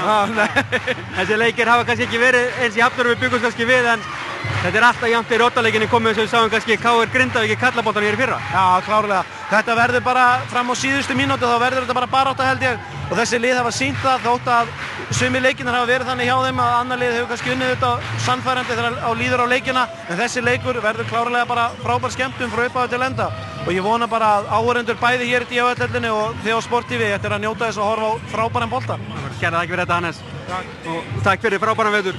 Þessi leikir hafa kannski ekki verið eins jafnir og við byggumst kannski við, en þetta alltaf jafnt í Oddaleikinni komið eins og við sáum kannski KR Grindavík í karlaboltanum hér í fyrra. Já, klárlega. Þetta verður bara fram á síðustu mínútu, þá verður þetta bara barátta held ég. Og þessi lið hafa sýnt það þótt að sumir leikirnir hafa verið þannig hjá þeim að annar lið hefur kannski unnið þetta sannfærandi þegar á líður á leikina. En þessi leikur verður klárlega bara frábær skemmtun frá upphafi til enda. Og ég vona bara að áhorfendur bæði hér í DFL-dellinni og þið á Sport TV eftir að njóta þess að horfa á frábæran bolta. Kæra þakk fyrir þetta, Hannes. Og takk fyrir frábæran vetur.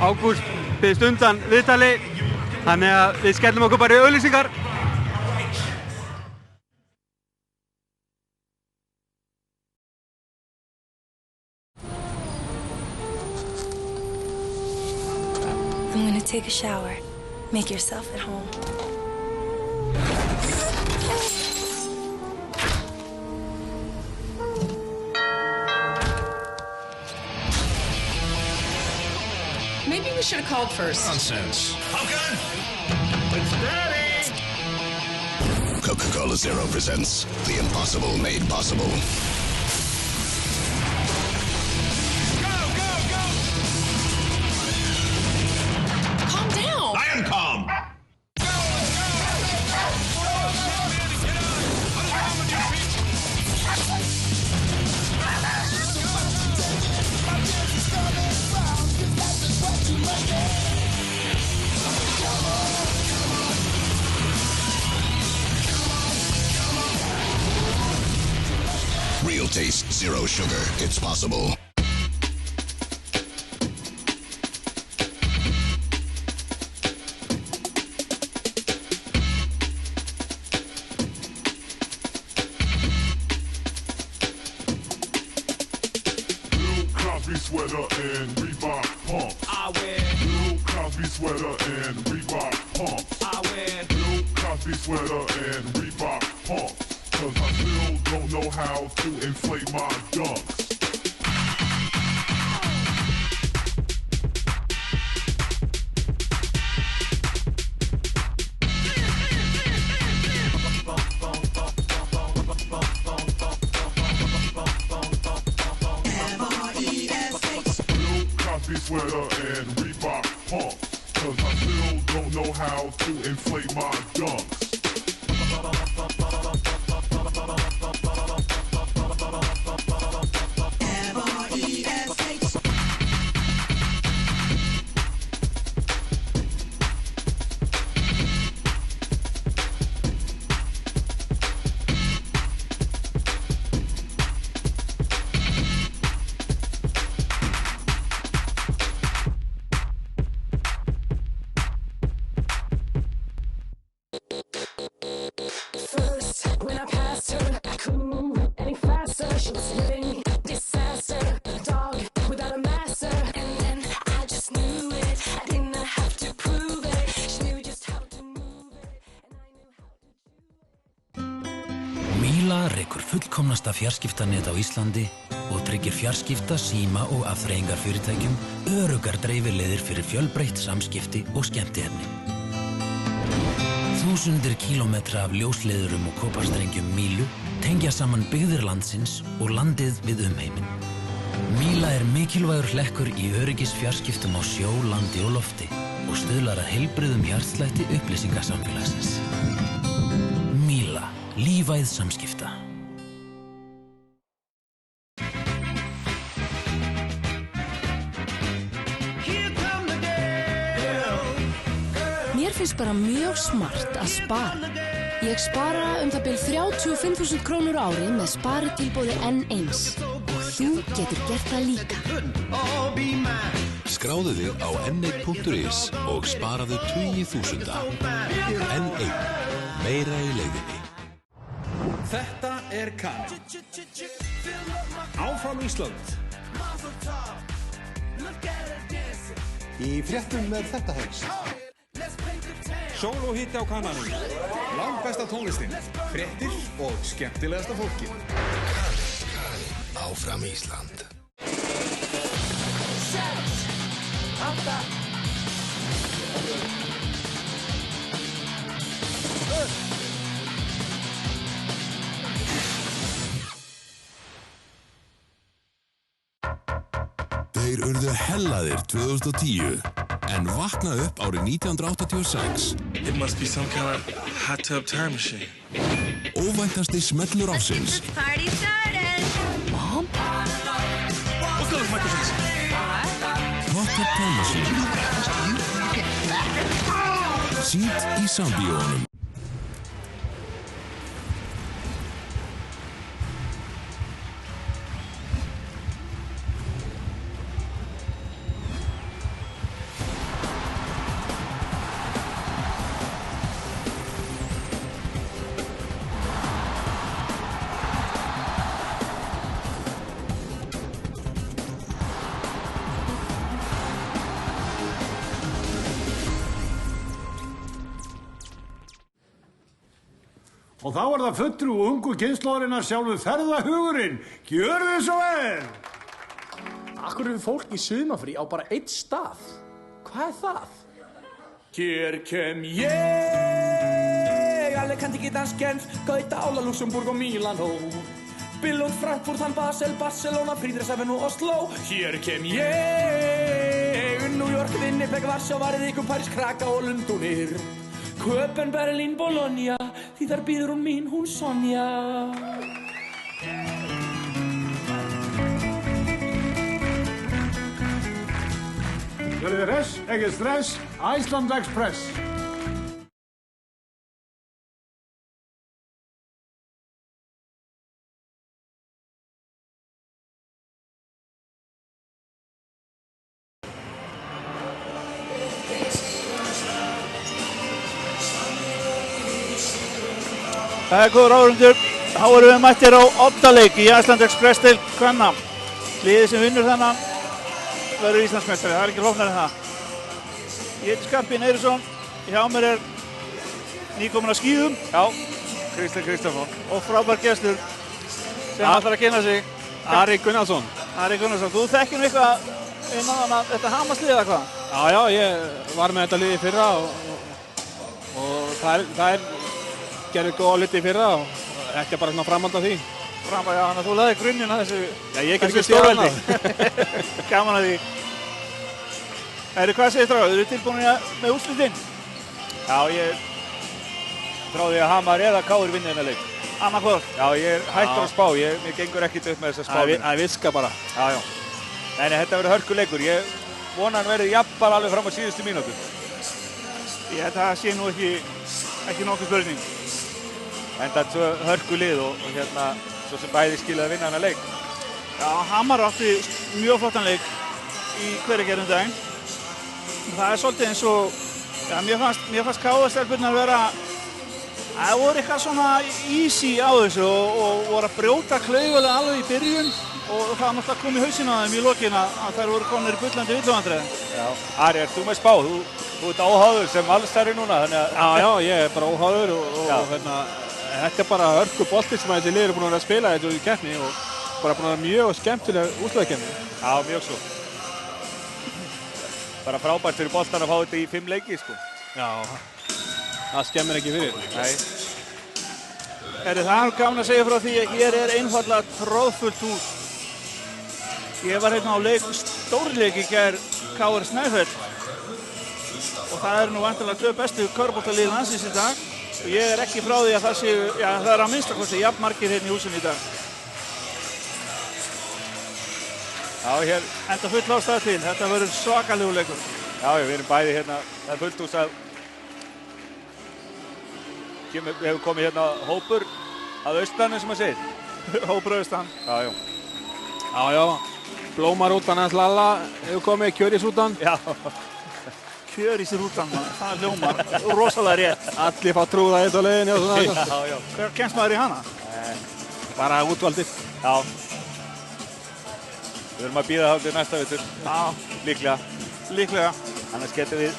Ágúst biðst undan viðtali, þannig að við skellum okkur bara í auglýsingar. I'm gonna take a shower. Make yourself at home. Maybe we should have called first. Nonsense. Pumpkin! It's Daddy! Coca-Cola Zero presents The Impossible Made Possible. Go, go, go! Calm down! I am calm! Real taste, zero sugar. It's possible. Blue Cosby sweater and Reebok pumps. I wear Blue Cosby sweater and Reebok pumps. I wear Blue Cosby sweater and Reebok pumps. 'Cause I still don't know how to inflate my dunks. Blue Cosby sweater and Reebok pumps. 'Cause I still don't know how to inflate my dunks. Fullkomnasta fjarskiptanet á Íslandi og tryggir fjarskipta, síma og afþreyingarfyrirtækjum öruggar dreifileiðir fyrir fjölbreytt samskipti og skemmtiefni. Þúsundir kílómetra af ljósleiðurum og kóparstrengjum Mílu tengja saman byggðir landsins og landið við umheiminn. Míla er mikilvægur hlekkur í öryggisfjarskiptum á sjó, landi og lofti og stuðlar að heilbrigðum hjartslætti upplýsingasamfélagsins. Míla, lífæð samskipta. Mér finnst bara mjög smart að spara. Ég spara það bil 35.000 krónur á ári með sparitilboði N1 og þú getur gert það líka. Skráðu þig á n1.is og sparaðu tugi þúsunda. N1. Meira í leiðinni. Þetta er Kana. Áfram Ísland. Í fréttum með þetta helst. Sól og hitti á Kananum. Langbesta tónlistin, fréttir og skemmtilegasta fólkið. Kali. Áfram Ísland. Þeir urðu hellaðir 2010 en vakna upp árið 1986. It must be some kind of hot tub time machine. Óvæntasti smellur ársins. Party started! Mom? What color is Michael Jackson? Hot tub time machine. Sýnt í Sambíóunum. Og þá það fulltrú ungu kynslóðarinnar sjálfu ferðahugurinn. Gjörðu svo vel! Akkur fólk í sumafrí á bara einn stað? Hvað það? Hér kem ég, Alicante ekki danskens, Gauta, Ála, Luxemburg og Milano. Billund, Frankfurt, Basel, Barcelona, Friedrichshafen og Oslo. Hér kem ég, New York, Winnipeg, Varsjá, Varðvík, París, Kraká og Lundúnir. Köpen, Berlín, Bologna, því þar býður hún mín, hún Sonja. Gjörðu þér hress, ekki stress, Iceland Express. Það góður áhorfendur, þá erum við mættir á Oddaleik í Iceland Express til kvenna. Liðið sem vinnur þennan verður Íslandsmeistari, það ekki flóknara en það. Ég heiti Skarpín Eiríksson, hjá mér nýkominn að skíðum. Já, Kristinn Kristjánsson. Og frábær gestur sem ætlar að kynna sig. Ari Gunnarsson. Ari Gunnarsson, þú þekkir nú eitthvað innan þetta Hamarslið eða hvað? Já, ég var með þetta liði fyrra og það gerði góða hluti í fyrra og þetta bara svona framhald af því. Framhald, já, þannig að þú lagði grunninn að þessu. Já, ég get ekki stórveldi. Gaman að því. Hvað segir strákar? Eru tilbúinir með úrslitin? Já, ég þráði að Hamar eða KR vinni þennan leik. Annað hvort? Já, ég hættur að spá. Mér gengur ekkert upp með þessa spá. Það er viska bara. Já. Nei, þetta verður hörkuleikur. Ég vona hann verði jafnvel alveg fram á síðustu mínútu. Ég held að það sé nú ekki nokkuð spurning. En það er svo hörkulið og svo sem bæði skilaði að vinna hana leik. Já, Hamar átti mjög flottan leik í Hveragerði daginn. Það er svolítið eins og, já, mér fannst KR-stelpurnar vera, það voru eitthvað svona easy á þessu og voru að brjóta klaufalega alveg í byrjun og það var náttúrulega komið í hausinn á þeim í lokin að þær voru komnir í bullandi villuvandræði. Já, Ari, ert þú með spá? Þú ert óháður sem allstæri núna, þannig að... Já, ég er bara óháður og þetta er bara hörku bolti sem þessi lið eru búin að vera að spila þetta í keppni og bara búin að vera mjög skemmtileg úrslitakeppni. Já, mjög svo. Bara frábært fyrir boltan að fá þetta í 5 leiki, sko. Já, það skemmir ekki fyrir. Nei. Það er gaman að segja frá því að hér er einfallega tróðfullt hús. Ég var hérna á stórleik í gær KR Snæfell og það eru nú vantilega 2 bestu körfuboltalið landsins í dag. Og ég er ekki frá því að það séu, já, það er að minnstakosti jafn margir hérna í húsinu í dag. Já, hér... Enda full ástæða til, þetta verður svakalegu leikur. Já, við erum bæði hérna, það er fullt hús að... Við hefum komið hérna hópur að austan, eins og maður segir. Hópur að austan. Já. Já, blómarútan hans Lalla hefur komið, kjörísrútan. Já. Kjörísrútan, það hljómar rosalega rétt. Allir fá trúða eitt á leiðinni og svona. Já. Hver kemst maður í hana? Bara útvaldir. Já. Við verðum að bíða þá til næsta vetur. Já. Líklega. Annars getum við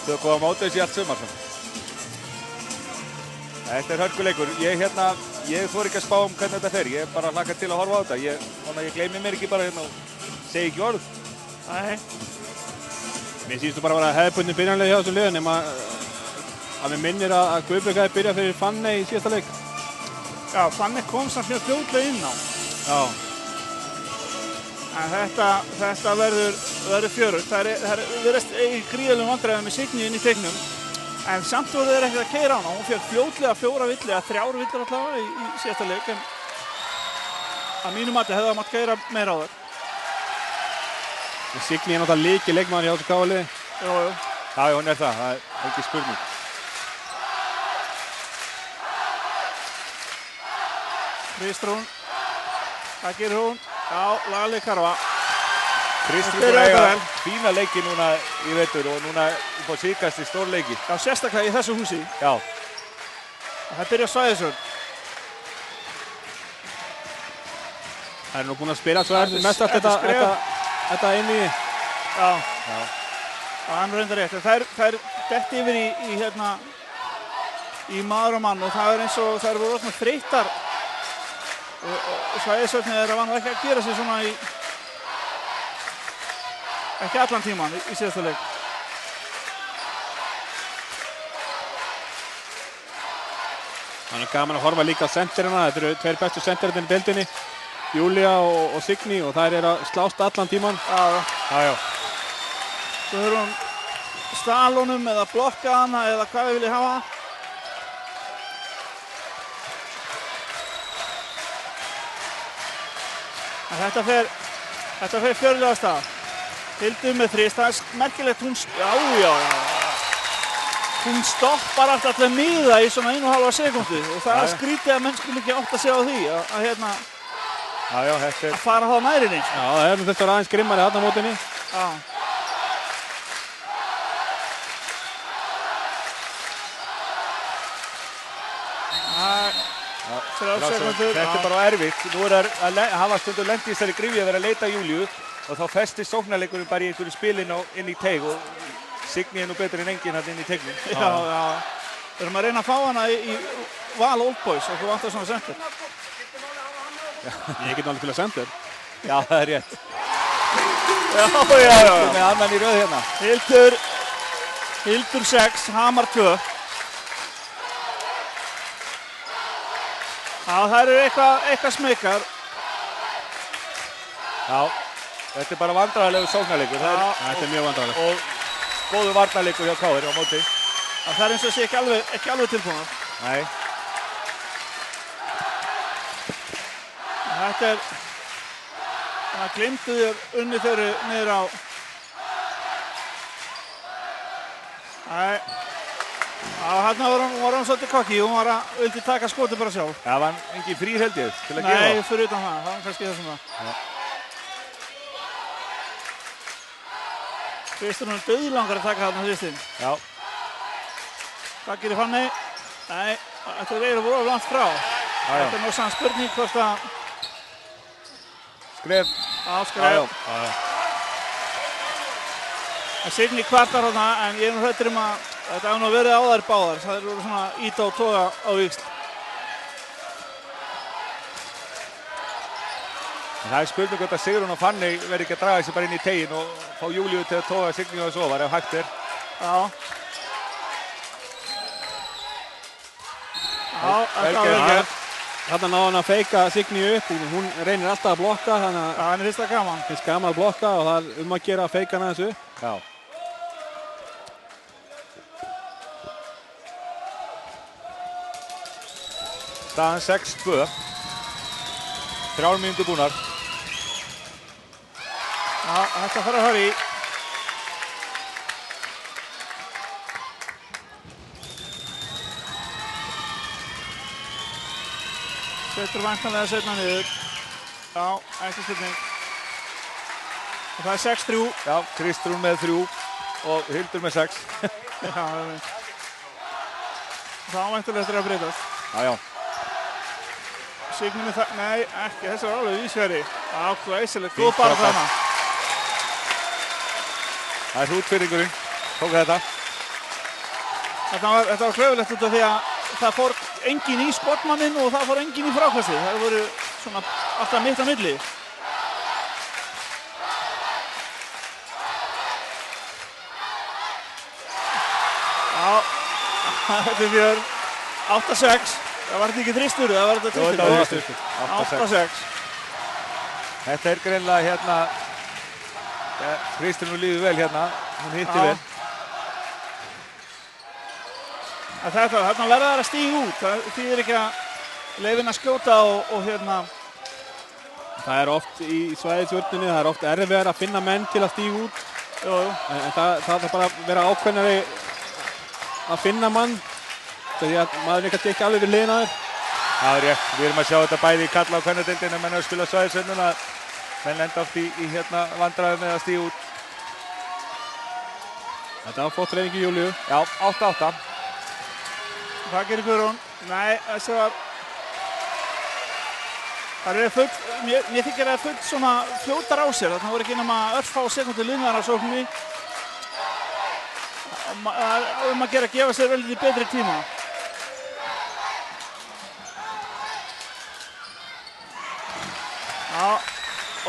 tökum á móti þessu í allt sumar. Þetta er hörkuleikur. Ég þori ekki að spá hvernig þetta fer. Ég er bara að hlakka til að horfa á þetta. Ég gleymi mér ekki bara hérna og segi ekki orð. Nei. Mér sýnst þú bara að vera hefðbundin byrjanlega hjá þessum liðum nema að mér minnir að Guðbjörg hefði byrjað fyrir Fanney í síðasta leik. Já, Fanney kom samt mjög fljótlega inn á. Já. En þetta verður fjörugt. Það verðast í gríðalegum vandræðum með Signý inn í teiknum. En samt voru þeir ekkert að keyra hana. Hún fékk fljótlega 4 villi, eða 3 villir allavega í síðasta leik. En að mínu mati hefði það mátt keyra meira á þær. Signý náttúrulega leikmaður hjá þessu KA-liði. Jú. Já, hún það er ekki spurning. Kristrún, hvað gerir hún? Já, lagaleg karfa. Kristrún búin að eiga fína leiki núna í vetur og núna upp á síðkast í stórleiki. Já, sérstaklega í þessu húsi. Já. Það byrja svæðisvörn. Það er nú búin að spila svæðisvörn mest allt þetta inn í. Já. Það er reyndar rétt. Það er dett yfir í maður og mann og það er eins og það eru voru þreyttar. Og svæðisvörnir er að vana ekki að gera sig svona í ekki allan tíman í síðasta leik. Það er gaman að horfa líka á senterina. Þetta eru 2 bestu senterinn í deildinni, Júlía og Signý, og þær eru að slást allan tíman. Já. Svo höfum hún stalunum eða blokka hana eða hvað við viljum hafa. En þetta fer fjörlega af stað. Hildur með þrist, það er merkilegt, hún stoppar alltaf að miða í svona 1,5 sekúndu og það er skrítið að menn skulu ekki átt að segja á því að fara þá nærinni. Já, það er þetta aðeins grimmari þarna á mótinni. Já. Þetta er bara erfitt. Nú er að hafa stundur lent í þessari gryfju að vera að leita Júlíu og þá festist sóknarleikurinn bara í einhverju spilin inn í teig og Signý er nú betur en enginn hann inn í tegnum. Já. Við erum að reyna að fá hana í val Old Boys og þú vantar svona center. Ég get alveg til að center. Já, það er rétt. Já. Með annan í röð hérna. Hildur 6, Hamar 2. Já, það eru eitthvað smekar. Já, þetta er bara vandræðalegu sóknarleikur. Þetta er mjög vandræðalegt. Og góðu varnarleikur hjá KR á móti. Það er eins og sé ekki alveg tilbúnar. Nei. Þetta er... Þannig að glimtu þér unni þeirri niður á... Nei. Já, hérna var hún svolítið kokki og hún vildi taka skotið bara sjálf. Það var engin frýr held ég til að gefa. Nei, fyrir utan það. Það var kannski þessum það. Kristur hún dauðlangar að taka þarna þristinn. Já. Hvað gerir Fanny? Nei, þetta er voru langt frá. Þetta er nú sann spurning hvort að... Skref. Já, skref. Það Signý kvartar þarna en ég er nú hræddur að þetta hefur nú verið á þær báðar. Það eru svona íta og toga á víxl. Það er spurning hvort að Sigrún og Fanny verði ekki að draga sig bara inn í teginn og fá Júlíu til að toga Signý og svo var ef hægt er. Já. Já, þetta var vel gert. Þarna náði hann að feika Signý upp og hún reynir alltaf að blokka. Já, henni finnst það gaman. Finnst gaman að blokka og það er að gera að feika hana þessu upp. Já. Staðan 6-2. 3 mínútur búnar. Já, þetta fara að höra í. Setur væntanlega setna niður. Já, ekki spurning. Og það er 6-3. Já, Kristrún með 3 og Hildur með 6. Já, það er mynd. Það væntanlega eftir að breytast. Já. Signý með það, nei, ekki, þessi var alveg vísveri. Já, glæsilegt, góð bara þarna. Það er hrútfyrringurinn, tók þetta. Þetta var klöfulegt út af því að það fór enginn í skotmanninn og það fór enginn í frákastið. Það voru svona alltaf mitt á milli. Já, þetta er fjör. 8-6. Það var þetta ekki þristur, það var þetta tvistur. 8-6. Þetta greinilega hérna, Kristínu líður vel hérna, hún hitti vel. Þarna verða þær að stíga út, það þýðir ekki að leyfin að skjóta og hérna. Það oft í svæðisvörninni, það oft erfiðar að finna menn til að stíga út. Jú. En það þarf bara að vera ákveðnari að finna mann, því að maður kannski ekki alveg við hliðina þér. Það rétt, við erum að sjá þetta bæði í karla- og kvennadeildinni, menn að spila svæðisvörnina, menn lenda oft í hérna vandræðum með að stíga út. Þetta var flott hreyfing í Júlíu. Já, 8-8. Hvað gerir Guðrún? Nei, þessi var... Það full, mér þykir það full svona fljótar á sér, þarna voru ekki nema örfá sekundur liðnar á sókninni. Það að gera að gefa sér vel í betri tíma. Já,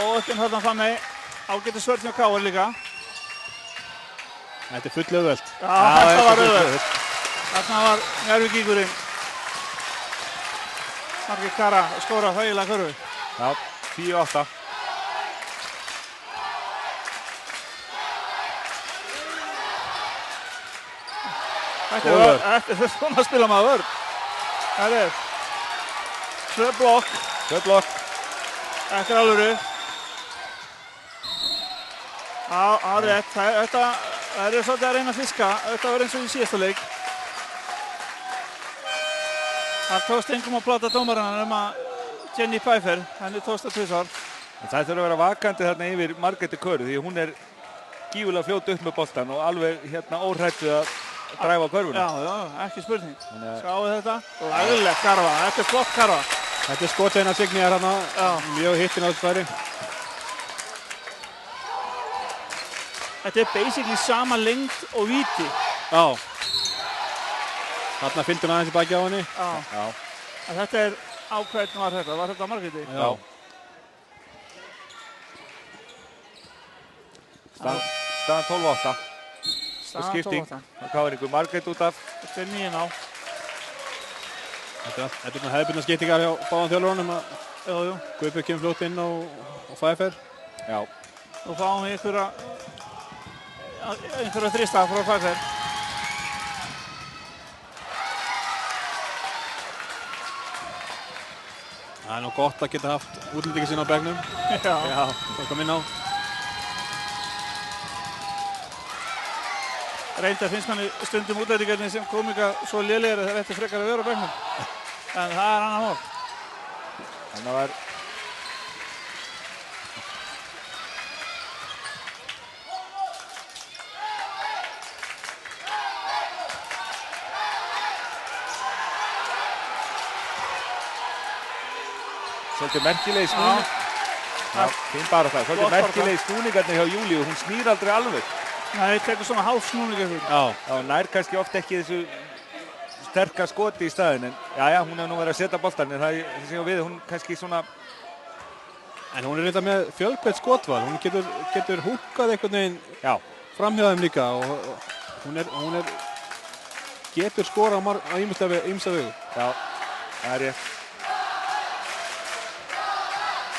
óöppin þarna þannig, ágæti svörn hjá Káar líka. Þetta full auðvelt. Já, þetta var auðvelt. Þarna var Njarðvíkingurinn. Margir Kara skóra þægilega körfu. Já, 10-8. Þetta er svona að spila maður vörn. Það tvö blokk. Þetta alvöru. Já, rétt. Þetta svolítið að reyna að fiska. Þetta var eins og í síðasta leik. Það tókst engum að plata dómarann að Jenny Pfeiffer, henni tókst það tvisvar. Það þurfa að vera vakandi þarna yfir Margréti Köru því hún gífurlega fljót upp með boltan og alveg hérna óhrædd við að dræfa körfuna. Já, ekki spurning. Sjáu þetta. Laglegt karfa, þetta er flott karfa. Þetta er skotleina Signíðar hérna, mjög hittin á þessu færi. Þetta er basically sama lengd og víti. Já. Þarna fylgdi hún aðeins í baki á henni. Já. Þetta er ákveðin var þetta Margréti? Já. Staðan 12-8. Og skipting. Það káir einhver Margrét út af. Þetta er 9 á. Þetta er hefðbundna skiptingar hjá báðum þjálfurunum. Jú. Guðbjörg kemur fljótt inn og Pfeiffer. Já. Nú fáum við einhverja þrista frá Pfeiffer. Það er nú gott að geta haft útlendingi sín á bekknum. Já. Það kom inn á. Reyndar finnst manni stundum útlendingarnir sem komika svo lélegir að það ætti frekar að vera á bekknum. En það er annað mál. Þannig var... Svolítið merkilegi snúning. Já, finn bara það. Svolítið merkilegi snúningarnir hjá Júlíu. Hún snýr aldrei alveg. Nei, tekur svona hálf snúning eftir. Já, nær kannski oft ekki þessu sterka skoti í staðinn. En já, hún hefur nú verið að setja boltan. En það sem við, hún kannski svona... En hún reynda með fjölbreytt skotval. Hún getur húkkað einhvern veginn framhjá þeim líka. Og hún getur skora á ýmsa vegu. Já, það er rétt.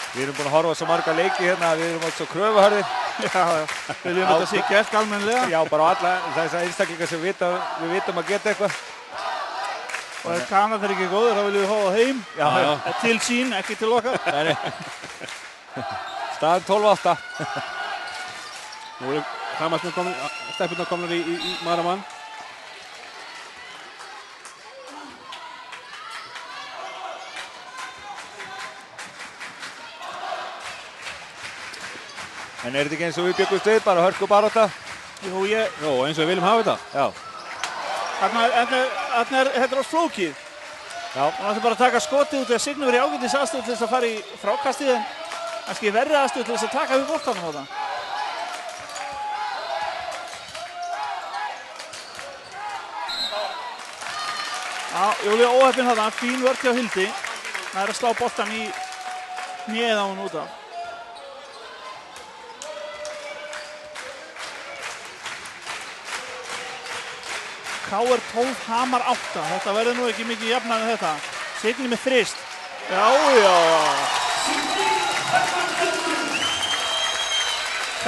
Við erum búin að horfa svo marga leiki hérna, við erum alltaf kröfuharðir. Já, við viljum þetta sé gert almennilega. Já, bara á alla þessar einstaklingar sem við vitum að geta eitthvað. Og ef Kanada er ekki góður, þá viljum við hóða heim. Já. Til sín, ekki til okkar. Nei. Staðan 12-8. Nú eru steppurnar komnar í Maramann. En er þetta ekki eins og við bjöggumst við, bara hörku barátta? Jú, eins og við viljum hafa þetta. Já. Þetta er á flókið. Já. Og það er bara að taka skotið út því að Signur verið í ágætis aðstöðu til þess að fara í frákastið en kannski verri aðstöðu til þess að taka við boltanum á það. Já, Júlía óheppin þarna, fín vörn hjá Hildi. Það er að slá boltan í hnéð á hún út af. KR 12, Hamar 8. Þetta verður nú ekki mikið jafnar en þetta. Signý með þrist. Já.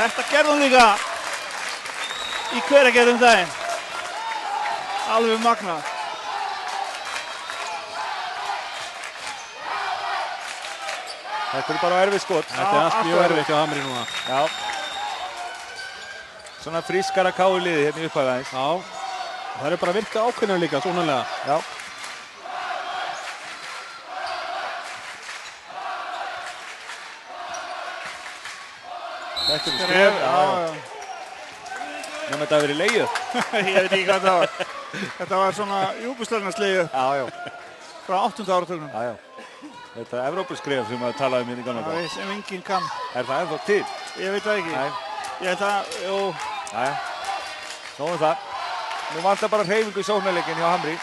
Þetta gerði hún líka í Hveragerði daginn. Alveg magnað. Þetta bara erfið skot. Þetta allt mjög erfitt hjá Hamri núna. Já. Svona frískara KR liði hérna í upphæðu aðeins. Já. Það eru bara að virka ákveðnar líka, svonanlega. Já. Þetta skref. Já. Nefnum þetta að verið leið. Ég veit ekki hvað þetta var. Þetta var svona Júgóslavnesleið. Já. Frá 8. áratugnum. Já. Þetta er Evrópuskref sem maður talaði um í gamla daga. Sem enginn kann. Er það ennþá til? Ég veit það ekki. Nei. Ég held að, jú. Jæja. Nóðum það. Nú vantar bara hreyfingu í sóknarleikinn hjá Hamri.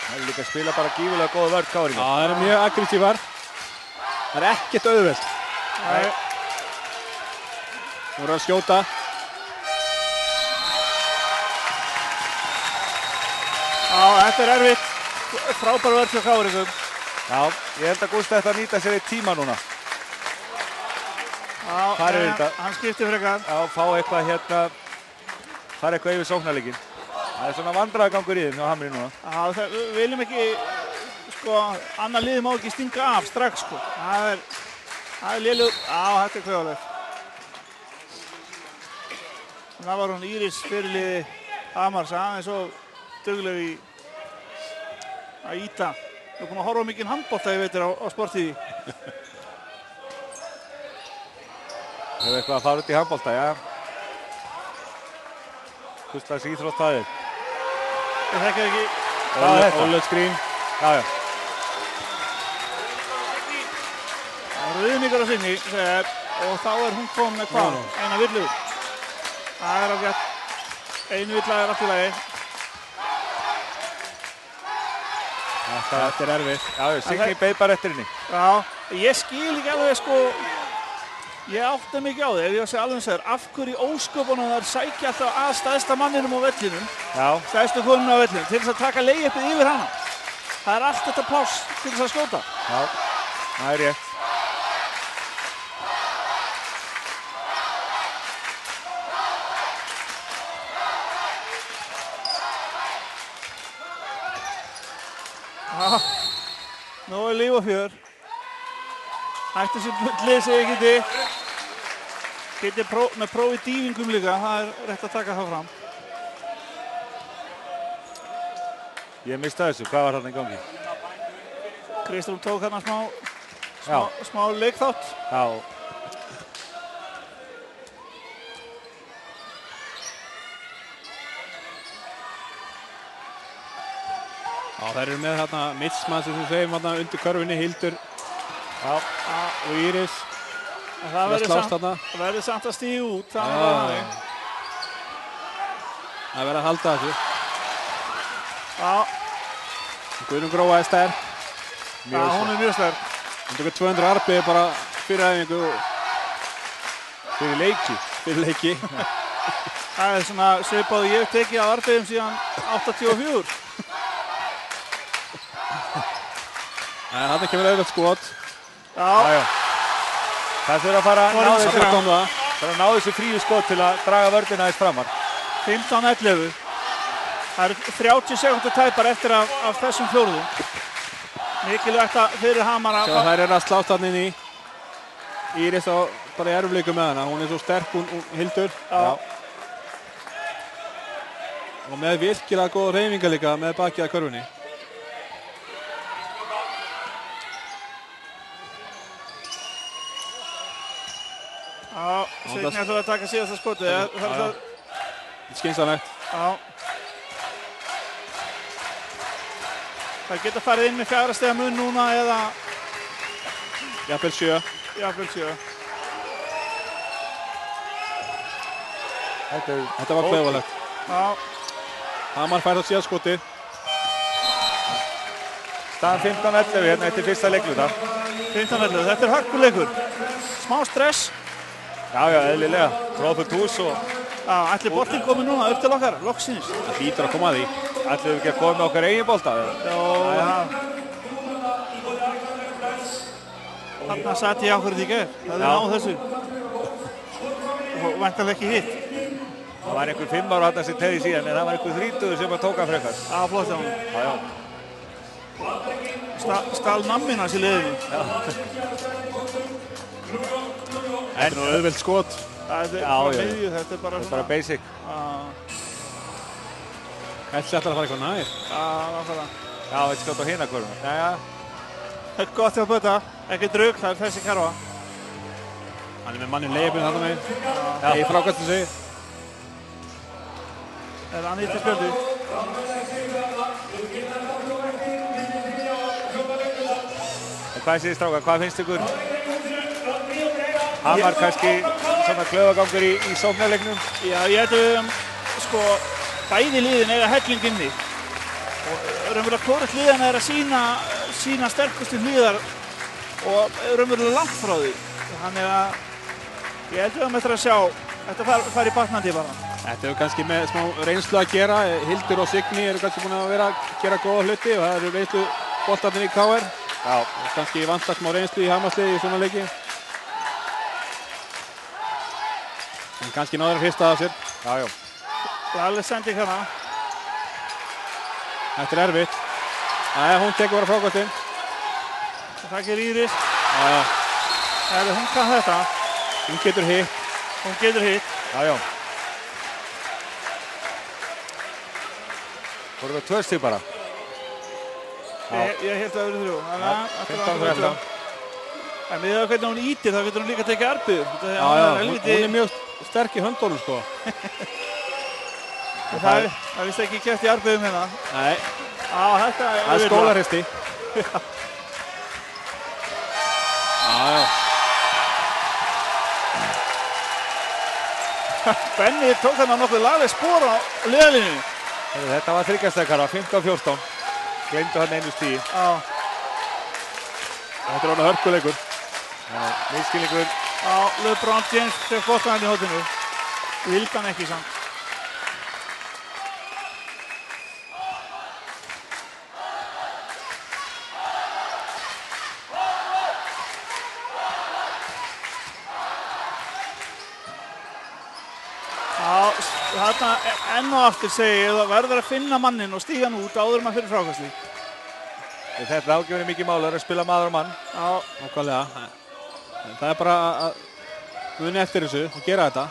Það er líka að spila bara gífurlega góða vörn KR. Já, það er mjög aggressívar. Það er ekkert auðvelt. Nei. Nú eru að skjóta. Já, þetta er erfitt. Frábær vörn hjá KR. Já, ég held að Gústi ætti að nýta sér í tíma núna. Já, hann skiptir frekar. Já, fá eitthvað hérna, fara eitthvað yfir sóknarleikinn. Það er svona vandræðagangur í þeim hjá Hamri núna. Já, við viljum ekki, sko, annað liði má ekki stinga af strax, sko. Það er lélegur, já, þetta er klauðalegt. Það var hún Íris fyrirliði Hamars, aðeins og dugleg í að ýta. Við erum búin að horfa mikinn handbolta, ég veitir, á Sportíði. Hefur eitthvað að fara út í handbolta, já. Hvers slags íþrótt það er? Ég þekki ekki. Hvað er þetta? Ólega skrín. Já. Það var Ruðmíkar á sinni og þá er hún komin með hvað? Eina villu. Það er ágætt. Einu villa er allt í lagi. Þetta er erfitt. Já, Signý beið bara eftir henni. Já, ég skil ekki alveg, sko, ég átta mikið á því, ef ég sé alveg sér, af hverju ósköpunum þar sækja alltaf að stærsta manninum á vellinum, stærstu konunum á vellinum, til þess að taka leiðjöpið yfir hana. Það er allt þetta pláss til þess að skjóta. Já, það er rétt. Já, nú er líf og fjör. Hættu sér bullið sig ekki. Getið með próf í dýfingum líka, það er rétt að taka það fram. Ég mista þessu, hvað var þarna í gangi? Kristrún tók hérna smá leikþátt. Já. Já, þær eru með hérna Mitsmann sem þú segir hérna undir körfunni, Hildur og Íris. Það verður samt að stíga út, það er bara þannig. Það verður að halda þessu. Já. Guðrún Gróa er sterk. Já, hún er mjög sterk. Hún tökur 200 arbið bara fyrir æfingu og fyrir leiki. Það er svona svipað og ég hef tekið af arbeðum síðan 84. Þarna kemur auðvitað skot. Já. Það þurfa að fara að ná þessu fríu skot til að draga vörðina aðeins framar. 15-11. Það eru 30 sekúndur tæpar eftir af þessum fjórðum. Mikilvægt fyrir Hamar að... Þær eru að slást hann inn í. Íris á bara í erfleikum með hana. Hún er svo sterk, hún Hildur. Já. Og með virkilega góða hreyfingar líka með bakið að körfunni. Já, Signý ætlar að taka síðasta skotið. Þetta er skynsamlegt. Já. Það geta farið inn með 4 stiga mun núna eða... Jafnvel 7. Þetta var klauðalegt. Já. Hamar fær á síðan skotið. Staðan 15-11 hérna eftir fyrsta leikluta. 15-11, þetta er hörkuleikur. Smá stress. Já, eðlilega. Tróðfullt hús og... Já, ætli boltinn komið núna upp til okkar, loksins. Það hlýtur að koma að því. Ætli við ekki að koma með okkar eigin bolta? Já. Þarna satt ég ákveður því í gær. Það er náð þessu. Og væntanlega ekki hitt. Það var einhver 5 ára þarna sem tegði síðan, en það var einhver 30 sem að tóka frekar. Já, flott hjá honum. Já. Stal namminn hans í liðinu. Þetta er nú auðvelt skot. Þetta er bara miðju, þetta er bara svona. Þetta er bara basic. Helsi ætlar að fara eitthvað nær. Já, náttúrulega. Já, þetta skjótt á hina hverjum. Jæja. Þetta er gott hjá Bötta. Ekki drugg, það er þessi karfa. Hann er með mannin leifin þarna meginn. Í frákastin segir. Er hann hitt í spjöldu? Hvað segir strákar, hvað finnst ykkur? Hann var kannski svona klöfagangur í sóknarleiknum. Já, ég held að sko, bæði liðin eiga helling inni. Og raunverulega hvort liðan er að sína sterkustu hliðar og raunverulega langt frá því. Þannig að ég held að við ætlum að sjá, þetta fari í batnandi bara. Þetta hefur kannski með smá reynslu að gera. Hildur og Signý eru kannski búin að vera að gera góða hluti og það eru reynslu boltarnir í KR. Já, kannski vantar smá reynslu í Hamarsliði í svona leiki. En kannski náður að hrista af sér. Já. Það er alveg sending hérna. Þetta er erfitt. Hún tekur bara frákastinn. Það gerir Íris. Já. Hún kann þetta. Hún getur hitt. Hún getur hitt. Já. Voru það 2 stig bara? Ég held að það verið 3. 15-13. En með það hvernig hún ítir, þá getur hún líka að tekið arbyður. Já, hún er mjög sterk í höndunum, sko. Það vist ekki keppt í arbyðum hérna. Nei. Þetta er það er skólahristi. Já. Benni tók þarna nokkuð lagleg spor á liðalínu. Þetta var 3 stegara, 15-14. Gleymdu hann einu stigi. Þetta er orðinn hörkuleikur. Misskilningur. LeBron James fekk boltann í hóttinu. Vildi hann ekki samt. Þarna enn og aftur segi ég að það verður að finna mannin og stíga hann út áður maður fyrir frákastli. Þetta ágjöfni mikið málar að spila maður og mann. Já, nákvæmlega. Það er bara að muni eftir þessu og gera þetta.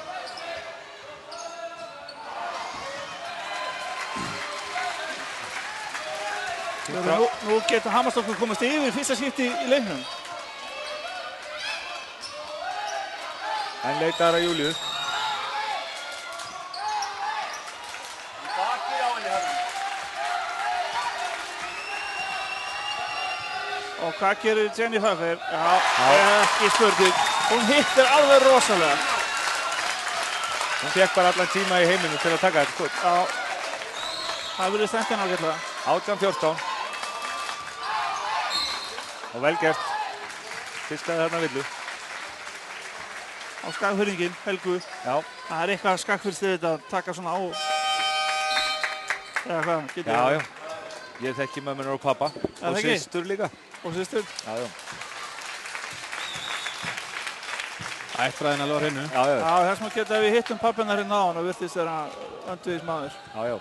Nú getur Hamarsdóttir komast yfir fyrsta skipti í leiknum. En leitar að Júlíu. Og hvað gerir Jenny Pfeiffer? Já, ekki spurning. Hún hittir alveg rosalega. Hún fekk bara allan tíma í heiminu til að taka þetta skot. Já, það verið stengt ágætlega. 18-14. Og vel gert. Fiskaði þarna villu. Á skagfyrringin, Helgu. Já. Það er eitthvað skagfyrstið þetta að taka svona á. Eða hvað, getur það? Já. Ég þekki mömmunar og pappa. Og systur líka. Og systur? Já. Ættfræðin alveg á hreinu. Já, þess maður geta ef við hittum pappina hérna á hann og virtist þeirra öndviðis maður. Já.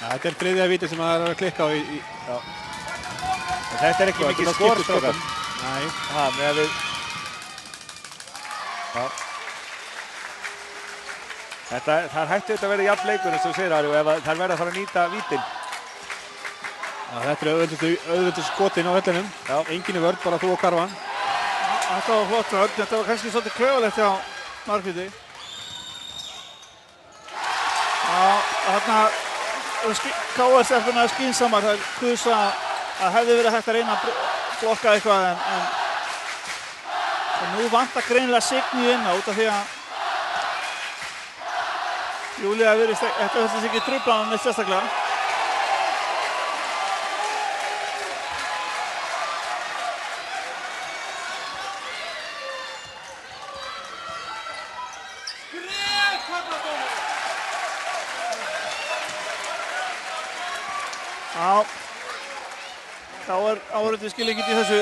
Þetta er 3. víti sem það er að klikka á í. Já. Þetta er ekki mikið skor, strákar. Nei. Með að við... Já. Það er hægt að vera jafn leikur eins og þú segir, Ari, og ef það er verið að fara að nýta vítin. Þetta er auðvitað skotin á vellinum. Engin í vörn, bara þú og Karvan. Þetta var flott vörn, þetta var kannski svolítið klaufalegt hjá Margréti. Þarna KR-stelpurnar skynsamar, það kusa að hefði verið hægt að reyna að blokka eitthvað en nú vantar greinilega Signý inn á út af því að Júlía virðist ekki trufla hann neitt sérstaklega. Já. Þá áhorfendur skilja ekki í þessu.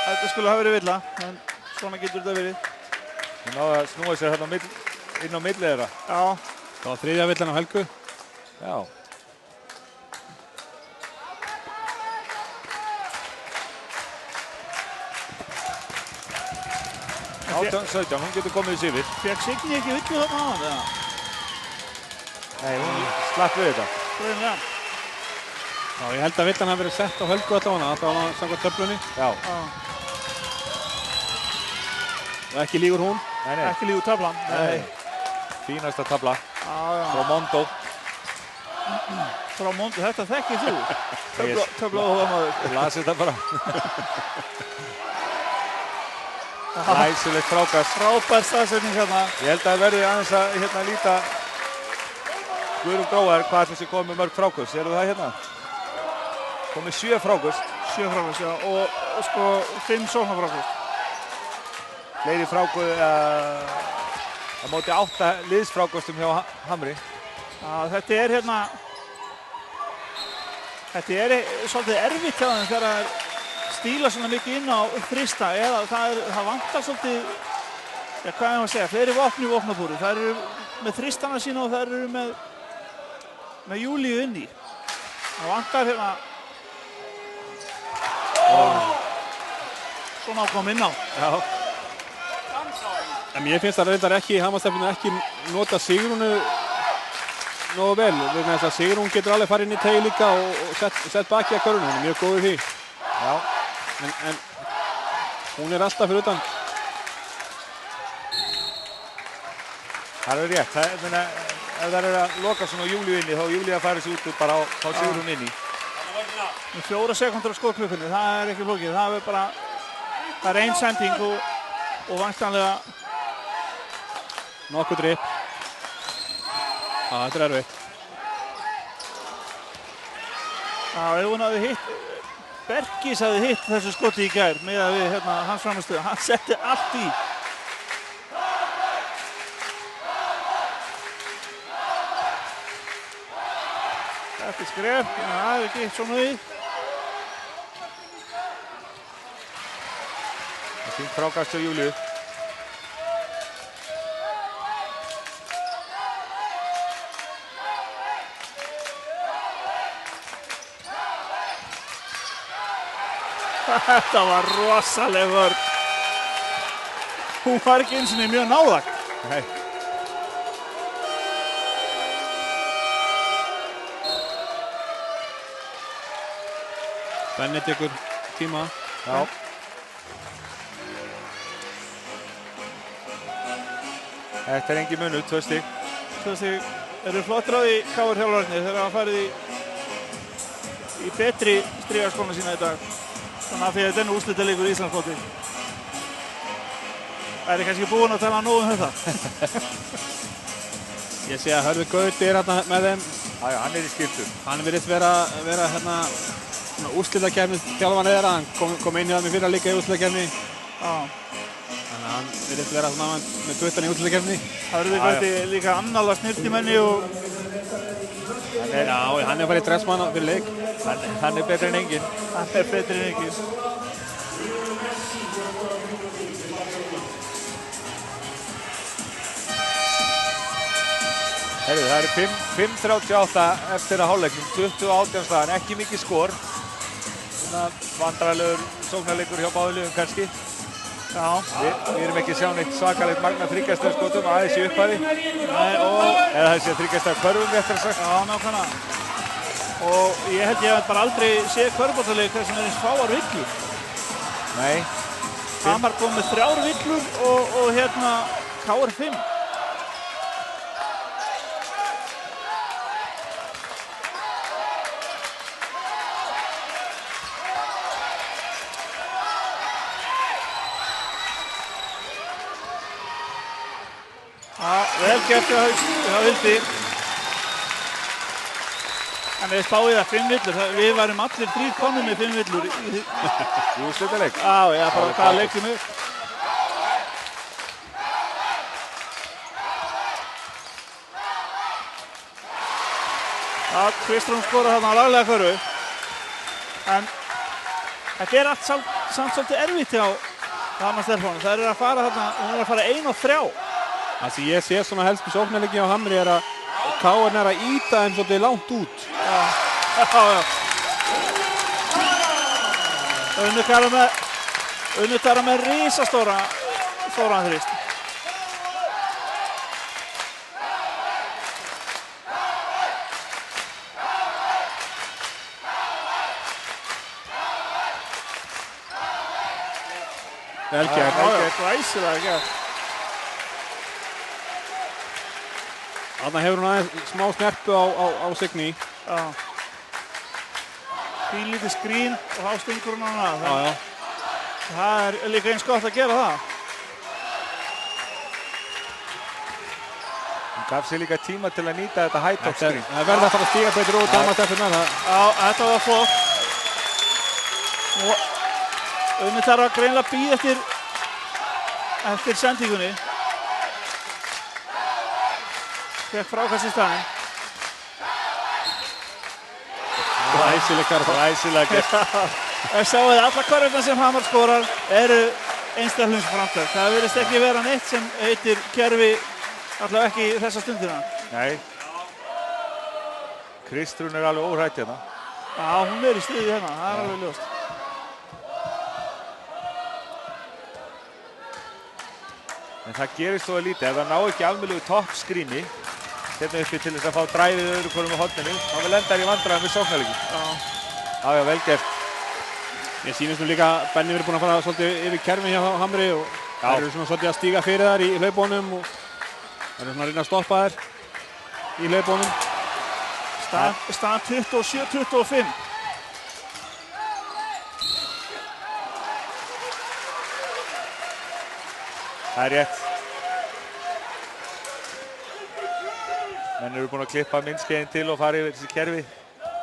Þetta skulle hafa verið villa, en svona getur þetta verið. Hún náði að snúa sér hérna inn á milli þeirra. Já. Það var þriðja villan á Helgu. Já. 18-17, hún getur komið þessi yfir. Fekk Signý ekki villu þarna á hann, eða? Nei, hún slapp við þetta. Greinilega. Já, ég held að villan hafi verið sett á Helgu allavega, þetta var samkvæmt töflunni. Já. Og ekki lígur hún. Nei. Ekki lígur taflan. Nei. Fínasta tafla. Já. Frá Mondo. Frá Mondo, þetta þekkir þú. Töfla áhugamaður. Ég las þetta bara. Læsilegt frákast. Frábær staðsetning hérna. Ég held að það verði aðeins að líta Guðrún Gróar hvað þessi komið með mörg frákast. Eru það hérna? Komið 7 frákast. 7 frákast, já. Og sko 5 sóknarfrákast. Fleiri frákast á móti 8 liðsfrákastum hjá Hamri. Já, þetta er hérna. Þetta er svolítið erfitt hjá þeim þegar það stíla svona mikið inn á þrista eða það vantar svolítið, ja, hvað er að segja, fleiri vopn í vopnabúri. Það eru með þristana sína og það eru með Júlíu inn í. Það vantar hérna svona ákom inn á. Já. En mér finnst það reyndar ekki, Hamarstefninu ekki nota Sigrúnu nógu vel. Vegna þess að Sigrún getur alveg farið inn í teig líka og sett baki að körunum. Hún er mjög góð í því. Já. En hún er alltaf fyrir utan. Það er rétt. Ef það er að loka svona Júlíu inni, þá Júlíu að fara þessu út bara á Sigrún inni. 4 sekúndur á skotklukkunni, það er ekki flókið. Það er bara, það er ein sending og væntanlega nokkuð drip. Já, þetta er erfitt. Já, ef hún hafði hitt, Bergis hafði hitt þessu skoti í gær með að við hans framistöðu. Hann setti allt í. Þetta er skref, það er ekki svona því. Það er fínt frákast á Júlíu. Þetta var rosaleg vörn. Hún var ekki eins og mjög náðagt. Nei. Benni tekur tíma. Já. Þetta er engin munur, 2 stig. 2 stig eru flottir á því KR þjálfararnir þegar hann farið í betri strigaskóna sína í dag. Þannig að fyrir þennu úrslitaleikur í Íslandsmóti. Það er kannski búinn að tala nóg þetta. Ég sé að Hörður Gauti er hérna með þeim. Já, hann er í skiptum. Hann virðist vera hérna úrslitakeppni þjálfan eða hann kom inn hjá þeim í fyrra líka í úrslitakeppni. Já. Þannig að hann virðist vera svona með guttan í úrslitakeppni. Hörður Gauti líka annarlega snirtimenni og hann er bara í dressmann fyrir leik. Hann er betri en enginn. Hann er betri en enginn. Heyrðu, það eru 5:38 eftir að hálfleiknum, 20-18 staðan, ekki mikið skor. Svona vandræðalegur sóknarleikur hjá báðum liðum kannski. Já. Við erum ekki að sjá neitt svakalegt magna þryggjastæðarskotum aðeins í upphæði. Eða þessi að þryggjastæðar körfum réttar sagt. Já, nákvæmlega. Og ég hef bara aldrei séð körfuboltaleik þar sem er eins fáar villur. Nei. Hamar kom með 3 villur og hérna KR 5. Vel gert hjá Hildi. En við spáðum það 5 villur. Við varum allir 3 konur með 5 villur. Í úrslitaleik? Já, bara hvaða leikjum upp. Kristrún skorar þarna á laglega körfu. En þetta allt samt svolítið erfitt hjá Hanna Stefáns. Það að fara þarna, hún að fara 1 og 3. Það sem ég sé svona helst með sóknarleiki á Hamri að KR að ýta þeim svolítið langt út. Já. Unnur Tara með risastóran þrýst. Vel gert. Glæsilega gert. Þarna hefur hún aðeins smá snerpu á Signý. Já. Lítið skrín og þá stingur hún hana. Já. Það líka eins gott að gera það. Hún gaf sér líka tíma til að nýta þetta high top skrín. Það verður að fara að stíga betur út Hanna Stefáns með það. Já, þetta var flott. Unnur þarf að greinilega bíða eftir sendingunni. Fekk frákast í staðinn. Glæsilega gert. Sjáu þið, alla hverjum sem Hamar skorar eru einstaklingsframtak. Það virðist ekki vera neitt sem heitir kerfi, allavega ekki þessa stundina. Nei. Kristrún alveg óhrætt hérna. Já, hún í stuði hérna, það alveg ljóst. En það gerist þó lítið, ef það ná ekki almennilegu toppskríni hérna uppi til þess að fá dræfið öðru hvorum með horninu, þá vil endar í vandræðum við sóknarleiki. Já, vel gert. Ég sýnist nú líka að Benni verið búinn að fara svolítið yfir kerfin hjá Hamri og þær eru svona svolítið að stíga fyrir þær í hlaupunum og þær eru svona að reyna að stoppa þær í hlaupunum. Staðan 27-25. Það er rétt. Menn eru búin að klippa myndskeiðin til og fara yfir þessi kerfi.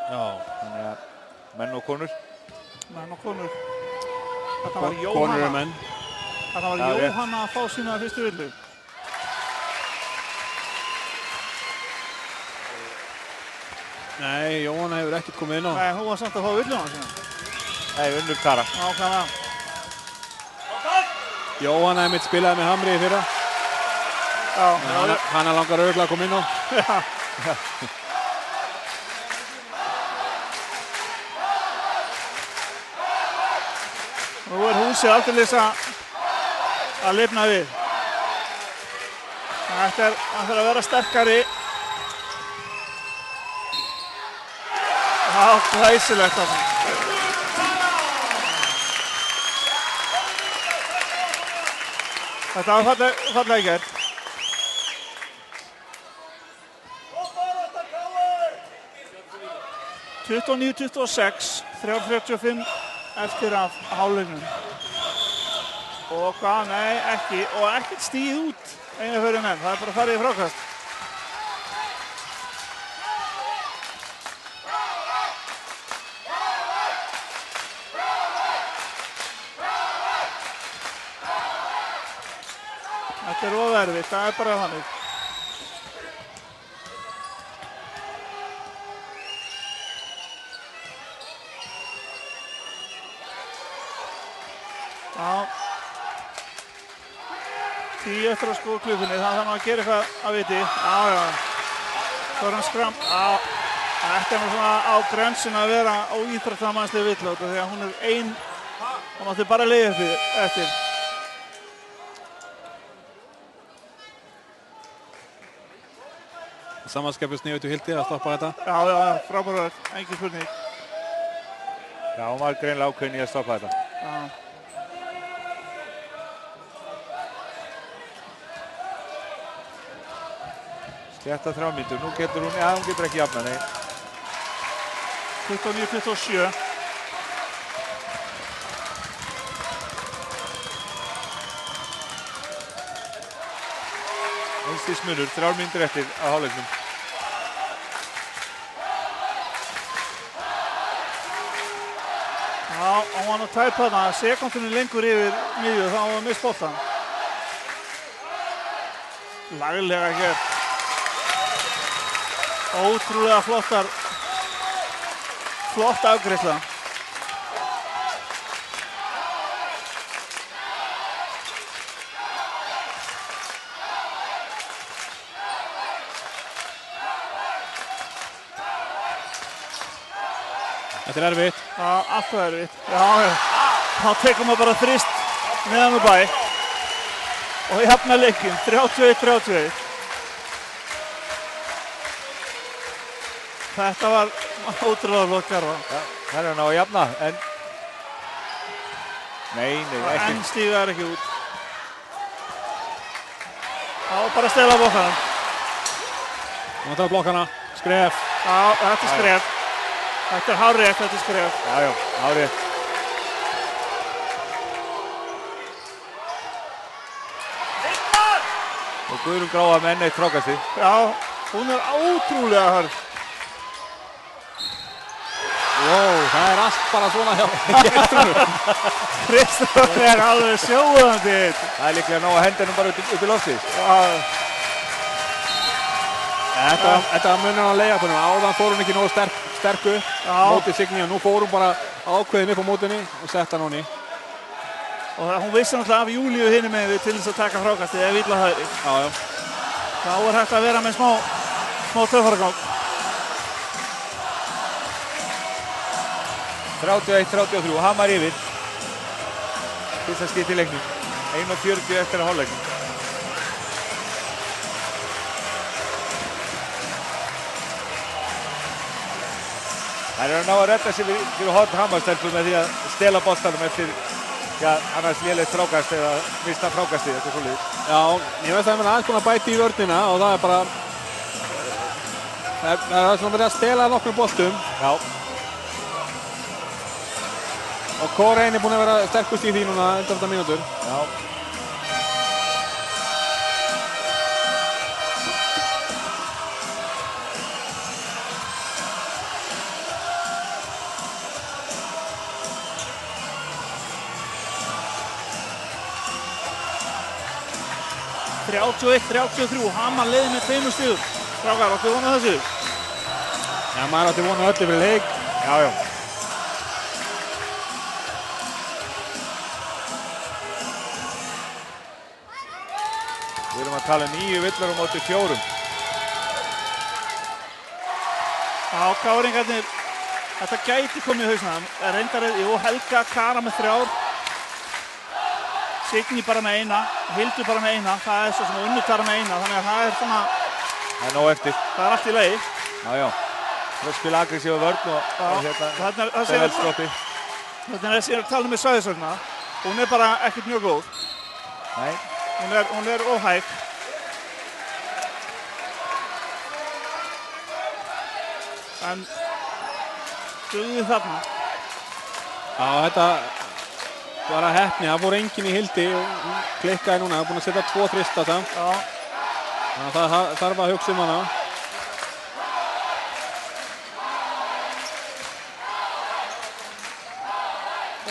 Já. Þannig að menn og konur. Menn og konur. Þetta var Jóhanna. Konur og menn. Þetta var Jóhanna að fá sína fyrstu villu. Nei, Jóhanna hefur ekkert komið inn á. Nei, hún var samt að fá villuna sína. Nei, Unnur Tara. Nákvæmlega. Jóhanna mitt spilaði með Hamri í fyrra. Já. Hanna langar örugglega að koma inn á. Já. Nú húsið aldeilis að lifna við. Það þarf að vera sterkari. Já, glæsilegt þarna. Þetta var fallega gert. (29-26), 3:45 eftir af hálfleiknum. Og hvað? Nei, ekki. Og ekkert stíð út einu fyrir menn. Það er bara að fara í frákast. Þetta er of erfitt, það er bara þannig. Já. 10 eftir að skoða klukkunni, það þarf að gera eitthvað að viti. Já. Svo er hann skram. Já. Þetta er nú svona á grensinu að vera óíþróttamannsleg villóta þegar hún er ein og mátti bara leiða eftir. Samanskapið sniðugt Hildi að stoppa þetta. Já, frábærar, engin spurning. Já, hún var greinilega ákveðin í að stoppa þetta. Já. Slétta 3 mínútur, nú getur hún, já, hún getur ekki jafnað, nei. 29-27. Einstigs munur, 3 mínútur eftir að hálfleiknum. Já, hún var nú tæp þarna, sekundinu lengur yfir miðju, þá var mist boltan. Laglega gert. Ótrúlega flott afgreiðsla. Þetta er erfitt. Já, alltaf erfitt. Já. Þá tekur maður bara þrist neðan úr bæ. Og jafna leikinn, 31-31. Þetta var ótrúlega flott karfa. Já, það er hann á að jafna, en... Nei, ekki. En stígar ekki út. Já, bara stela blokkana. Nú tar blokkana, skref. Já, þetta er skref. Þetta er hárrétt, þetta er skref. Já, hárrétt. Og Guðrún Gráa með enn eitt frákastið. Já, hún er ótrúlega hörð. Wow, það er allt bara svona hjá Kristoffer er alveg sjóðandi. Það er líklega nóg að henda hennum bara upp í loftið. Þetta munir hann að leiða på hennu. Áðan fór hún ekki nógu sterku mótið Signý og nú fór hún bara ákveðin upp á mótinni og setta hann í. Og hún vissi náttúrulega af Júlíu hinum með til þess að taka frákastið ef illa hægri. Já. Þá er hægt að vera með smá töfaragang. 31-33, Hamar yfir. Fyrsta skipti í leiknum. 1:40 eftir að hálfleiknum. Það er að ná að redda sig fyrir horn Hamarstelpur með því að stela boltanum eftir annars lélegt frákast eða mista frákastið, eitthvað svolítið. Já, ég veist að það er aðeins búin að bæta í vörnina og það er bara... Það er svona verið að stela nokkrum boltum. Já. Og Kórein er búin að vera sterkust í því núna 11 mínútur. Já. Já. 31-33, Hamar leiði með 2 stigum. Strákar, áttu von á þessu? Já, maður átti von á öllu fyrir leik. Já. Við erum að tala 9 villar á móti 4. Já, káringarnir, þetta gæti komið í hausna. Reyndarið, Helga, Kara með 3. Signý bara með 1, Hildur bara með 1, það er svo sem Unnur Klara með 1, þannig að það er svona... Það er nóg eftir. Það er allt í lagi. Já. Það er spila aggressífa vörn og hérna er vel stroppi. Þetta er þessi að tala með svæðisvörna. Hún er bara ekkert mjög góð. Nei. Hún er óhæg. En dugði þarna. Já, þetta var að heppni, það fór enginn í Hildi og klikkaði núna, það er búin að setja 2 þrista það. Já. Þannig að það þarf að hugsa hana.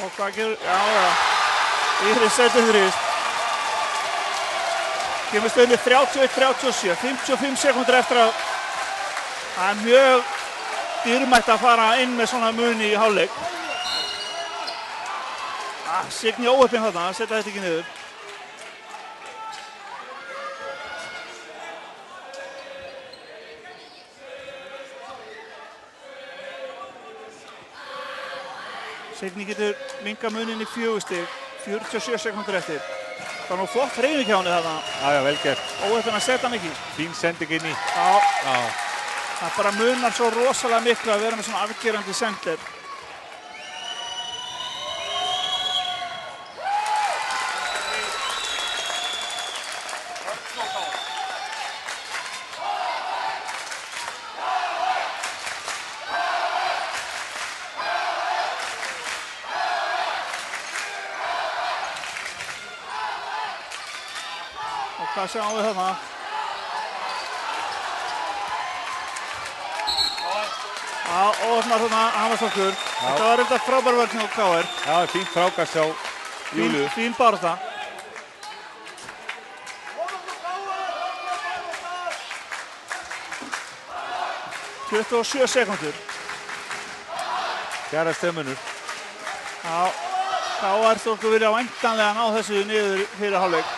Og hvað gerur, já. Íris setur þrist. Kemur stöðni 31-37, 55 sekúndur eftir að það er mjög dýrmætt að fara inn með svona muni í hálfleik. Signý óheppinn þarna, setja þetta ekki niður. Signý getur minkað munin í 4 stig, 47 sekúndur eftir. Það er nú flott hreyfing hjá henni þarna. Já, vel gert. Óheppinn að setja hann ekki. Fín sending inn í. Já. Það bara munar svo rosalega miklu að vera með svona afgerandi sender. Hvað sjáum við þarna? Já, óöfnar þarna Hamarsdóttur. Þetta var eitthvað frábær vörn hjá KR. Já, fínt frákast hjá Júlíu. Fín barátta. Það 27 sekúndur. Fjara stegmunur. Já, KR þóttu vilja væntanlega ná þessu niður fyrir hálfleik.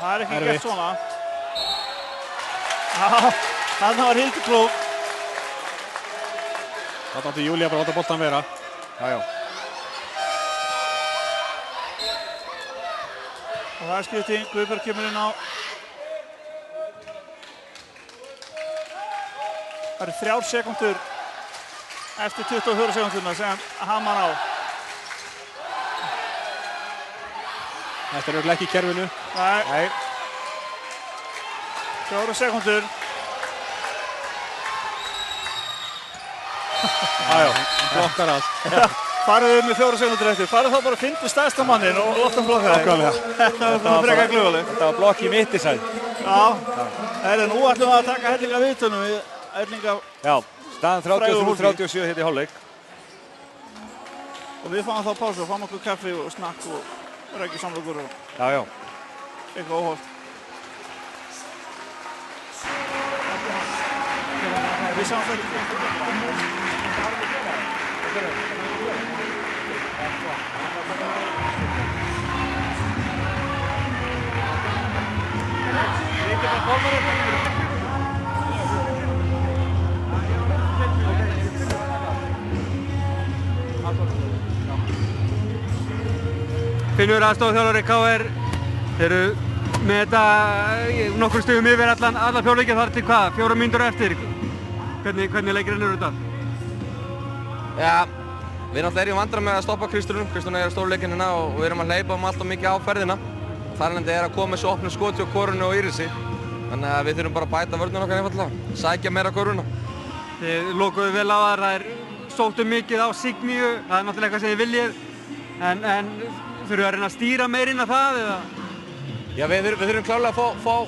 Það er ekki gert svona. Já, Þarna var Hildur klók. Þarna átti Júlía bara að láta boltan vera. Já. Og það er skipting, Guðberg kemur inn á. Það eru 3 sekúndur eftir 24 sekúndurna sem Hamar á. Þetta er örugglega ekki í kerfinu. Nei. 4 sekúndur. Blokkar allt. Farið með 4 sekúndur eftir. Farið þá bara að finna stærsta mannin og láta hann blokka þig. Nákvæmlega. Þetta var bara frekar glöðulegt. Þetta var blokk í mitti, sagði. Já. Nú ætlum við að taka hellinga viðtölum við hellinga. Já, staðan 33-37 hérna í hálfleik. Og við fáum þá pásu og fáum okkur kaffi og snakk og rækjusamlokur og Já. eitthvað óholt. Við sjáum þetta. Finnur aðstofþjálfari KR. Þeir eru með þetta nokkur stigum yfir alla fjórleikja þar til hvað? 4 mínútur eftir. Hvernig leikirinn eru þetta? Já, við náttúrulega erum vandræð með að stoppa Kristrún. Kristrún er stórleikinn hérna og við erum að hleypa alltaf mikið á ferðina. Þar er að koma þessu opnu skoti á Korunu og Írisi. Þannig að við þurfum bara að bæta vörnina okkar einfaldlega. Sækja meira Koruna. Þið lokuðu vel á þar, það sóttu mikið á Signíu. Það er náttúrulega eitthvað sem þið viljið. En þurfum að reyna að stýra meir inn á það eða? Já, við þurfum klárlega að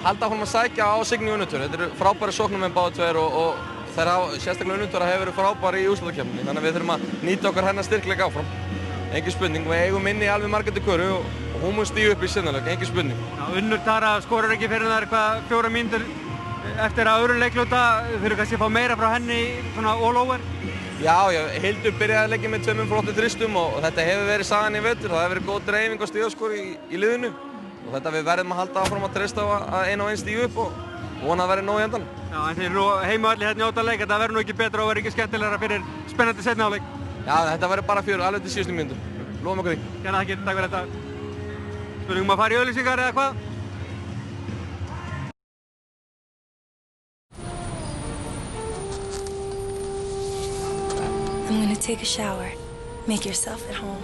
halda áfram að sækja á Signíu Unnutur. Þetta eru frábæri sóknarmenn báðir tveir og þeir hafa sérstaklega Unnutur hefur verið frábæri í úrslitakeppninni. Þannig að við þurfum að nýta okkar hennar styrkleika áfram. Engin spurning, við eigum inni alveg Margréti Köru og hún mun stíga upp í seinaleik, engin spurning. Já, Unnur Tara skorar ekki fyrir það eitthvað 4 mínútur eftir að öðru leikluta. Þurfum kannski að fá meira frá henni svona all over? Já, Hildur byrjaði leikinn með 2 flottum þristum og þetta hefur verið sagan í vetur. Það hefur verið góð dreifing og stígaskor í liðinu. Og þetta við verðum að halda áfram að treysta á að einn og einn stíga upp og vona að verði nóg í endanum. Já, en þeir eru heimavalli hérna í ótaleik. Þetta verður nú ekki betra og verður ekki skemmtilegra fyrir spennandi seinni hálfleik. Já, þetta verður bara 4 alveg til síðustu mínútu. Lofum okkur því. Hérna þakkir, takk fyrir þetta. Spurningum að fara í auglýsingar eða hvað? I'm gonna take a shower. Make yourself at home.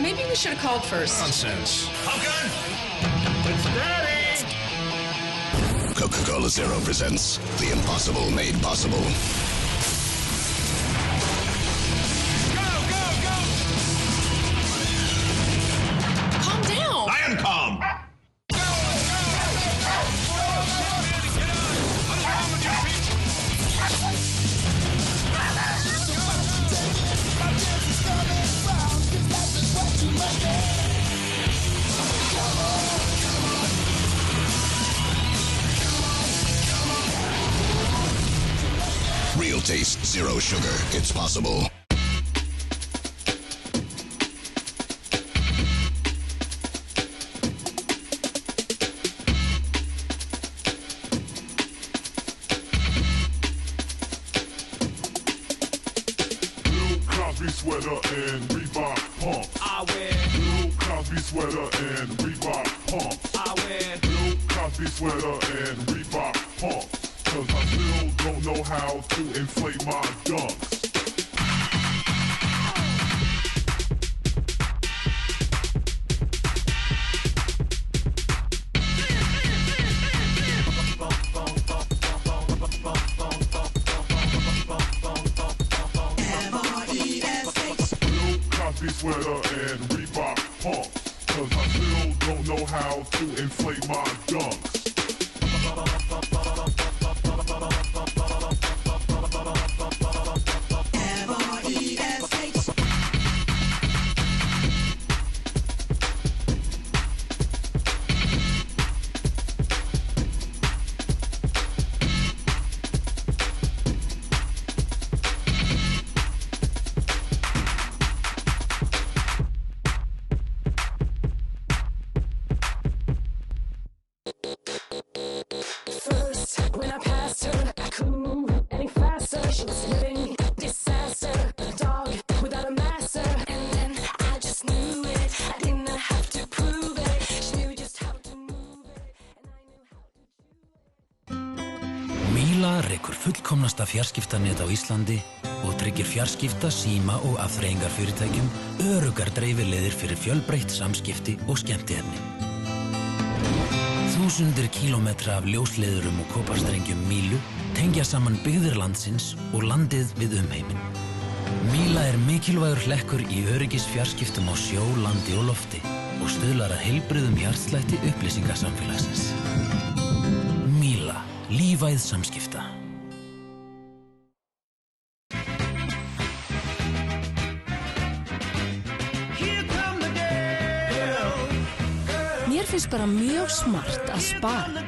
Maybe we should have called first. Nonsense. Pumpkin! It's Daddy! Coca-Cola Zero presents The Impossible Made Possible. Calm down! I am calm! Real taste, zero sugar. It's possible. Bill Cosby sweater and Reebok pumps. I wear Bill Cosby sweater and Reebok pumps. I wear Bill Cosby sweater and Reebok pumps. Cause I still don't know how to inflate my dunks. Bill Cosby sweater and Reebok pumps. Cause I still don't know how to inflate my dunks. fullkomnasta fjarskiptanet á Íslandi og tryggir fjarskipta, síma og afþreyingarfyrirtækjum öruggar dreifileiðir fyrir fjölbreytt samskipti og skemmtiefni. Þúsundir kílómetra af ljósleiðurum og kóparstrengjum Mílu tengja saman byggðir landsins og landið við umheiminn. Míla er mikilvægur hlekkur í öryggisfjarskiptum á sjó, landi og lofti og stuðlar að heilbrigðum hjartslætti upplýsingasamfélagsins. Míla, lífæð samskipta. Mér finnst bara mjög smart að spara.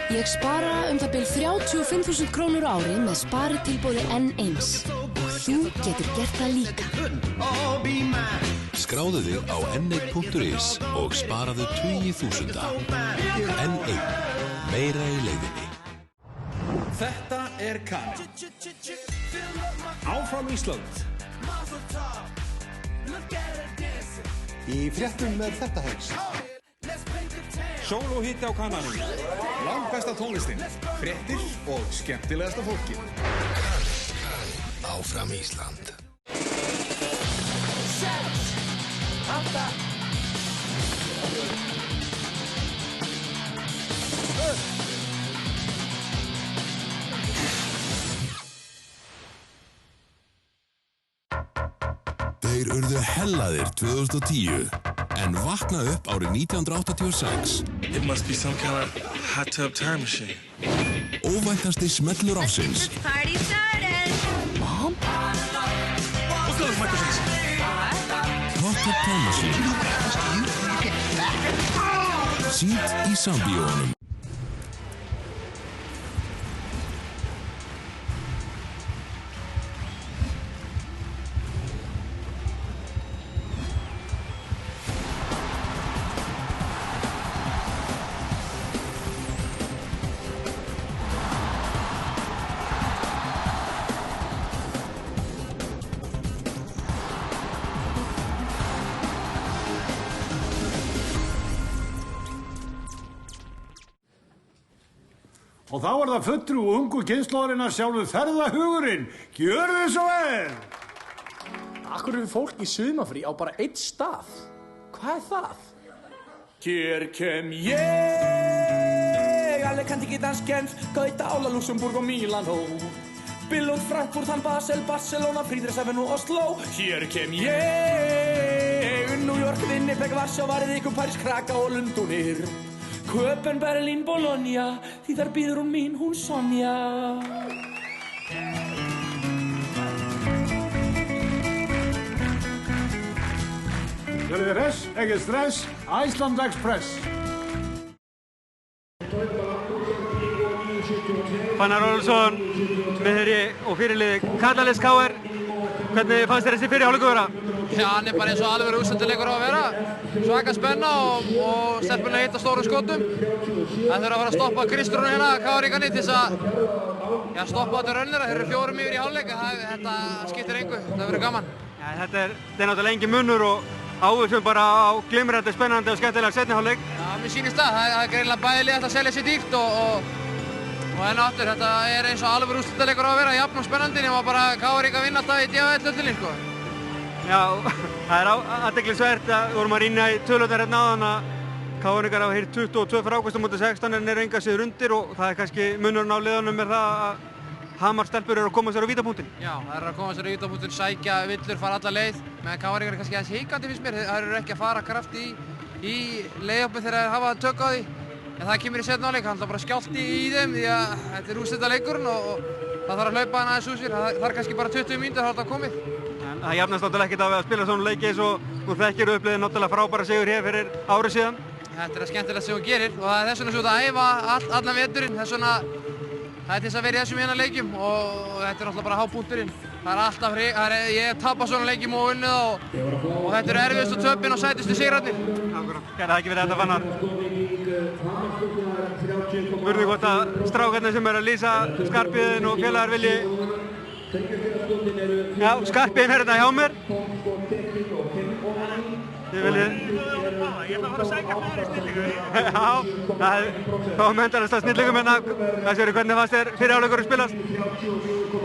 Ég spara það bil 35.000 krónur á ári með sparitilboði N1 og þú getur gert það líka. Skráðu þig á n1.is og sparaðu 20.000. N1. Meira í leiðinni. Þetta Kanin. Áfram Ísland. Í fréttum þetta helst. Sól og hiti á kananum. Langbesta tónlistin. Fréttir og skemmtilegasta fólkið. Áfram Ísland. Þeir urðu hellaðir 2010 en vakna upp árið 1986. It must be some kind of hot tub time machine. Óvæntasti smellur ársins. Party started! Mom? What's those microphones? Hot tub time machine. Sýnt í sambíónum. Og þá það fulltrúi ungu kynslóðarinnar sjálfur ferðahugurinn. Gjörðu svo vel! Akkur fólk í sumafrí á bara einn stað? Hvað það? Hér kem ég, Alicante, Gdansk, Genf, Gautaála, Luxemburg og Milano. Billund, Frankfurt, Basel, Barcelona, Friedrichshafen og Oslo. Hér kem ég, New York, Winnipeg, Varsjá, Reykjavík, París, Krakow og Lundúnir. Köpen, Berlín, Bologna, því þar býður hún mín, hún Sonja. Verið hress, ekkert stress, Iceland Express. Fannar Ólafsson, meðherji og fyrirliði Katalis KR. Hvernig fannst þér þessi fyrri hálfleikur vera? Já, hann bara eins og alveg úrslitaleikur á að vera. Svaka spenna og stelpunni hitta stórum skotum. Það þurfa að fara að stoppa Kristrúnu hérna, KR-ingarnir, til þess að stoppa þetta raunir. Þeir eru 4 yfir í hálfleik. Þetta skiptir engu. Það verður gaman. Ja, þetta er náttúrulega engin munur og áhersum bara á glimrandi, spennandi og skemmtilega seinni hálfleik. Já, mér sýnist það. Það er greinilega bæði lið að selja sér dýrt og enn aftur, þetta er eins og alveg úrslitaleikur á að vera, jafn og spennandi, nema bara KR-ingar vinna þetta í DHL-hlutinni, sko. Já, það er athyglisvert að við vorum að rýna í tölurnar hérna áðan að KR-ingar hafa heyrt 22 frákast á móti 16 en eru enga sigur undir og það er kannski munurinn á liðunum er það að Hamar stelpur eru að koma sér á vítapunktinn. Já, það eru að koma sér á vítapunktinn, sækja villur, fara alla leið, meðan KR-ingar er kannski aðeins hikandi finnst mér, það eru ekki að fara krafti í leiðhoppi þegar þeir hafa tök á því. En það kemur í seinni hálfleik, það er bara skjálfti í þeim því að þetta er úrslitaleikurinn og það þarf að hlaupa hann aðeins úr sér. Það er kannski bara 20 mínútur þá er þetta komið. En það jafnast náttúrulega ekkert af að spila svona leiki eins og þú þekkir uppliðið náttúrulega frábæra sigur hér fyrir árið síðan. Þetta er það skemmtilegt sem hún gerir og það er þess vegna svo að æfa allan veturinn. Það er til þess að vera í þessum hérna leikjum og þetta er náttúrulega bara hápunkturinn. Það er alltaf, ég tappa svona leikjum og unnið og þetta eru erfiðustu töpin og sætustu sigrarnir. Akkurat, gerði það ekki fyrir þetta Fannar. Spurning hvort að strákarnir sem eru að lýsa Skarphéðinn og félagar vilji. Já, Skarphéðinn er hérna hjá mér. Þið viljið... Ég ætla að fara að sækja fleiri snillingu. Já, það var endalaust af snillingum hérna. Hvernig fannst þér fyrri hálfleikurinn spilast?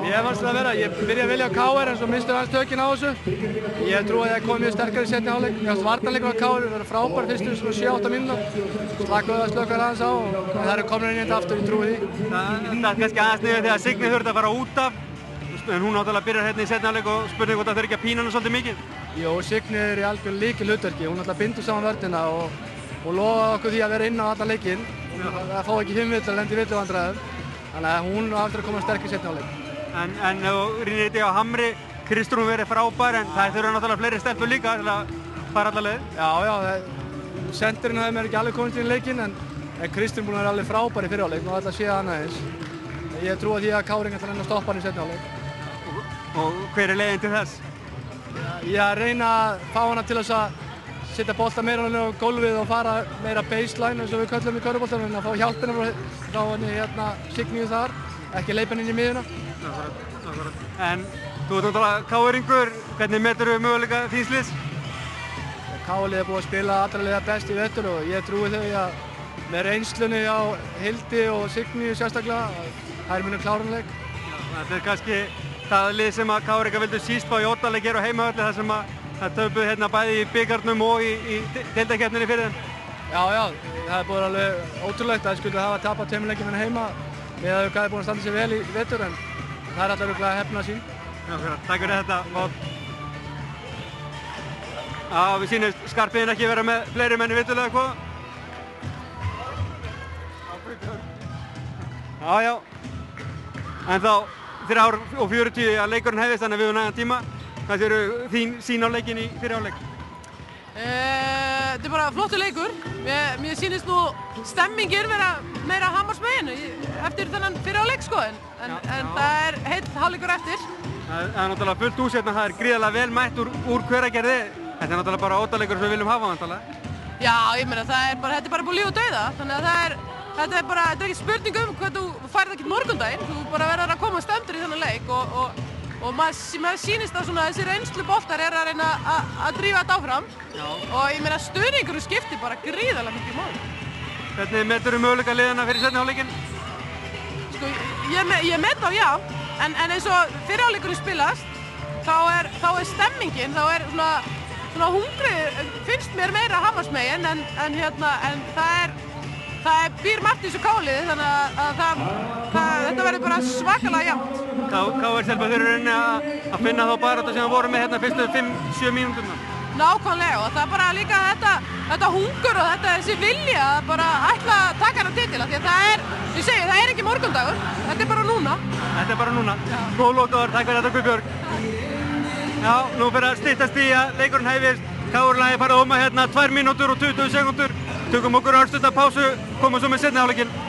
Mér fannst það að vera. Ég byrjaði að velja KR en svo misstu hans tökin á þessu. Ég trúi að ég kom mjög sterkari í seinni hálfleik. Mér fannst varnarleikur á KR vera frábær fyrstu svona 7-8 mínútur. Slökkuðu aðeins á og það eru komin inn aftur, ég trúi því. Það er kannski aðeins niður þegar Signý þurfti að fara út af. En hún náttúrulega byrjar hérna í seinni hálfleik og spurning hvort það þurfi ekki að pína hana svolítið mikið. Jó, Signý er í algjör lykilhlutverki. Hún náttúrulega bindur saman vörnina og lofaði okkur því að vera inn á allan leikinn. Það fá ekki 5 villu að lenda í villuvandræðum. Þannig að hún á aftur að koma sterk í seinni hálfleik. En ef þú rýnir þetta á Hamri, Kristrún verið frábær en það þurfa náttúrulega fleiri stelpur líka til að fara alla leið. Já, senterinn hafði mér ekki alveg komist inn í leikinn en Kristrún búin að vera alveg frábær í fyrri hálfleik og ætla að sé hana eins. Ég trúi því að Káring ætla að reyna að stoppa hann í seinni hálfleik. Og hver er leiðin til þess? Ég að reyna að fá hana til þess að setja bolta meira á gólfið og fara meira baseline eins og við köllum í körfuboltanum, að fá hjálpina frá henni hérna Signíu þar, ekki leipa henni inn í miðjuna. Akkurat. En þú ert náttúrulega Káringur, hvernig meturðu möguleika þíns liðs? Káli er búið að spila allra liða best í vetur og ég trúi þau að með reynslunni á Hildi og Signíu sérstaklega, þær munu klára hann leik. Þetta er kannski það lið sem að Káringa vildu síst fá í oddaleik hér á heimavelli þar sem að það töpuð hérna bæði í bikarnum og í deildakeppninni fyrir þeim. Já, það er búið alveg ótrúlegt að skuldu hafa tapað 2 leikjum hérna heima með að það er búin að standa sér vel í vetur en það er alltaf örugglega heppnað sín. Já, takk fyrir þetta, Páll. Já, við sýnist Skarpiðin ekki vera með fleiri menn í veturlega eitthvað. Já. En þá 3:40 að leikurinn hefðist þannig að við höfum nægan tíma. Hvað eru þín sín á leikinn í fyrri hálfleik? Þetta er bara flottur leikur. Mér sýnist nú stemmingin vera meira Hammarsmegin eftir þennan fyrri hálfleik sko en það er heill hálfleikur eftir. Það er náttúrulega fullt hús hérna, það er gríðarlega vel mætt úr Hveragerði. Þetta er náttúrulega bara óttaleikur sem við viljum hafa vantarlega. Já, ég meina þetta er bara búið líf og dauða, þannig að þetta er ekki spurning hvað þú færð ekkert morgundaginn, þú bara verður að koma stöndur í þennan leik og maður sýnist að svona þessi reynslu boltar er að reyna að drífa þetta áfram. Já. Og ég meina stuðningur skiptir bara gríðarlega mikið máli. Hvernig meturðu möguleika liðana fyrir seinni hálfleikinn? Sko, ég met þá já, en eins og fyrri hálfleikurinn spilast, þá er stemmingin, þá er svona hungrið finnst mér meira Hammarsmegin en það býr margt í þessu Káliði þannig að þetta verður bara svakalega jafnt. KR stelpur þurfa rauninni að finna þá baráttu sem það voru með hérna fyrstu 5-7 mínúturna. Nákvæmlega og það er bara líka þetta hungur og þessi vilja að bara ætla að taka hana titil af því að það er ekki morgundagur, þetta er bara núna. Þetta er bara núna. Góð lókaður, takk fyrir þetta Guðbjörg. Já, nú fyrir að styttast í að leikurinn hefist. KR-lagið farið að óma hérna 2 mínútur og 20 sekúndur. Tökum okkur örstutta pásu, komum svo með seinni hálfleikinn.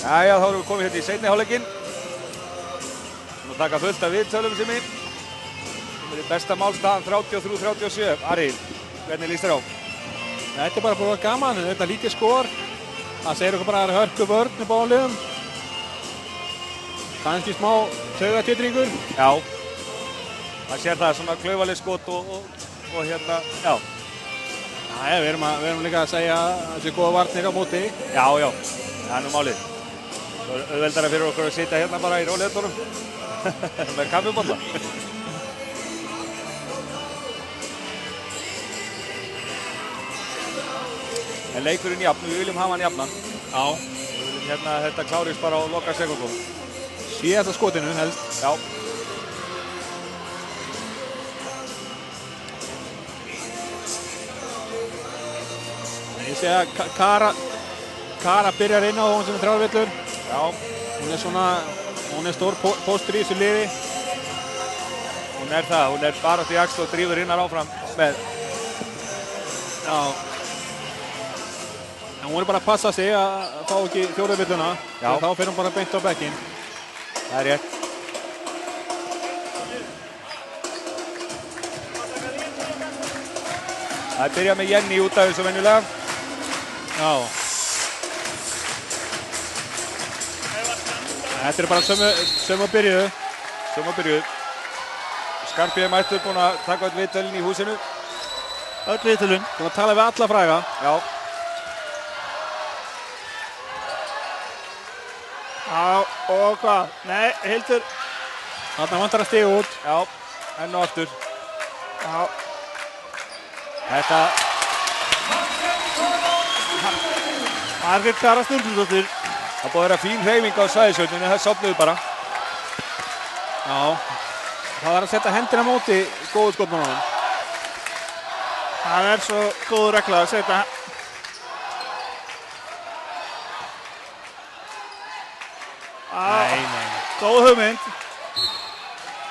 Jæja, þá erum við komið hérna í seinni hálfleikinn. Nú taka fullt af viðtölum sem er. Þetta er besta málstaðan 33-37. Ari, hvernig líst þér á? Þetta er bara búið gaman, þetta er lítið skor. Það segir okkur bara að það er hörku vörn í báðum liðum. Kannski smá taugatitringur. Já. Það sér það svona klaufaleg skot og hérna, já. Já, við erum líka að segja að þessi góða varnir á móti. Já, það er nú málið. Það er auðveldara fyrir okkur að sitja hérna bara í rólegheitunum. Með kaffibolla. En leikurinn jafn, við viljum hafa hann jafnan. Já. Við viljum hérna þetta klárist bara á loka sekundum. Síðasta skotinu helst. Já. Ég segi að Kara byrjar inn á hún sem þrjárvillur. Já. Hún stór póstur í þessu liði. Hún það, hún bara til jaxl og drífur hinnar áfram með. Já. En hún bara að passa sig að fá ekki fjórðuvilluna. Já. Þá fer hún bara beint á bekkinn. Það rétt. Það byrja með Jenny út af þessu venjulega. Já. Þetta er bara sömu byrjuðu. Sömu byrjuðu. Skarpið mættur búinn að taka öll viðtölin í húsinu. Öll viðtölin. Búinn að tala við alla fræga. Já. Já, og hvað? Nei, Hildur. Þarna vantar að stiga út. Já, enn og aftur. Já. Þetta... Margrét Kara Sturludóttir. Það búið að vera fín hreyfing á svæðisjöfninu, það sofnuðu bara. Já. Það var að setja hendina á móti góðu skotmannunum. Það svo góð regla að setja. Nei. Góð hugmynd.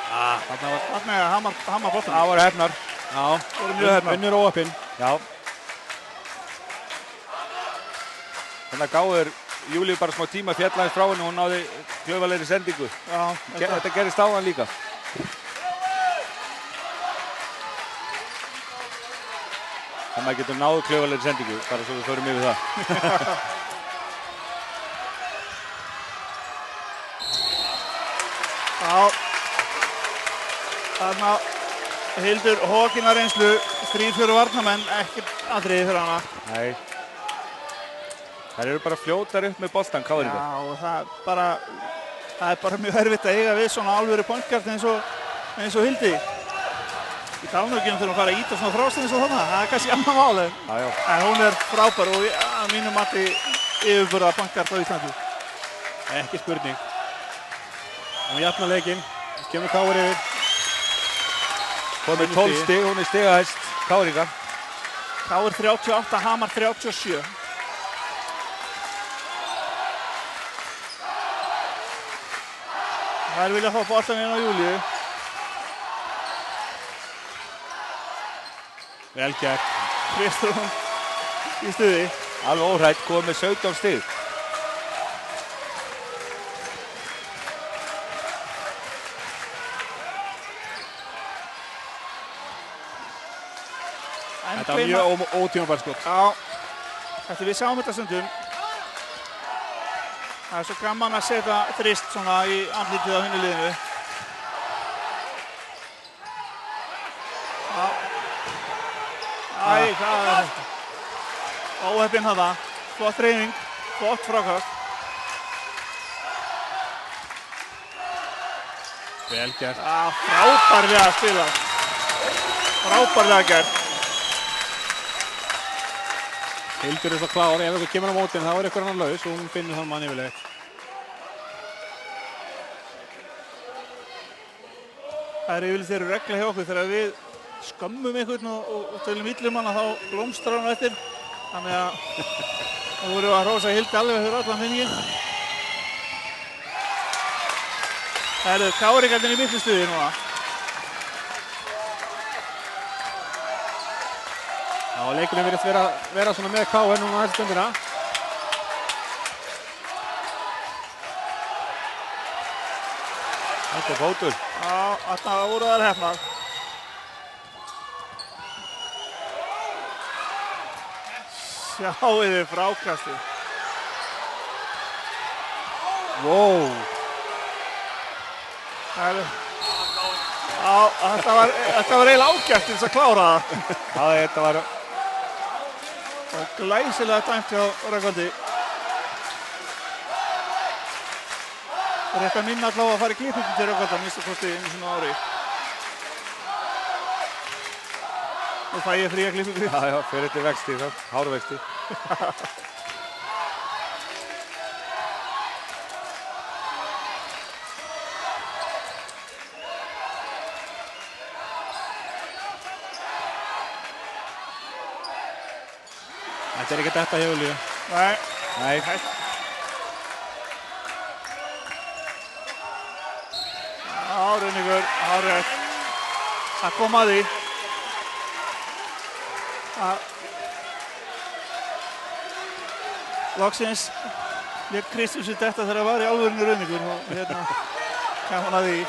Þarna er hamar boltan. Það voru hefnar. Já. Voru mjög hefnar. Vinnur óöppin. Já. Þannig gáður Júlíu bara smá tíma fjallaðist frá henni og hún náði klaufalegri sendingu. Já. Þetta gerist á hann líka. Þannig að maður getur náðu klaufalegri sendingu, bara svo við förum yfir það. Já. Þarna Hildur Hókina reynslu, 3-4 varnamenn, ekkert atriði fyrir hana. Nei. Þær eru bara fljótar upp með boltan, káringar. Já, og það er bara mjög erfitt að eiga við svona alvöru pointguard eins og Hildi. Í talnögjum þurfum að fara að íta svona þrást eins og þarna, það er kannski annan mál. En hún er frábær og að mínu mati yfirburða pointguard á Íslandi. Ekki spurning. Hún jafnar leikinn, kemur Káur yfir. Komið 12 stig, hún er stigahæst, káringar. Káur 38, Hamar 37. Þær vilja fá boltan inn á Júlíu. Vel gert. Kristrún í stuði. Alveg óhrætt, komið með 17 stig. Þetta var mjög ótímabært skot. Já, við sjáum þetta stundum. Það er svo gaman að setja þrist svona í andlitið á hinu liðinu. Æ, hvað er þetta? Óheppinn þetta. Flott hreyfing, flott frákast. Vel gert. Frábærlega spilað. Frábærlega gert. Hildur svo klár, ef eitthvað kemur á mótin þá er eitthvað annar laus og hún finnur þann mann yfirleitt. Það er yfirleitt þeirra regla hjá okkur þegar við skömmum einhvern og tölum illum hann þá blómstrar hann eftir. Þannig að þá vorum við að hrósa Hildi alveg fyrir allan finningin. Það eru káringarnir í miklu stuði núna. Já, leikurinn virðist vera svona með KR núna næstu stundina. Þetta er fótur. Já, þarna voru þær hefnar. Sjáu þið frákastið. Wow. Já, þetta var eiginlega ágætt til þess að klára það. Já, þetta var glæsilega dæmt hjá Rökkvaldi. rétt að minna allavega að fara í klippingu til Rögnvalda, minnst að kosti einu svona ári. Nú fæ ég fría klippingu. Já, fyrir þetta vexti, hárvexti. Þetta ekki þetta hjá Júlíu. Nei. Rauningur, hárrétt. Það kom að því. Loksins lék Kristján sér þetta þegar það var í alvörinu Rauningur og hérna kam hann að því.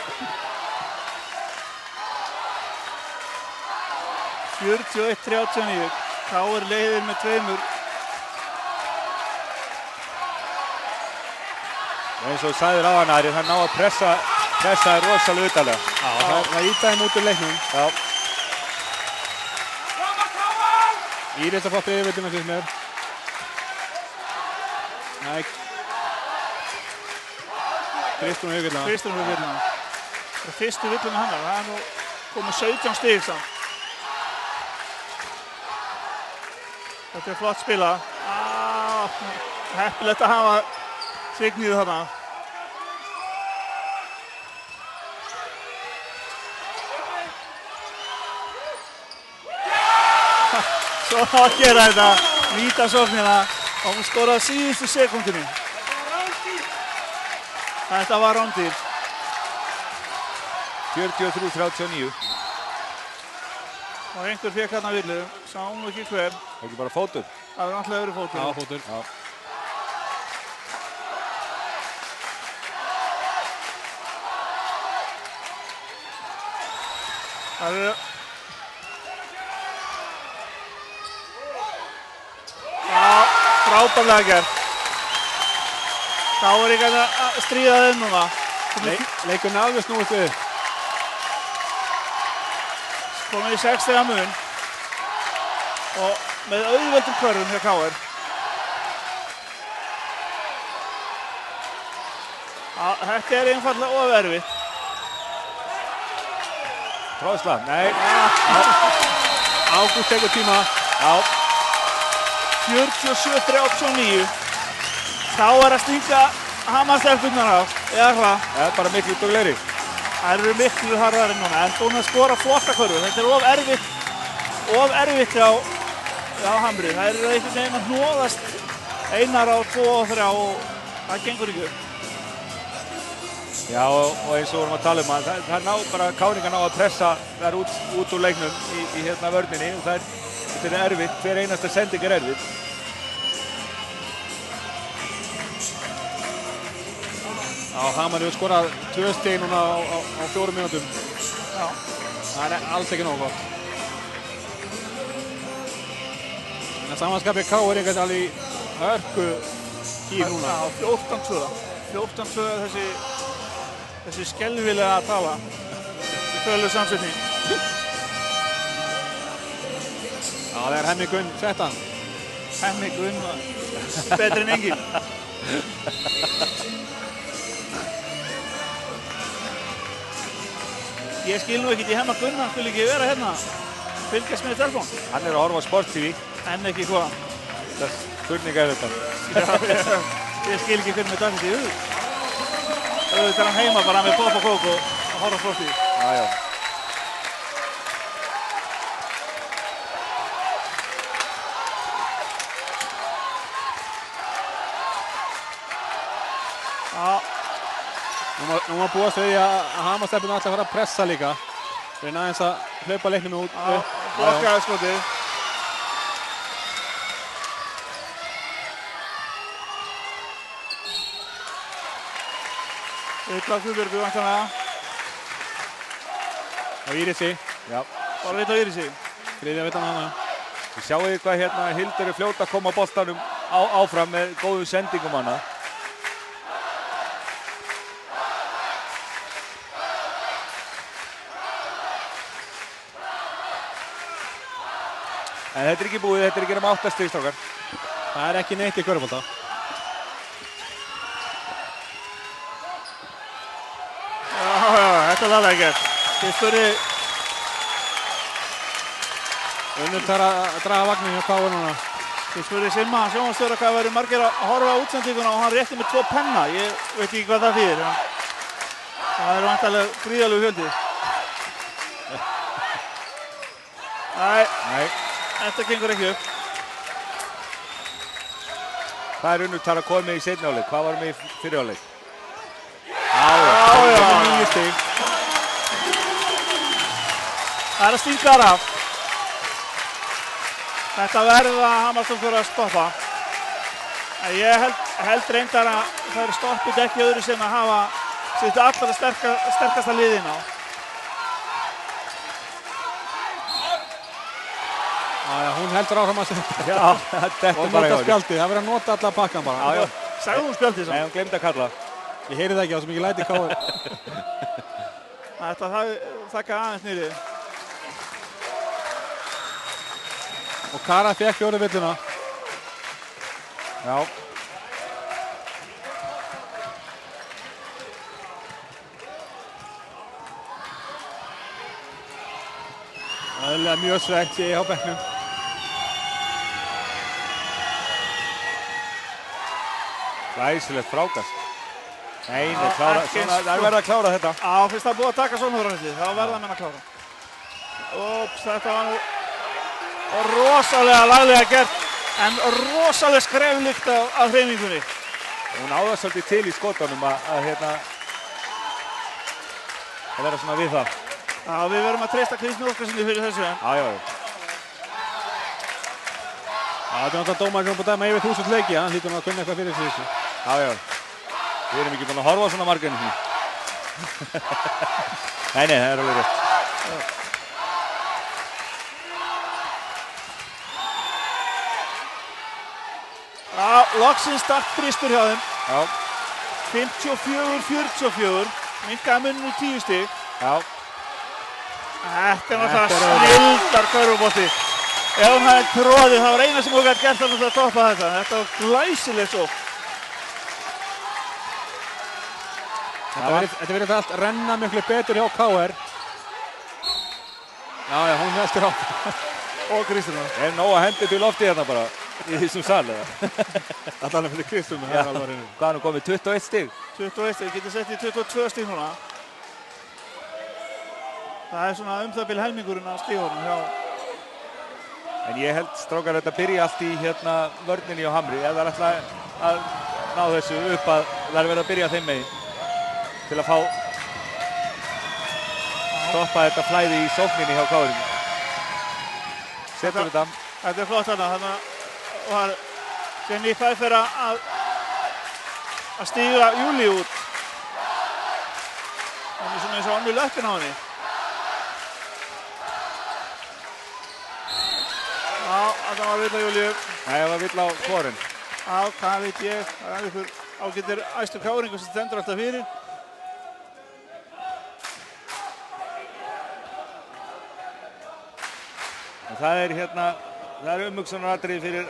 41-39. KR leiðir með 2. Eins og þú sagðir á hann Ari, það ná að pressa rosalega utalega. Já, það ítaði út úr leiknum. Já. Íris að fá yfirveitina fyrir mér. Nei. Kristján hefur villana. Kristján hefur villana. Það er fyrstu villana hennar, það er nú komið 17 stig samt. Þetta er flott spila. Heppilegt að hafa Signýðu þarna. Svo að gera þetta, nýta sóknina og hún skoraði síðustu sekúndinni. Þetta var rándýr. 43-39. Og einhver fékk hérna villu, sáum ekki hver. Ekki bara fótur? Það var náttúrulega verið fótur. Já, fótur. Já. Það eru... Frábærlega gert. Þá er ekki að stríða þeim núna. Leikurinn alveg snúist við. Komið í 6 stiga mun og með auðveldum körfum hjá KR. Þetta er einfallega of erfitt. Tróðsla, nei. Ágúst tekur tíma. Já. 47-39. Þá er að stinga Hamar-stelpurnar á, eða hvað? Það er bara miklu duglegri. Það eru miklu harðari núna, en búin að skora flotta körfu. Þetta er of erfitt á Hamri. Það eru einhvern veginn að hnoðast einar á 2 og 3 og það gengur ekki upp. Já, og eins og vorum að tala að það ná bara Káringar ná að pressa þær út úr leiknum í hérna vörninni og þetta er erfitt, hver einasta sending er erfitt. Já, Hamar hefur skorað 2 stig núna á 4 mínútum. Já. Það er alls ekki nógu gott. En samanskapið Káringar er alveg í hörku gír núna. Já, 14-2. 14-2 þessi skelfilega tala í fölu samsetning. Já, það er Hemmi Gunn 13. Hemmi Gunn var betri en engin. Ég skil nú ekkert í Hemma Gunn, hann skulle ekki vera hérna. Fylgjast með telefón. Hann er að horfa á Sport TV. En ekki hvað? Það er spurning er þetta. Já, ég skil ekki hvernig með dagsett í hug. Auðvitað er hann heima bara með pop og kók og horfa Sport TV. Já. Nú má búast við að Hamar-stelpurnar ætla að fara að pressa líka. Reyna aðeins að hlaupa leiknum út. Blokkaði skotið. Illa Guðbjörgu vantanlega. Á Írisi. Já. Bara illa Írisi. Þriðja vittan hana. Þið sjáu hvað hérna Hildur er fljót að koma boltanum áfram með góðum sendingum hana. En þetta er ekki búið, þetta er ekki nema 8 stig, strákar. Það er ekki neitt í körfubolta. Þetta laði ekkert. Ég spurði Unnur þarf að draga vagnin hjá KR núna. Ég spurði Simma, sjónvarpsstjóra, hvað væru margir að horfa á útsendinguna og hann rétti með 2 penna. Ég veit ekki hvað það þýðir. Það er væntanlega gríðarlegur fjöldi. Nei, þetta gengur ekki upp. Hvað er Unnur þarf að koma með í seinni hálfleik? Hvað var með í fyrri hálfleik? Já. 9 stig. Það er að stinga af. Þetta verða Hammarström fyrir að stoppa. Ég held reyndar að það eru stoppið ekki öðru sem að hafa sitt allra sterkasta liðin á. Já, hún heldur áfram að setja. Já, þetta og nota spjaldið, það verður að nota alla pakkan bara. Já. Sagði hún spjaldið svo? Nei, hún glemdi að kalla. Ég heyri það ekki, það er svo mikið læti í KR. Þetta þakka aðeins nýrið. Og Kara fekk fjórðu villuna. Já. Það er mjög svegt sé ég á bekknum. Glæsilegt frákast. Nei, það er verið að klára þetta. Já, fyrst það er búið að taka svona þrjóðrætti, þá verða menn að klára. Óps, þetta var nú rosalega laglega gert, en rosalega skreflíkt af hreyfingunni. Hún áða svolítið til í skotunum að vera svona við það. Já, við verðum að treysta Kristni Óskarssoni fyrir þessu. Já. Þetta er náttúrulega dómarinn sem búið að dæma yfir 1000 leiki, hann hlýtur að kunna eitthvað fyrir þessu. Já. Við erum ekki búin að horfa á svona marga enn. Nei, það er alveg rétt. Já, loksins startbristur hjá þeim. Já. 54-44, minnkaði munnum í 10 stig. Já. Þetta er náttúrulega snilldar körfubolti. Ef hún hefði tróðið, það var eina sem hún gæti gert að stoppa þetta. Þetta var glæsilegt svo. Þetta verður allt renna miklu betur hjá KR. Já, hún heldur á. Og Kristján. Er nóg að hendi til lofti hérna bara í þessum sal eða? Allavega fyrir Kristján. Hvað er nú komið 21 stig? 21 stig, getur sett í 22 stig núna. Það er svona það bil helmingurinn af stigunum hjá. En ég held strákar þetta byrja allt í hérna vörninni á Hamri. Ef það er alltaf að ná þessu upp að það er verið að byrja þeim megin til að fá stoppa þetta flæði í sókninni hjá KR. Setjum þetta. Þetta er flott þarna. Þannig var Jenny Pfeiffer að stíga Júli út. Það er svona eins og annur löppin á henni. Já, þetta var vill á Júliu. Nei, það var vill á hvorinn. Já, hvað veit ég. Það er einhver ágættir æstur káringur sem stendur alltaf fyrir. Það er umhugsunaratriði fyrir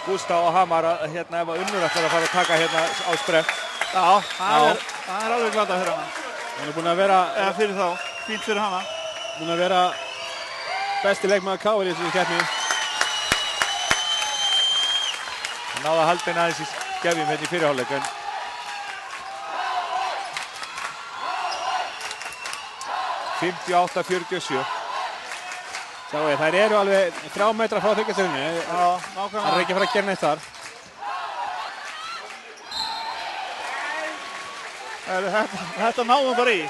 Gústa og Hamar að ef að Unnur ætlar að fara að taka hérna á sprett. Já, það er alveg glada fyrir hana. Hún er búin að vera, eða fyrir þá, fínt fyrir hana. Búin að vera besti leikmaður KR í þessu keppni. Hann náði að halda henni aðeins í skefjum hérna í fyrirhálfleik en 58-47. Sjáu ég, þær eru alveg 3 metra frá þykjastyrinu. Já, nákvæmlega. Það er ekki að fara að gera neitt þar. Þetta náðum bara í.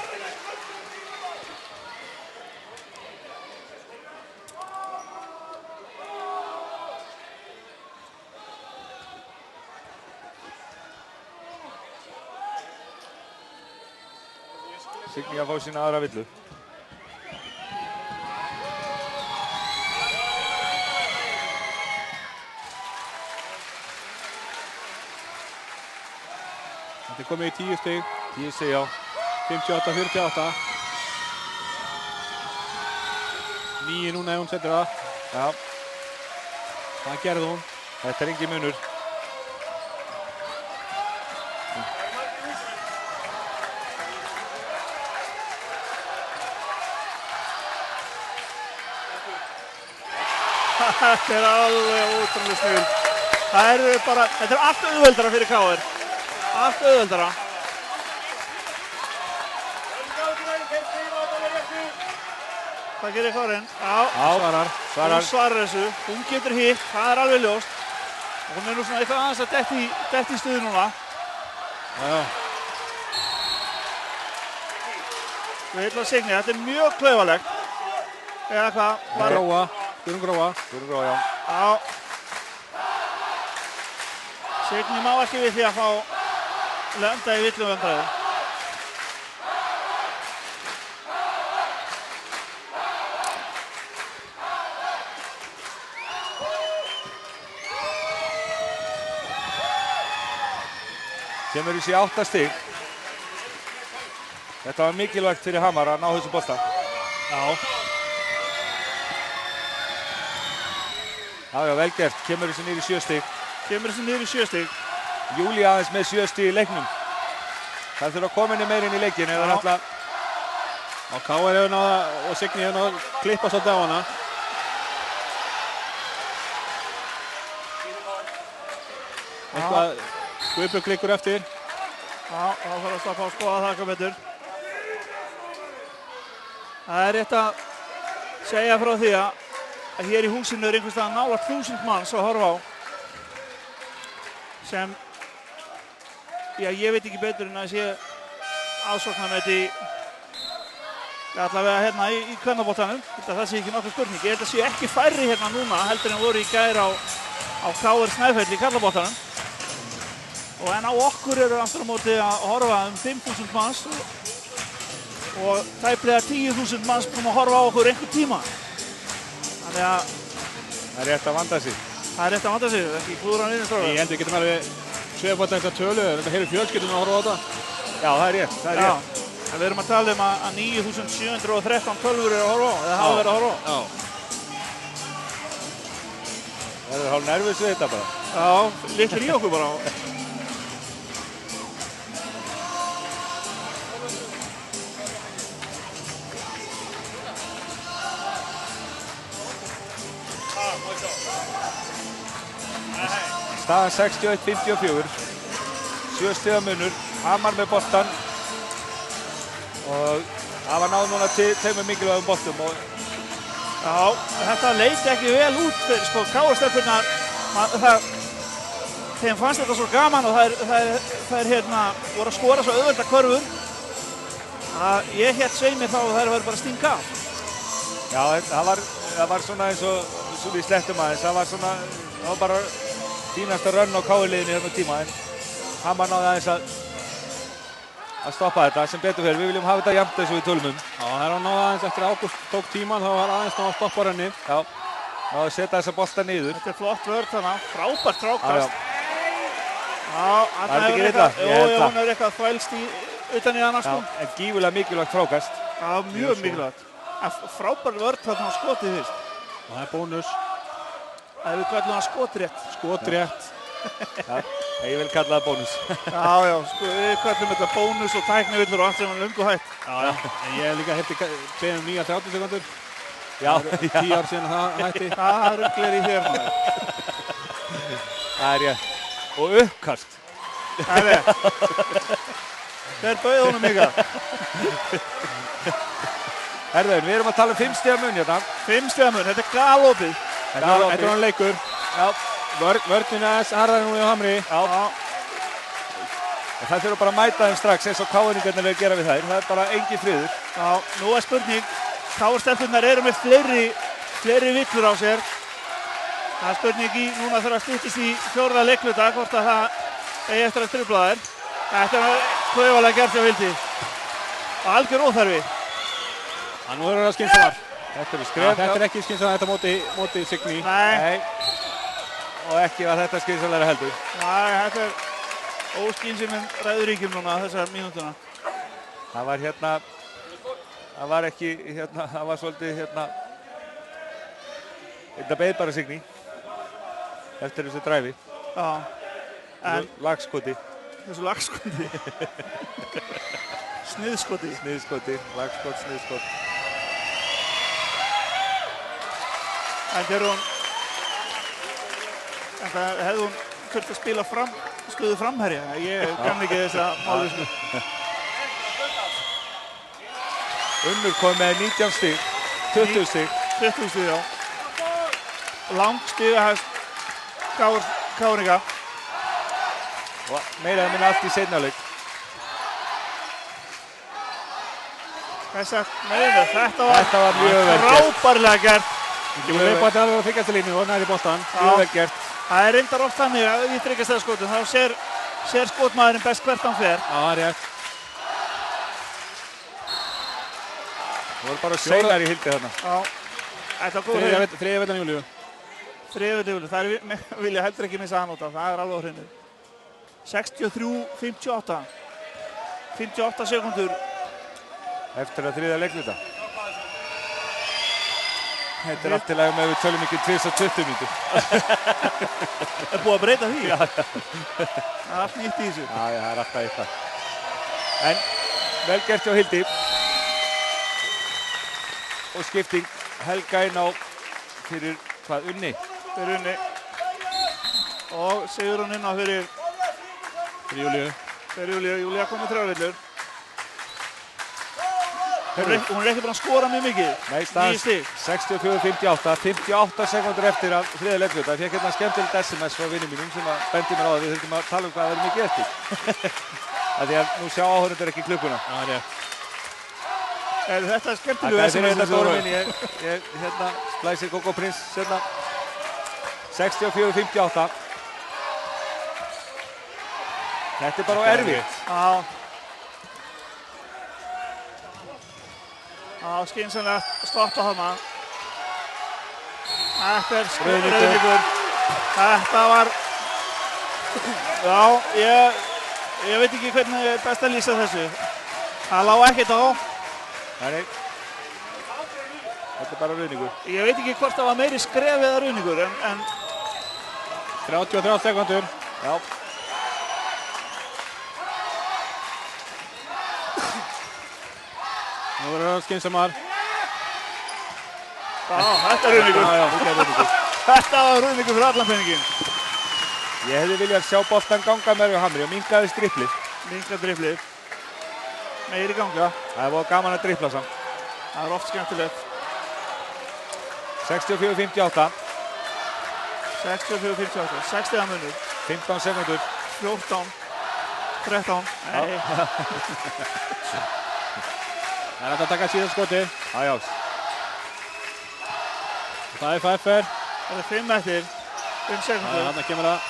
Signý að fá sína aðra villu. Þetta er komið í 10 stig. 10 stig, já. 58-48. 9 núna ef hún setur það. Já. Það gerði hún. Þetta er engin munur. Þetta er alveg ótrúlega snill. Þetta er allt auðveldara fyrir KR. Allt auðveldara. Hvað gerir Karin? Svarar. Hún svarar þessu. Hún getur hitt, það er alveg ljóst. Hún er nú svona eitthvað aðeins að detta í stuði núna. Já. Við ætlum að Signý, þetta er mjög klaufalegt. Eða hvað? Gróa, já. Já. Signý má ekki við því að fá lenda í villum vandræði. Kemur þessi 8 stig. Þetta var mikilvægt fyrir Hamar að ná þessu bolta. Já. Já, vel gert. Kemur þessi niður í 7 stig. Júlí aðeins með 7 stig í leiknum. Það þurfa að koma henni meira inn í leikin eða alltaf. Og KR hefur náða og Signý hefur náða að klippa svolítið á hana. Eitthvað Guðbjörg liggur eftir. Já, þá þarf að stoppa og skoða það eitthvað betur. Það er rétt að segja frá því að hér í húsinu er einhvers staðar nálægt 1000 manns að horfa á. Sem, já, ég veit ekki betur en að sé aðsóknarmeti allavega hérna í kvennaboltanum. Það sé ekki nokkuð spurning. Ég held að sé ekki færri hérna núna heldur en voru í gær á KR Snæfell í karlaboltanum. Og en á okkur eru aftur á móti að horfa 5.000 manns og tæplega 10.000 manns búin að horfa á okkur einhvern tíma. Þannig að það er rétt að vanda sig. Ekki klúðra niður strákar. Ég held við getum alveg sveifað þetta þessa tölu, þetta heyrir fjölskyldunum að horfa á þetta. Já, það er rétt. En við erum að tala að 9.713 tölvur eru að horfa á, eða hafa verið að horfa á. Já. Það er hálf nervus við þetta bara. Já, litlir í okkur bara. Staðan 61-54, 7 stiga munur, Hamar með boltan og það var náð núna tveimur mikilvægum boltum. Já, þetta leit ekki vel út fyrir sko KR-stelpurnar. Þeim fannst þetta svo gaman og þær hérna voru að skora svo auðvelda körfur að ég hélt svei mér þá og þær verður bara að stinga af. Já, það var svona eins og við slettum aðeins, það var bara fínasta rönn á KR-liðinu hérna tíma en Hamar náði aðeins að stoppa þetta sem betur fyrir. Við viljum hafa þetta jafnt eins og við tölum um. Já, það er að náða aðeins eftir Ágúst tók tíman, þá var aðeins náða að stoppa rönni. Já, náða að setja þessa bolta niður. Þetta er flott vörð þannig, frábært frákast. Já, það er ekki reyta. Hún er eitthvað þvælst utan í annars. Já, en gífurlega mikilvægt frákast. Já, mjög mikilvægt. Frábært vörð þannig að skotið fyrst. Það er bónus. Það við kallum það skotrétt. Skotrétt. Já, ég vil kalla það bónus. Já, við kallum þetta bónus og tæknivillur og allt sem er löngu hægt. Já, en ég hef líka beðið nýja 30 sekundur. Já. 10 ár síðan það hætti. Það rugglir í þér maður. Það er rétt. Og uppkast. Það er rétt. Hver bauð honum ykkar? Herðun, við erum að tala 5 stiga mun hérna. 5 stiga mun, þetta er galopið. Þetta er hann leikur. Já. Vörnin aðeins harðar núna á Hamri. Já. Og það þurfa bara að mæta þeim strax eins og KR-ingarnir að gera við þær. Það er bara engin friður. Já, nú er spurning. KR-stelpurnar eru með fleiri villur á sér. Það er spurning núna þarf að styttist í 4. leikluta hvort að það eigi eftir að trufla þær. Þetta er klaufalega gert hjá Hildi. Og algjör óþarfi. Nú eru það skynsamar. Þetta er skref. Þetta er ekki skynsamar þetta móti Signý. Nei. Og ekki var þetta skynsamlega heldur. Nei, þetta er óskynsaminn ræðuríkjum núna þessar mínútuna. Það var hérna, það var ekki hérna, það var svolítið hérna, þetta beið bara Signý eftir þessu dræfi. Já. En lagskoti. Þessu lagskoti. Sniðskoti. Sniðskoti, lagskot, sniðskot. En þegar hún Það hefði hún þurft að spila stöðu framherja. Ég kann ekki þessa máli. Unnur kom með 19 stig, 20 stig. 20 stig, já. Lang stigahæst Káringa. Og meira eða minna allt í seinna leik. Þetta var mjög frábærlega gert. Hún leipaði alveg á þryggjastalínu og næri boltan. Mjög vel gert. Það reyndar oft þannig að í þryggjastalaskotum þá sér skotmaðurinn best hvert hann fer. Já, það rétt. Það voru bara seinar í hildi þarna. Já. Þetta var góð hrein. Þriðja veldan Júlíu. Þriðja veldan Júlíu. Það vilja heldur ekki missa hann út af. Það er alveg á hreinu. 63-58. 58 sekúndur. Eftir að þriðja leikluta. Þetta er allt til að við tölum ekki 20 mínútur. Er búið að breyta því? Já. Það er allt nýtt í þessu. Já, það er alltaf eitthvað. En vel gert hjá Hildi. Og skipting Helga inn á fyrir hvað, Unni? Fyrir Unni. Og Sigrún inn á fyrir Júlíu. Fyrir Júlíu. Júlíu kom með 3 villur. Hún er ekki bara að skora mjög mikið. Nei, staðans 64-58. 58 sekúndur eftir af þriðja leikluta. Það fékk hérna skemmtilegt SMS frá vinnum mínum sem bendi mér á að við þurfum að tala um hvað það er mikið eftir. Því að nú sjá áhorfendur ekki klukkuna. Já, það er rétt. Þetta er skemmtilegu SMS. Þetta er stóra minni. Ég hérna splæsir Kókó Prins hérna. 64-58. Þetta er bara erfitt. Já. Það var skynsamlega að stoppa hana. Þetta er rauðvíkur. Þetta var... Já, ég veit ekki hvernig er best að lýsa þessu. Það lá ekkert á. Nei. Þetta er bara rauðvíkur. Ég veit ekki hvort það var meiri skref eða rauðvíkur, en... 33 sekundur. Já. Nú verður það skynsamar. Já, þetta er rauðvíkur. Þetta var rauðvíkur fyrir allan penningin. Ég hefði viljað sjá boltan ganga með Hamri og minnkaði driplið. Minnkaði driplið. Meiri ganga. Það var gaman að dripla samt. Það er oft skemmtilegt. 64-58. 64-58. 60 munur. 15 sekundur. 14. 13. Nei. Það er hægt að taka síðan skoti. Já. Það er Pfeiffer. Það er 5 eftir. 5 sekundur. Þarna kemur það.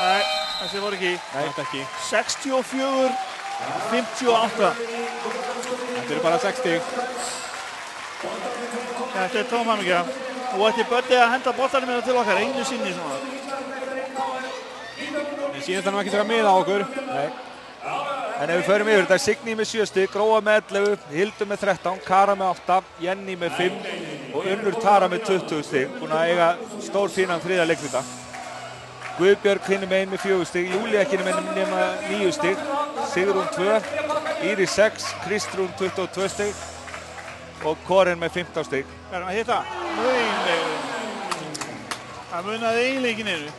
Nei, þessi voru ekki. Nei, þetta ekki. 64-58. Þetta eru bara 60. Þetta er tómhamingja. Og ætti Böddi að henda boltanum hérna til okkar einu sinni svona. En síðan þannig ekki að miða á okkur. Nei. En ef við förum yfir þetta, Signý með 7 stig, Gróa með 11, Hildur með 13, Kara með 8, Jenny með 5 og Unnur Tara með 20 stig. Búin að eiga stór fínan þriðja leikluta. Guðbjörg hinum með 4 stig, Júlía ekki nema 9 stig, Sigrún 2, Íris 6, Kristrún 22 stig og Korin með 15 stig. Erum að hitta? Það munaði eiginlega ekki niður.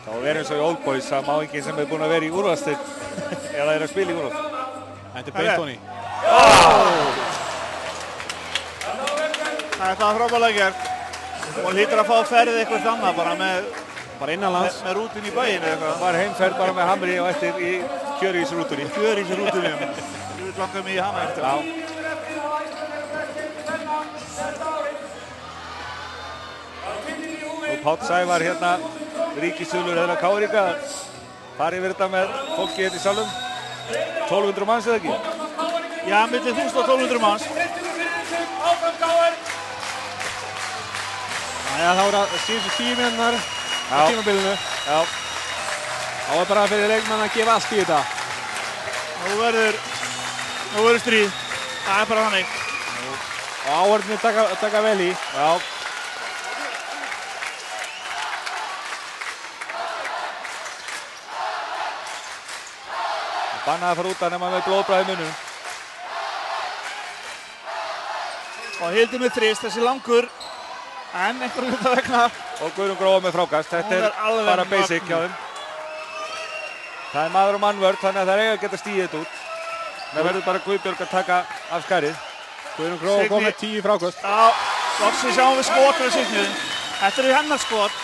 Þá verður eins og í Old Boys, það má enginn sem er búinn að vera í úrvalsdeild eða er að spila í úrvalsdeild. Þetta er Beintoni. Þetta var frábærlega gert. Og hlýtur að fá ferðið eitthvað annað bara innanlands. Með rútun í bæinn eða eitthvað. Bara heimferð bara með Hamri og eftir í kjörísrútunni. Kjörísrútunni. Við langar mig í hana eftir. Já. Og Páll Sævar hérna, ríkissölur eða Káringa, farið yfir þetta með fólki hérna í salum. 1200 manns eða ekki? Já, milli 1000 og 1200 manns. Jæja, þá er það síðustu 10 mínúturnar á tímabilinu. Já. Þá er bara fyrir leikmenn að gefa allt í þetta. Nú verður stríð. Það er bara þannig. Og áhörðinni taka vel í. Já. Bannað að fara út að nema með blóðbragð í munum. Og Hildur með þrist, þessi langur. En einhverjum hluta vegna. Og Guðrún Gróa með frákast. Þetta er bara basic hjá þeim. Það er maður og mannvörð, þannig að það er eiga að geta stíðið þetta út. Það verður bara Guðbjörg að taka af skarið. Guðrún Gróa kom með 10 frákast. Já, loksins sjáum við skot fyrir Signu. Þetta er hennar skot.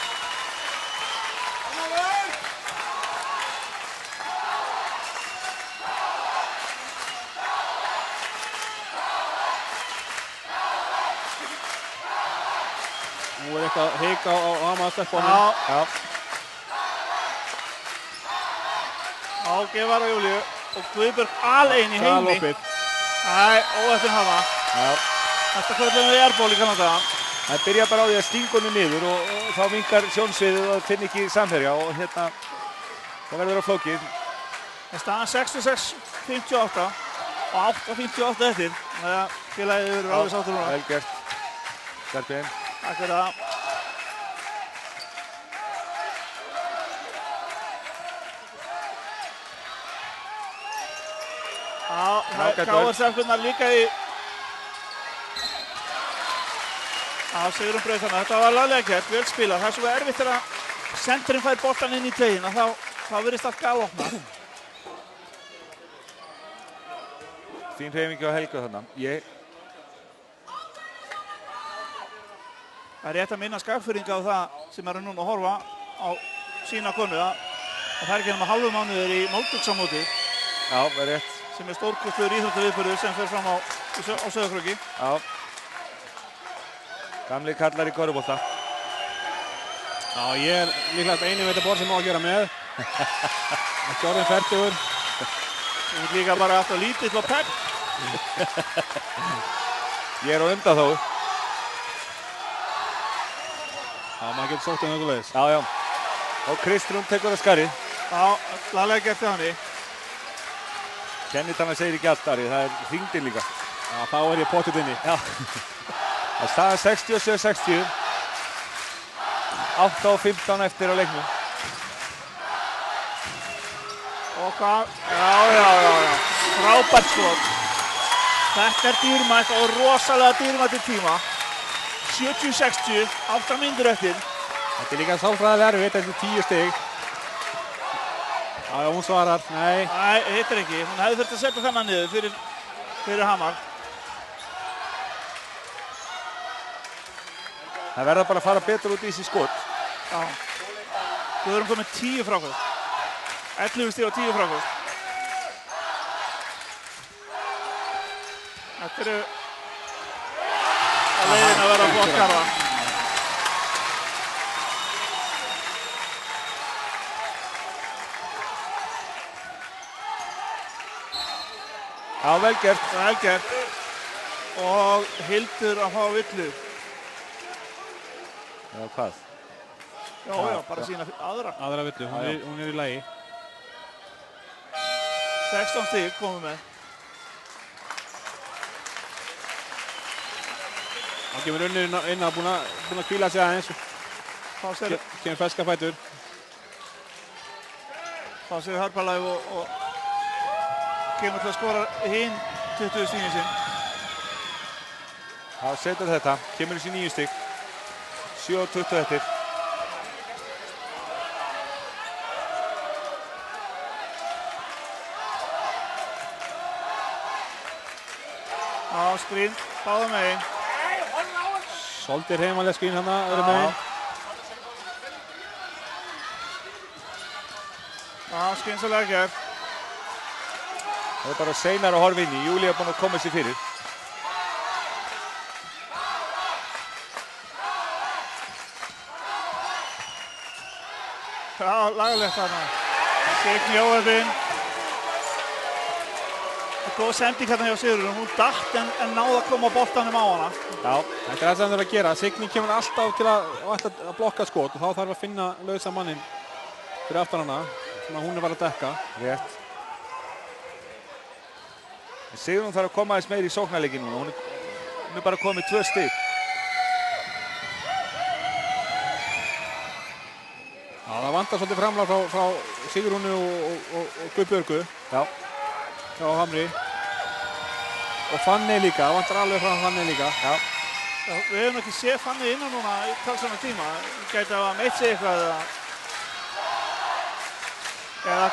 Nú er eitthvað hik á Hamar-stelpunum. Já. Ágefar og Júlíu og Guðbjörg alein í heimi. Það er óættin hafa. Já. Þetta kvöldum við airball í Kanada. Það byrja bara á því að stinga honum niður og þá minnkar sjónsviðið og finna ekki samherja og hérna það verður á flókið. Það er staðan 66-58 og 8-58 eftir. Það er félagið yfir alveg sáttur núna. Vel gert. Skarpinn. Takk fyrir það. KR-stelpurnar líka í Sigurún braut þarna. Þetta var laglega gert, vel spilað. Það er svo erfitt þegar senterinn fær boltan inn í teginn og þá virðist allt galopna. Fín hreyfingi á Helgu þarna. Það er rétt að minna Skagfirðinga á það sem eru núna að horfa á sína konu að það er ekki nema hálfu mánuður í Moldugsamóti. Já, það er rétt. Sem er stórkostlegur íþróttaviðburður sem fer fram á Sauðárkróki. Já. Gamli kallar í körfubolta. Já, ég er líklega eini veit að borð sem má að gera með. Ekki orðin fertugur. Þú ert líka bara alltaf lítill og pepp. Ég er á undanþágu. Já, maður getur sótt um einhverju leiðis. Já. Og Kristrún tekur það skarið. Já, laglega gert hjá henni. Kennitana segir ekki allt, Ari, það er hringdin líka. Já, þá er ég potið inni. Já. Það er staðan 67-60. 8:15 eftir á leiknum. Og hvað? Já. Frábært skot. Þetta er dýrmætt og rosalega dýrmætt í tíma. 70-60, 8 mínútur eftir. Þetta er líka sálfræðilega erfitt, þetta er 10 stig. Já, hún svarar, nei. Nei, hittir ekki. Hún hefði þurft að setja þennan niður fyrir Hamar. Það verða bara að fara betur út í þessi skot. Já. Við erum komið 10 frákast. 11 stig og 10 frákast. Þetta eru að leiðin að vera flott karfa. Já, vel gert. Vel gert. Og Hildur að fá villu. Já, hvað? Já, bara sína aðra. Aðra villu, hún er í lagi. 16 stig komum með. Það kemur unnur inn að búin að kvíla sig aðeins. Kemur ferska fætur. Þá séu Hörpalæf og kemur til að skora hinn 20 stigin sinn. Það setur þetta, kemur þessi 9 stig. 7:20 eftir. Já, skrín, báðum megin. Svolítið hreyfanlega skrín hérna, öðrum megin. Já, skynsalega gert. Það er bara seinar að horfa inn í. Júlía er búin að koma sér fyrir. Já, lagalegt þarna. Signý óöfinn. Góð sending hérna hjá Sigurður. Hún datt en náði að koma boltanum á hana. Já, þetta er það sem það er að gera. Signý kemur alltaf til að blokka skot og þá þarf að finna lausa mannin fyrir aftan hana sem hún er bara að dekka. Rétt. Sigurður þarf að koma aðeins meir í sóknarleikinn núna. Hún er bara komið 2 stig. Já, það vantar svolítið framlag frá Sigrúnu og Guðbjörgu. Já. Hjá Hamri. Og Fanney líka, það vantar alveg frá Fanney líka. Já. Við hefum ekki séð þannig innan núna í talsverðan tíma. Gæti hafa meitt sig eitthvað eða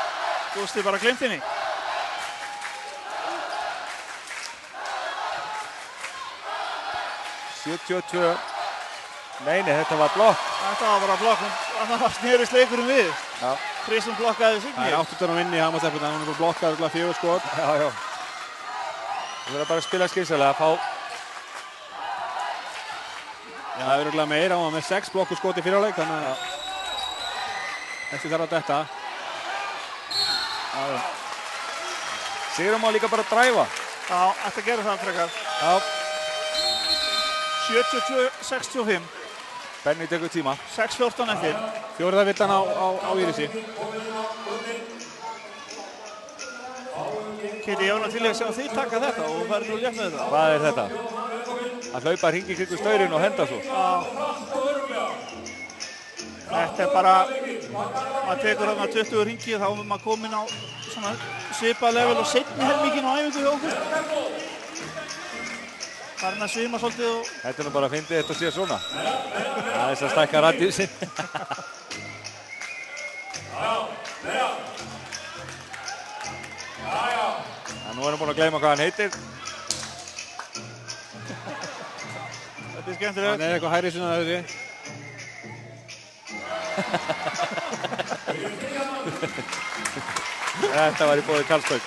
Gústi bara gleymt henni. Nei, þetta var blokk. Þetta var bara blokk, þannig að snerist leikurinn við. Já. Kristján blokkaði Signý. Það er 8 inn í Hamarsteppuna, hann er bara blokkað 4 skot. Já. Þú verður bara að spila skynsamlega, fá. Já, það er örugglega meira, hann var með 6 blokku skot í fyrra leik, þannig að þessi þarf að detta. Já. Sigurður má líka bara dræfa. Já, ætti að gera það frekar. Já. 72-65. Benni tekur tíma. 6-14 eftir. Fjórða villan á Írisi. Kitty, ég var til að sjá þið taka þetta og verður nú létt með þetta. Hvað er þetta? Að hlaupa hringi kringum staurinn og henda svo. Já. Þetta er bara, maður tekur þarna 20 hringi þá er maður komin á svona svipað level og seinni helmingin á æfingu hjá okkur. Farin að svima svolítið og... Þetta er nú bara að fyndi þetta sé svona. Það er þess að stækka radíu sinn. Nú er hann búinn að gleyma hvað hann heitir. Þetta er skemmtilegt. Hann er eitthvað hægri sinna þessi. Þetta var í boði Karlsberg.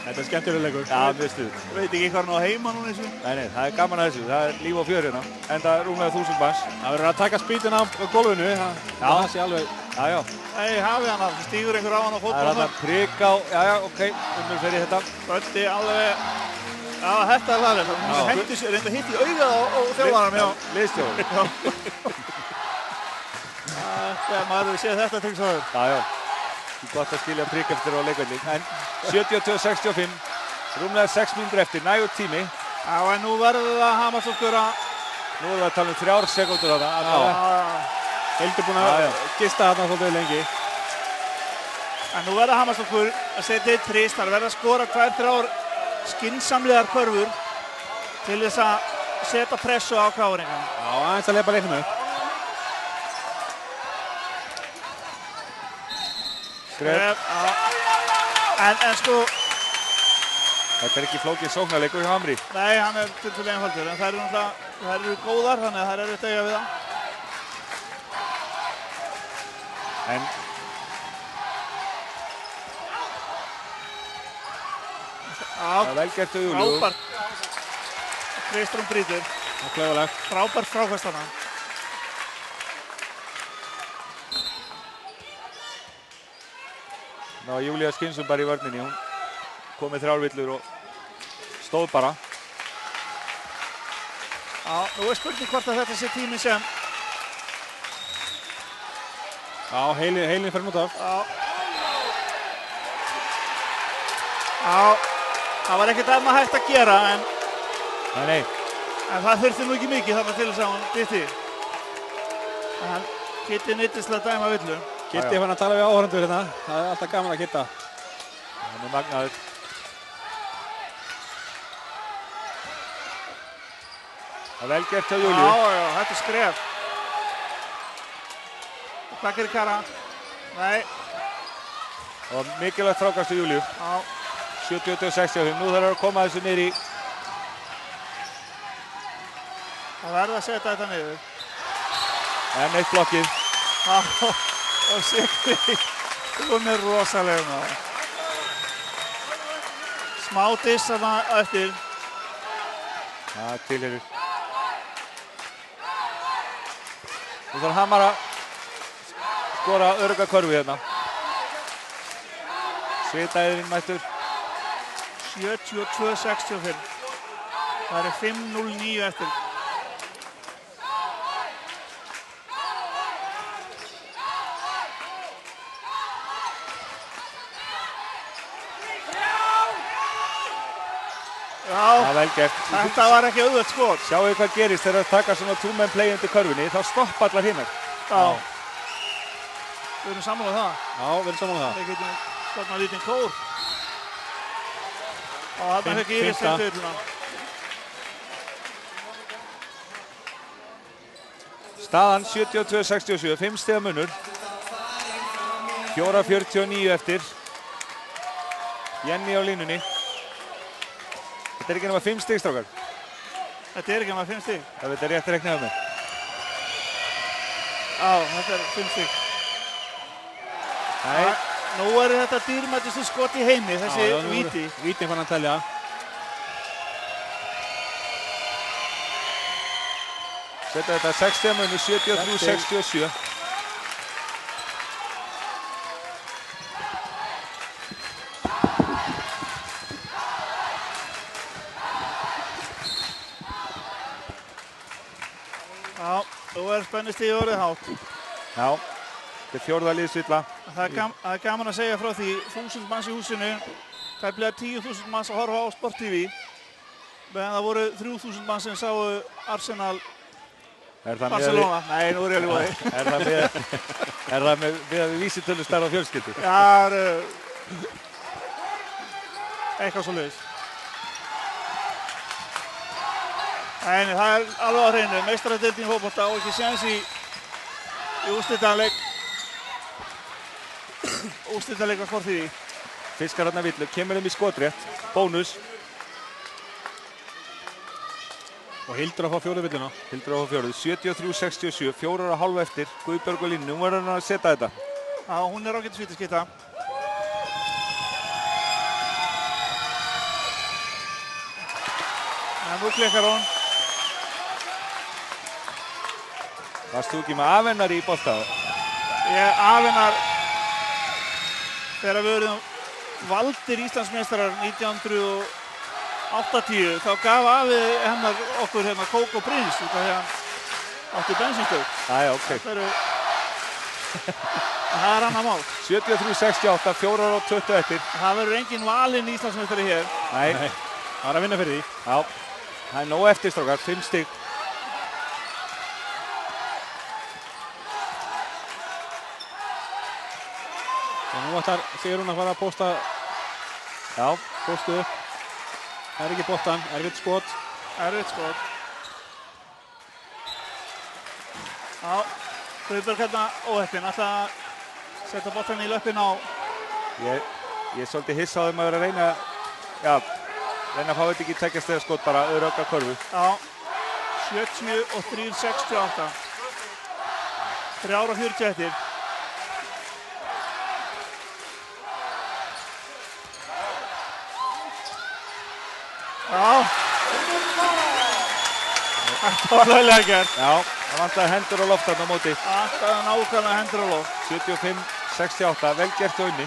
Þetta er skemmtilega leikur. Já, mjög stuð. Veit ekki hvað hann á heima núna eins og? Nei, það er gaman að þessu. Það er líf á fjör hérna. Enda rúmlega 1000 manns. Það verður að taka spýtin af gólfinu. Það sé alveg. Já. Nei, hafið hann af. Stígur einhver á hann á fótbolta. Það er hann að prika á. Já, ok. Unnur fer í þetta. Böndi alveg. Já, þetta er laðilegt. Hún hendur sér reynda hitt í augað á þjálfaranum hjá liðstjóri. Þetta, maður hefur séð þetta til þess að Já. Gott að skilja prik eftir á leikvelli. En 72-65, rúmlega 6 mínútur eftir, nægur tími. Já, en nú verður það Hamarstúlkur að... Nú erum við að tala um 3 sekúndur þarna. Hildur búinn að gista þarna svolítið lengi. En nú verður Hamarstúlkur að setja eitt þrist, það verður að skora 2-3 skynsamlegar körfur til þess að setja pressu á KR-ingana. Já, aðeins að leipa leiknum upp. En sko... Þetta er ekki flókið sóknarleikur hjá Hamri. Nei, hann er tilfellega einfaldur, en þær eru góðar, þannig að þær eru erfitt að eiga við það. En... Það er vel gert á Júlíu. Frábært. Kristrún brýtur. Það er klauðalegt. Frábært frákvæmst hana. Ná, Júlía Skinsson bara í vörninni, hún kom með 3 villur og stóð bara. Já, nú er spurning hvort að þetta sé tími sem... Já, heilin fer nút af. Já, það var ekkert annað hægt að gera, en... Nei. En það þurfti nú ekki mikið þarna til þess að hún dytti. En Kitty nýttist til að dæma villu. Kitty fann að tala við áhorfendur hérna. Það er alltaf gaman að Kitta. Hann er magnaður. Það er vel gert hjá Júlíu. Já, þetta er skref. Hvað gerir Kara? Nei. Og mikilvægt frákast hjá Júlíu. Já. 70-65. Nú þarf að koma þessu niður í... Það verður að setja þetta niður. En eitt blokkið. Já. Og Signý, hún er rosalega með það. Smá diss þarna eftir. Það tilheyrir. Nú þarf Hamar að skora örugga körfu hérna. Svitaðurinn mættur. 72-65. Það eru 5:09 eftir. Það er vel gert. Þetta var ekki auðvelt skot. Sjáu hvað gerist þegar það taka svona two-man play undir körfunni. Þá stoppa allar hinnar. Já. Við erum sammála það. Já, við erum sammála það. Við getum stofnað lítinn kór. Og þarna fekk Íris seintu villuna. Staðan 72-67, 5 stiga munur. 4:49 eftir. Jenny á línunni. Þetta er ekki nema 5 stig, strákar. Þetta er ekki nema 5 stig. Ef þetta er rétt að rekna af mig. Já, þetta er 5 stig. Nei. Nú er þetta dýrmætustu skot í heimi, þessi víti. Vítin fann hann telja. Setja þetta 6 stiga munur, 73-67. Já, nú er spennustigið orðið hátt. Já, þetta er 4. liðsvilla. Það er gaman að segja frá því 1000 manns í húsinu, tæplega 10.000 manns að horfa á Sport TV, meðan það voru 3.000 manns sem sáu Arsenal Barcelona. Nei, nú er ég alveg góði. Er það með vísitölu stærð á fjölskyldu? Já, það er eitthvað svo leiðis. En það er alveg á hreinu, meistaradeildin í fótbolta og ekki séns í úrslitaleik á Sport TV. Fiskar hérna villu, kemur í skotrétt, bónus. Og Hildur að fá 4. villuna. Hildur að fá 4. 73-67, 4,5 eftir. Guðbjörg á línu, nú verður hann að setja þetta. Já, hún er ágætis vítaskipta. En nú klikkar hún. Varst þú ekki með afennar í bolta? Ég afennar þegar við verðum valdir Íslandsmeistarar 1980 þá gaf afi hennar okkur hérna kók og brins út af því að hann átti bensínstöð. Æja, ok. Það er annað mál. 73-68, 4:20 eftir. Það verður engin valinn Íslandsmeistari hér. Nei, það er að vinna fyrir því. Já, það er nóg eftir, strákar, 5 stig. Og nú ætlar Sigrún að fara að pósta. Já, póstu upp. Það er ekki boltan, erfitt skot. Erfitt skot. Já, Guðbjörg hérna óheppinn, ætla að setja boltan í löppin á. Ég er svolítið hissa á þeim að vera að reyna að fá þetta ekki tekjast eða skot, bara öðru körfu. Já, 73-68. 3:40 eftir. Já, þetta var löglega gert. Já, það vantaði hendur á loft þarna á móti. Það er nákvæmlega hendur á loft. 75-68, vel gert hjá Unni.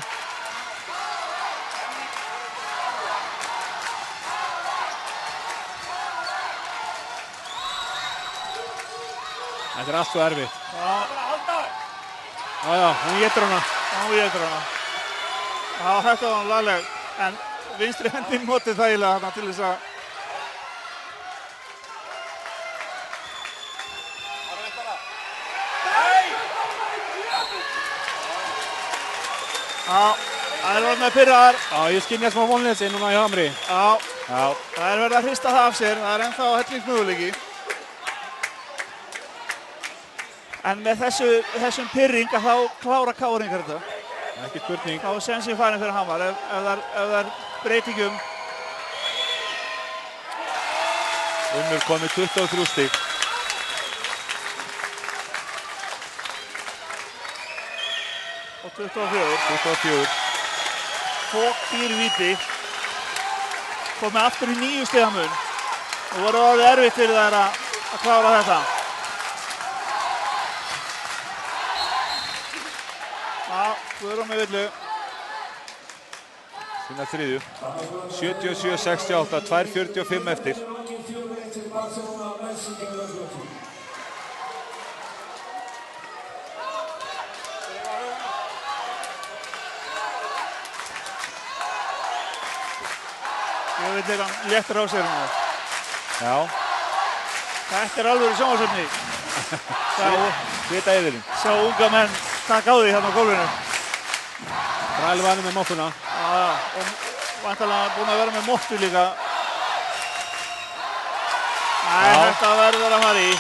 Þetta er allt svo erfitt. Já, hún étur hana. Hún étur hana. Já, þetta var lagleg, en vinstri hendin notið þægilega þarna til þess að Já, það er verið með pirraðar. Já, ég skynja smá vonleysi núna í Hamri. Já, það er verið að hrista það af sér, það er ennþá hellingsmöguleiki. En með þessum pirring að þá klára káringar þetta. Ekki spurning. Þá er sensið farin fyrir Hamar ef það er breytingum. Unnur komið 23 stig. Og 24. Fók dýr víti. Komið aftur í 9 stiga mun. Og voru orðið erfitt fyrir þær að klára þetta. Já, Guðrún með villu. Sína þriðju. 77-68, 2:45 eftir. Ég veit ekki hann léttur á sér núna. Já. Þetta er alveg í sjónvarpsefni. Svita yfirinn. Sjá unga menn taka á því hérna á gólfinu. Rælvanum með moppuna. Já, og væntanlega búinn að vera með mottu líka. Þetta verður að fara í.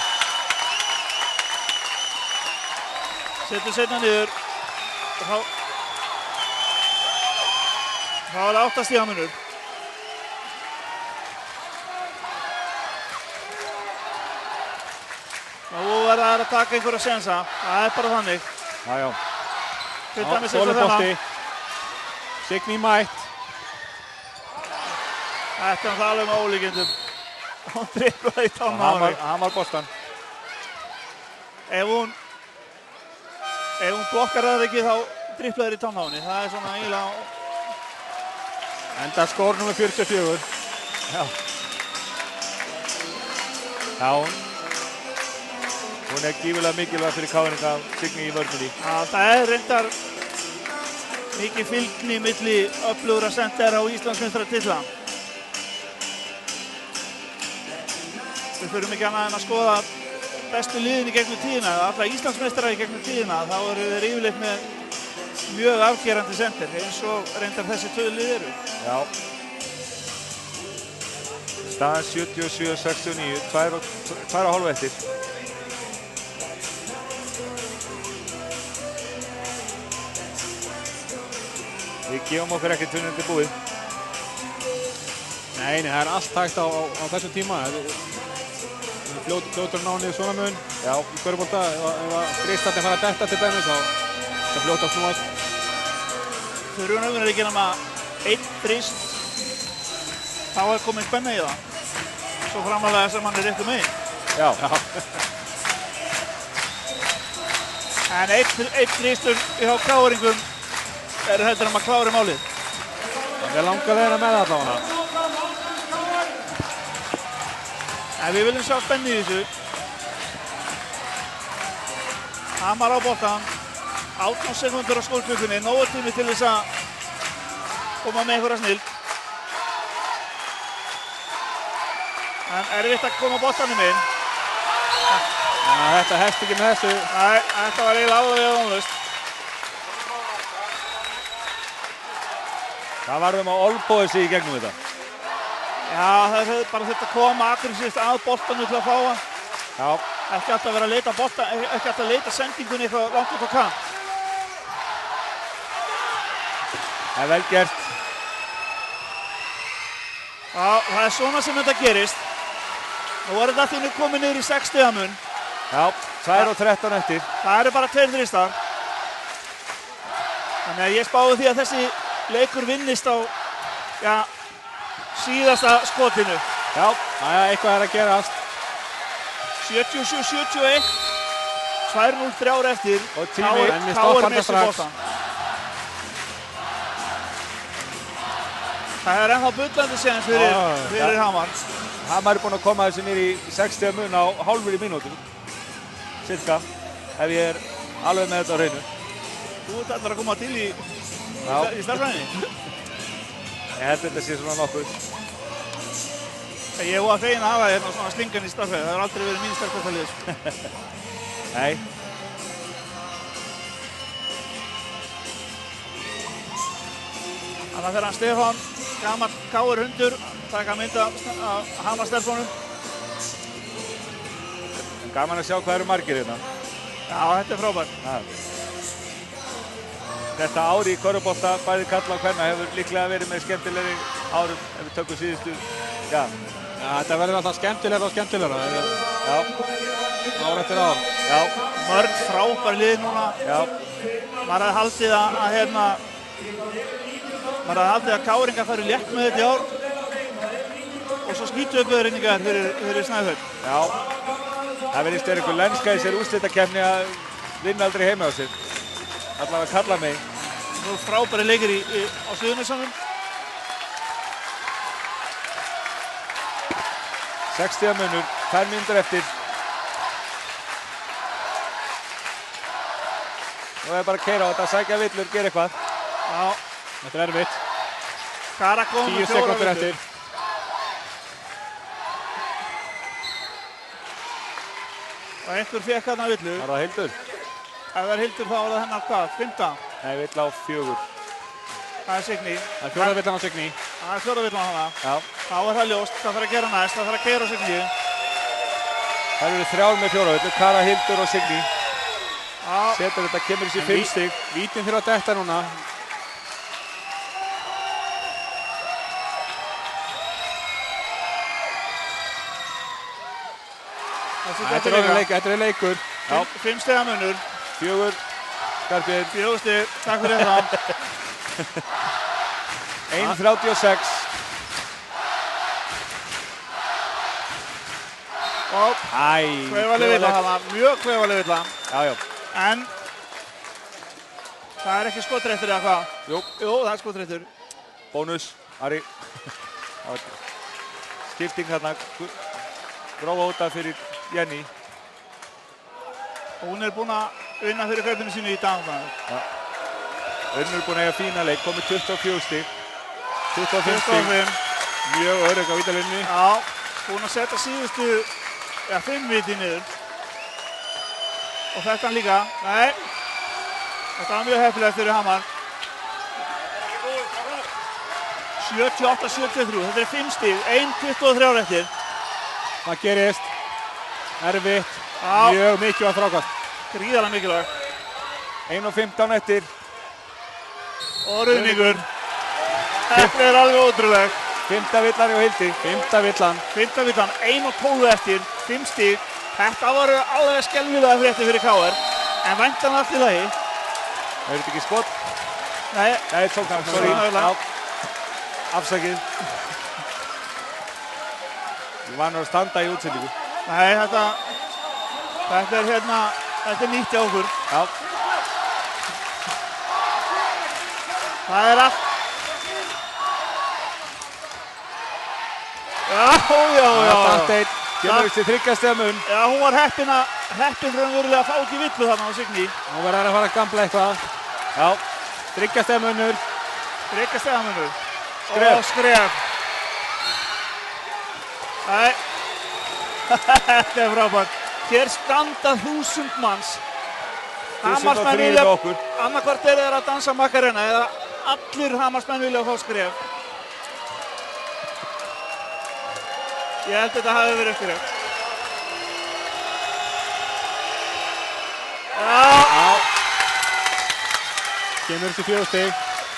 Setur seinna niður. Og þá er 8 stiga munur. Nú verða þær að taka einhverja sénsa. Það er bara þannig. Já. Til dæmis eins og þennan. Signý mætt. Þetta er alveg með ólíkindum. Hún driblaði í tánna á henni. Hamar boltan. Ef hún blokkar það ekki þá driblaði þær í tánna á henni. Það er svona eiginlega... Enda skor nummer 44. Já. Hún er gífurlega mikilvæg fyrir KR Signý í vörninni. Það er reyndar mikið fylgni milli öflugra sendera og Íslandsmeistaratitla. Við þurfum ekki annað en að skoða bestu liðin í gegnum tíðina, alla Íslandsmeistarar í gegnum tíðina, þá eru þeir yfirleitt með mjög afgerandi sender, eins og reyndar þessi 2 lið eru. Já. Staðan 77-69, 2,5 eftir. Við gefum okkur ekkert tunnandi búið. Nei, það er allt hægt á þessum tíma. Fljótur ná niður svona mun í körfubolta. Ef að þristarnir fara að detta til dæmis, þá er fljótt að snúast. Þau eru náttúrulega ekki nema 1 þrist. Þá er komin spenna í það. Svo framalega sem hann er réttu megin. Já. En 1 þristur hjá KR-ingum er heldur að klára málið. Það er langa leiðina með allavega. En við viljum sjá spennu í þessu. Hamar á boltan. 18 sekúndur á skólklukkunni. Nógu tími til þess að koma með einhverja snill. En erfitt að koma boltanum inn. Þetta hefst ekki með þessu. Nei, þetta var eiginlega alveg vonlaust. Það varðum að olbóði sig í gegnum þetta. Já, það er bara þetta að koma aggressívt að boltanum til að fá hann. Já. Ekki alltaf vera að leita bolta, ekki alltaf að leita sendingunni eitthvað langt út á kant. Það er vel gert. Já, það er svona sem þetta gerist. Nú er þetta allir komið niður í 6 stiga mun. Já, 2:13 eftir. Það eru bara 2 þristar. Þannig að ég spái því að þessi leikur vinnist á, síðasta skotinu. Já, eitthvað er að gerast. 77-71. 2:03 eftir. Og tími, en við stoppum það strax. Það er ennþá bullandi séns fyrir Hamar. Hamar er búinn að koma þessu niður í 60 mun á hálfri mínútu. Cirka, ef ég er alveg með þetta á hreinu. Þú ert allar að koma til í starfræðinni? Ég held þetta sé svona nokkuð. Ég var feginn að hafa hérna svona slingan í starfræði. Það har aldrei verið mín starfræðalið. Nei. Þannig að þegar hann Stefán, gamall KR-hundur, taka mynd af Hamar-stelpunum. Gaman að sjá hvað eru margir hérna. Já, þetta er frábært. Þetta ári í körfubolta, bæði karla og kvenna, hefur líklega verið með skemmtilegri árum ef við tökum síðustu. Já, þetta verður alltaf skemmtilegra og skemmtilegra. Já. Ár eftir ár. Já. Mörg frábær lið núna. Já. Maður hafði haldið að hérna, maður hafði haldið að KR-ingar færu létt með þetta í ár. Og svo skítuöpuðurinningar fyrir Snæfell. Já. Það verðist verið einhver lenska í sér úrslitakeppni að vinna aldrei heima á sér. Allavega karla megin. Nú frábæri leikir á Suðurnesjunum. 60 munur, 2 mínútur eftir. Nú er bara að keyra á þetta, sækja villur, gera eitthvað. Já. Þetta er erfitt. Karakón 10 sekúndur eftir. Og einhver fekk hérna villu. Var það Hildur? Ef það er Hildur þá var það hennar hvað? 5. Nei, vill á 4. Það er Signý. Það er 4. villan á Signý. Það er fjórða villan hana. Já. Þá er það ljóst, það þarf að gera næst, það þarf að keyra Signý. Það eru 3 með 4 villu, Kara, Hildur og Signý. Setur þetta, kemur þessi 5 stig. Vítin fyrir að detta núna. Þetta er leikur. 5 stiga munur. 4, Skarpjörn. 4 stig, takk fyrir þetta. 1:36. Og kvefaleg villa þarna, mjög kvefaleg villa. Já. En það er ekki skotréttur eða hvað? Jú, það er skotréttur. Bónus, Ari. Skipting hérna, grófa út af fyrir Jenny. Og hún er búin að vinna fyrir kaupinu sínu í dag. Unnur er búin að eiga fína leik, komið 24 stig. 25 stig. Mjög örugg á vítalínunni. Já, búin að setja síðustu 5 viti niður. Og þetta líka. Nei, þetta var mjög heppilegt fyrir Hamar. 78-73, þetta er 5 stig, 1:23 eftir. Það gerist. Erfitt. Mjög mikilvægt frákast. Gríðarlega mikilvægt. 1:15 eftir. Og ruðningur. Þetta er alveg ótrúlegt. 5. villan hjá Hildi. 5. villan. 5. villan, 1:12 eftir, 5 stig. Þetta voru alveg skelfilega fréttir fyrir KR. En væntanlega allt í lagi. Er þetta ekki skot? Nei. Nei, tók hann, sorry. Afsakið. Ég var nú að standa í útsendingu. Nei, þetta er nýtt hjá okkur. Já. Það er allt. Já. Kemur upp til 3 stiga mun. Já, hún var heppin raunverulega að fá ekki villu þarna á Signý. Nú verður að fara að gambla eitthvað. Já. 3 stiga munur. 3 stiga munur. Skref. Og skref. Nei. Þetta er frábært. Hér standa 1000 manns. 1003 með okkur. Annarkvort er þeir að dansa Macarena eða allir Hamarsmenn vilja fá skref. Ég held þetta hafi verið skref. Já. Kemur þessi 4 stig.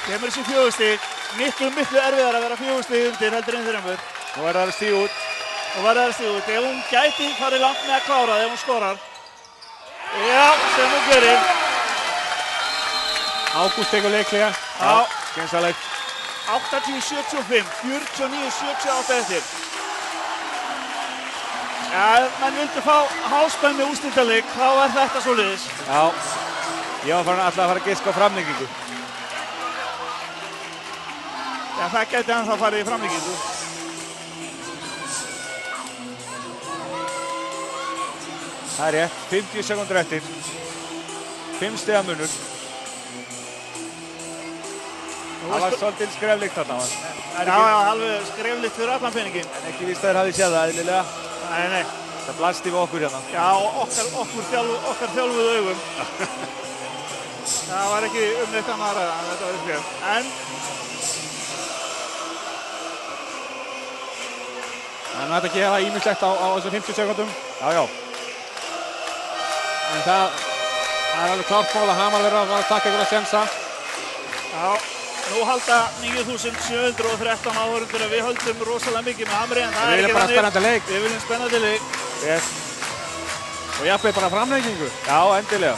Kemur þessi 4 stig. Miklu erfiðar að vera 4 stig undir heldur en þreymur. Nú verður það að stíga út. Ef hún gæti farið langt með að klára það ef hún skorar. Já, sem hún gerir. Ágúst tekur leiklega. Já. Gensalegt. 80-75, 49-78 eftir. Ja, ef menn vildi fá háspennu úrslitaleik, þá er þetta svoleiðis. Já. Ég var alltaf að fara að giska á framlengingu. Já, það gæti ennþá farið í framlengingu. Það er rétt, 50 sekúndur eftir. 5 stiga munur. Það var svolítið skreflikt þarna. Já, alveg skreflikt fyrir allan peningin. En ekki víst að þér hafið séð það eðlilega. Nei. Það blasti við okkur hérna. Já, okkar þjálfuðu augum. Það var ekki neitt annað að ræða, þetta var skref. En þannig að þetta gera ýmislegt á þessum 50 sekúndum. Já. En það er alveg klárt mál að Hamar verður að taka ykkur að sensa. Já, nú halda 9713 áhorfendur að við höldum rosalega mikið með Hamri, en það er ekki þannig. Við viljum bara spennandi leik. Við viljum spennandi leik. Yes. Og jafnveg bara framlengingu. Já, endilega.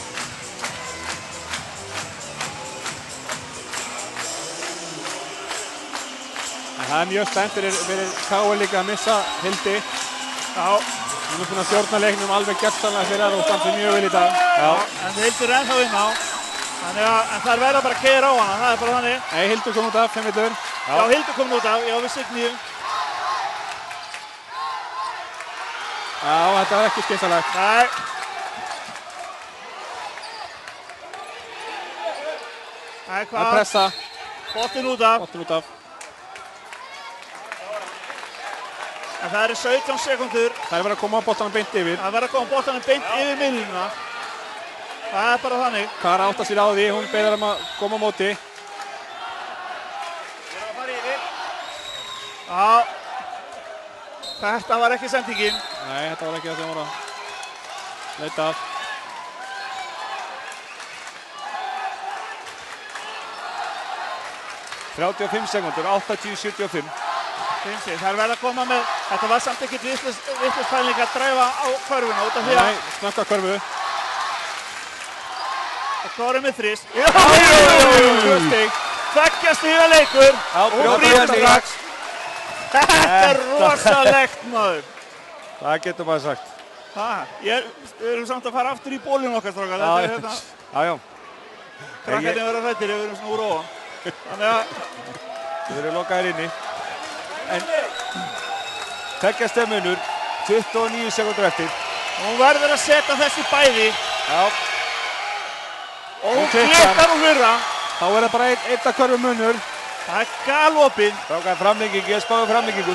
En það er mjög spennt fyrir KR líka að missa Hildi. Já. Hún er búin að stjórna leiknum alveg gerðsamlega fyrir það og standi mjög vel í dag. Já. En Hildur er ennþá inn á. En þær verða bara að keyra á hana, það er bara þannig. Nei, Hildur kom út af, 5 vitur. Já, Hildur kom út af, já við Signý. Já, þetta var ekki skynsamlegt. Nei. Nei, hvað? Það pressa. Bottinn út af. Bottinn út af. En það eru 17 sekúndur. Það er verið að koma boltanum beint yfir. Það er verið að koma boltanum beint yfir miðlínuna. Það er bara þannig. Kara áttar sér á því, hún beðar að koma á móti. Já. Þetta var ekki sendingin. Nei, þetta var ekki það sem voru að leita af. ...35 sekúndur, 80-75. Það er verið að koma með... Þetta var samt ekkert vitlausfæling að dræfa á körfuna út af því að... Nei, snögga körfu. Og Kári með þrist. Já! 2 stig. 2 stiga leikur. Og brýtur strax. Þetta er rosalegt, maður. Það getur maður sagt. Við erum samt að fara aftur í bólinu okkar, strákar. Já. Krakkarnir verða hræddir, við erum svona úr ofan. Þannig að... Við erum lokaðir inni. En... 2 stiga munur, 29 sekúndur eftir. Hún verður að setja þessi bæði. Já. Og hún klikkar úr fyrra. Þá er það bara einn að körfu munur. Það er galopið. Strákar, framlengingu, ég spáði framlengingu.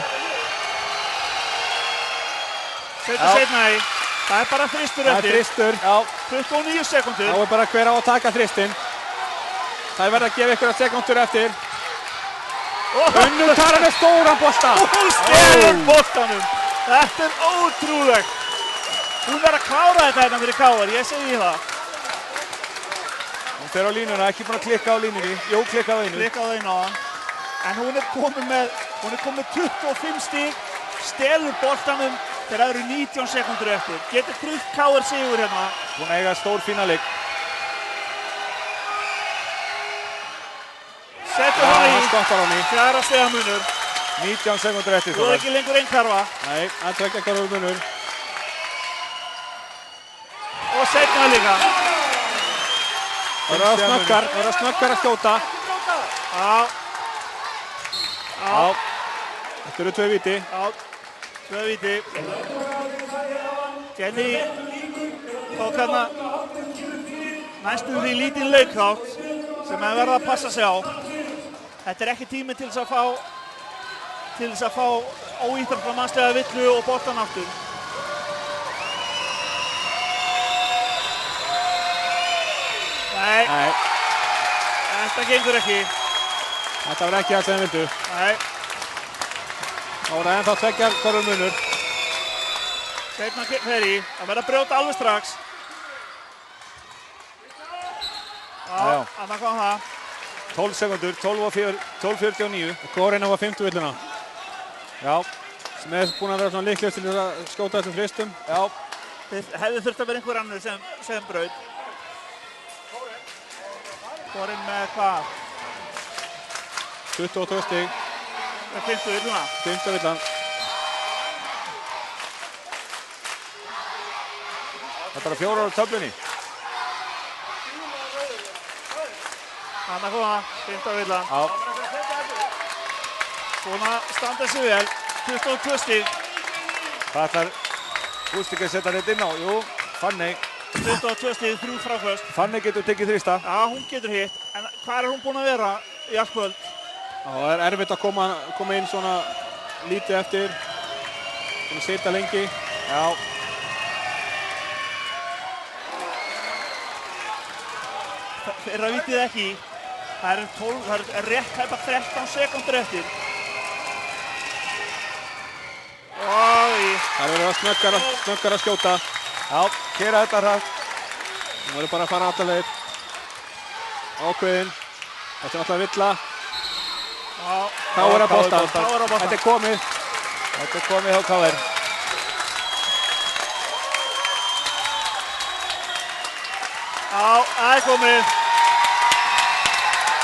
Setja seinna í. Það er bara þristur eftir. Það er þristur. Já. 29 sekúndur. Þá er bara hver á að taka þristinn. Það er verið að gefa ykkur sekúndur eftir. Unnur Tara með stóran bolta. Hún stelur boltanum. Þetta er ótrúlegt. Hún verður að klára þetta hérna fyrir KR, ég segi það. Hún fer á línuna, ekki búin að klikka á línunni. Jú, klikka á einu. Klikka á einu á hann. En hún er komin með 25 stig, stelur boltanum þegar það eru 19 sekúndur eftir. Getur tryggt KR sigur hérna. Hún eiga stór fína leik. Settur hann í. Hann skottar hann í. 4 stiga munur. 19 sekúndur eftir. Þú er ekki lengur einn karfa. Nei, hann 2 karfa munur. Og seinna líka. Það er snöggar að skjóta. Já. Þetta eru 2 víti. Já, 2 víti. Jenny tók hérna næstum því lítinn laukþátt sem að verða að passa sig á. Þetta er ekki tími til þess að fá óíþróttamannslega villu og boltan aftur. Nei. Þetta gengur ekki. Þetta var ekki það sem við vildu. Nei. Þá var það ennþá 2 karfa munur. Seinna fer í. Það verður að brjóta alveg strax. Já, annað kom það. 12 sekúndur, 12:49. Kórina var 50 villuna. Já. Sem er búin að vera svona líklegast til að skjóta þessum þristum. Já. Þið hefði þurft að vera einhver annar sem braut. Kórin með hvað? 22 stig. Það er 50 villuna. 50 villan. Það er bara 4 á töflunni. Þannig að koma, 15 villan. Já. Svona standa sig vel, 22 stig. Það ætlar Gústi ekki að setja þetta inn á. Jú, Fanney. 22 stig, 3 frákvöst. Fanney getur tekið þrista. Já, hún getur hitt. En hvað er hún búin að vera í allt kvöld? Það er erfitt að koma inn svona lítið eftir. Svona sitja lengi. Já. Þeirra vitið ekki. Það er rétt hæpa 13 sekúndur eftir. Það verður að snöggar að skjóta. Já, kera þetta hratt. Nú verður bara að fara alla leið. Ákveðin. Þetta er alltaf villa. KR að bolta. Þetta er komið. Þetta er komið hjá KR. Já, það er komið.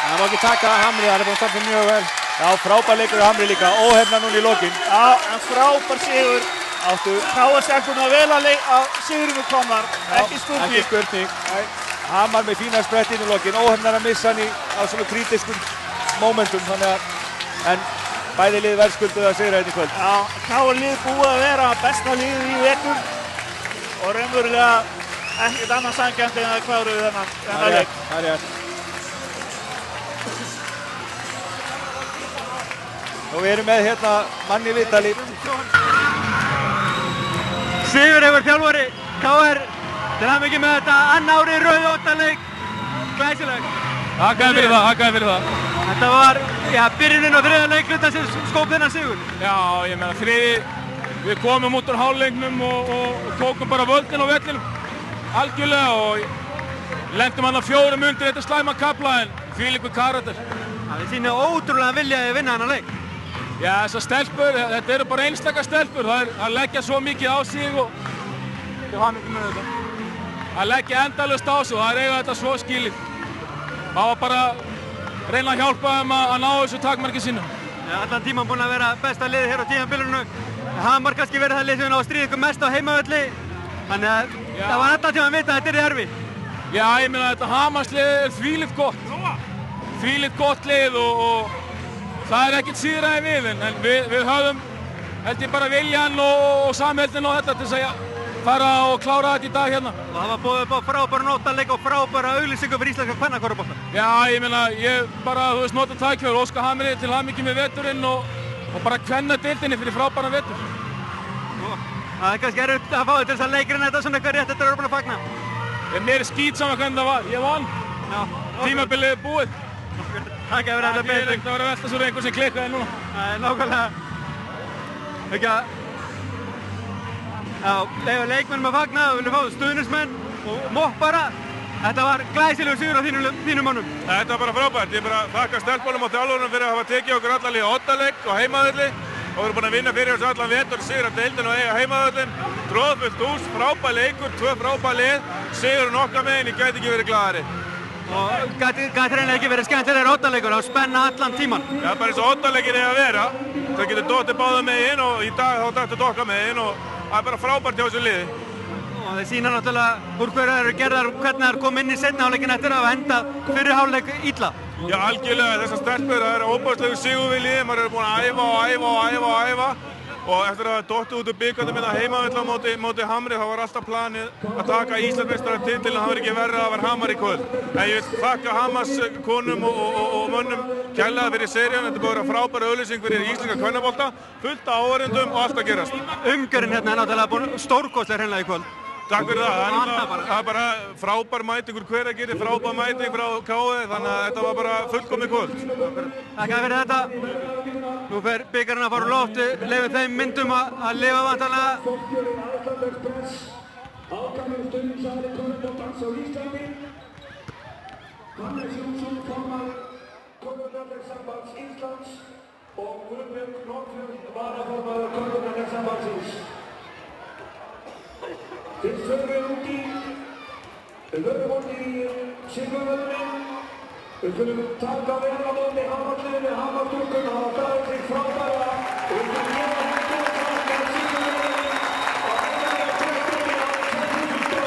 Það má ekki taka Hamri, það er búin að starta mjög vel. Já, frábær leikur Hamri líka, óhefna núna í lokin. Já, en frábær sigur. KR búin að vel að sigurinn komar, ekki spurning. Ekki spurning. Hamar með fína sprett inn í lokin, óhefnar að missa hann á svona kritiskum momentum, þannig að, en bæði lið verðskulduð að sigra þetta í kvöld. Já, KR lið búið að vera besta liðið í vetur og raunverulega ekkert annað sanngjarnt en að kláruðu þennan leik. Það er rétt. Og við erum með hérna mann í viðtali. Sigurheiður þjálfari KR til hamingju með þetta annað árið rauð 8 leik. Glæsilegt. Þakkaði fyrir það. Þetta var byrjunin á þriðja leikluta sem skóp þennan sigur. Já, ég meina við komum út úr hálfleiknum og tókum bara völdin á vellinum algjörlega og lentum hann á 4 undir þetta slæma kafla en þvílíkur karakter. Þið sýnið ótrúlega vilja að vinna þennan leik. Já, þessar stelpur, þetta eru bara einstaka stelpur, það leggja svo mikið á sig og það leggja endalaust á sig og það eiga þetta svo skilið. Það var bara að reyna að hjálpa þeim að ná þessu takmarki sínu. Allan tíman búinn að vera besta liðið hér á tímabilinu. Hamar kannski verið það lið sem á stríða ykkur mest á heimavelli. Þannig að það var allan tíman að vita að þetta er erfitt. Já, ég meina þetta Hamarslið er þvílíkt gott. Þvílíkt gott lið og það er ekkert síðræði við en við höfðum held ég bara viljan og samheldin og þetta til þess að fara og klára þetta í dag hérna. Og það var boðið upp á frábæra nótaleik og frábæra auglýsingu fyrir íslenska kvennakörfubolta. Já, ég meina, ég bara, þú veist, nota tækifæri og óska Hamri til hamingju með veturinn og bara kvennadeildinni fyrir frábæran vetur. Það er kannski erfitt að fá þig til þess að leikurinn þetta svona eitthvað rétt eftir að vera búin að fagna. Mér er skítsama hvernig það var, ég vann. Tímabilið er búið. Takk fyrir þetta betur. Það er ekkert að vera að velta svo einhver sem klikkaði núna. Nákvæmlega. Ekki að leifa leikmennum að fagna, við viljum fá stuðningsmenn og moppara. Þetta var glæsilegur sigur á þínum mönnum. Þetta var bara frábært. Ég bara þakka stelpunum og þjálfurunum fyrir að hafa tekið okkur allar í oddaleik og heimavelli og við erum búin að vinna fyrir þessu allan vetur, sigra deildin og eiga heimavöllin. Troðfullt hús, frábær leikur, 2 frábær lið, sigurinn okkar megin, ég gæti ekki verið glaðari. Og gæti reynilega ekki verið skemmtilegur oddaleikur, það spenna allan tíman. Já, bara eins og oddaleikir eiga að vera. Það getur dottið báða megin og í dag þá dættu okkar megin og það er bara frábært hjá þessu liði. Og þeir sýna náttúrulega úr hverju það eru gerðar og hvernig það er komið inn í seinni hálfleikinn eftir að hafa endað fyrri hálfleik illa. Já, algjörlega. Þessar stelpur, það er óbærslegur sigurvilji, maður er búin að æfa og eftir að dottið út úr bikarnum hérna heimavöll á móti Hamri þá var alltaf planið að taka Íslandsmeistaratitilinn, það var ekki verið að vera Hamar í kvöld. En ég vil þakka Hamars konum og mönnum kærlega fyrir serían, þetta búið að vera frábær auglýsing fyrir íslenska kvennabolta, fullt af áhorfendum og allt að gerast. Umgjörðin hérna er náttúrulega búin stórkostleg hreinlega í kvöld. Takk fyrir það, það er bara frábær mætingur Hveragerði, frábær mæting frá KF, þannig að þetta var bara fullkomið kvöld. Takk fyrir þetta. Nú fer bikarinn að fara úr lofti, leyfum þeim myndum að lifa vantanlega. Ákvæmum stuðningsaðili kvöldbóltans á Íslandi. Hannes Jónsson, formaður Kvöldbóltasambands Íslands og Guðbjörg Norðfjörð, varaformaður Kvöldbóltasambandsins. Fyrst förum við út í sigurvöðurinn. Við skulum taka vel á móti Hamarliðinu, Hamarstúlkunum hafa staðið sig frábæra og við skulum gefa þeim góð takk á sigurvöðurinn og eiga kvöldbóltinn á 2020.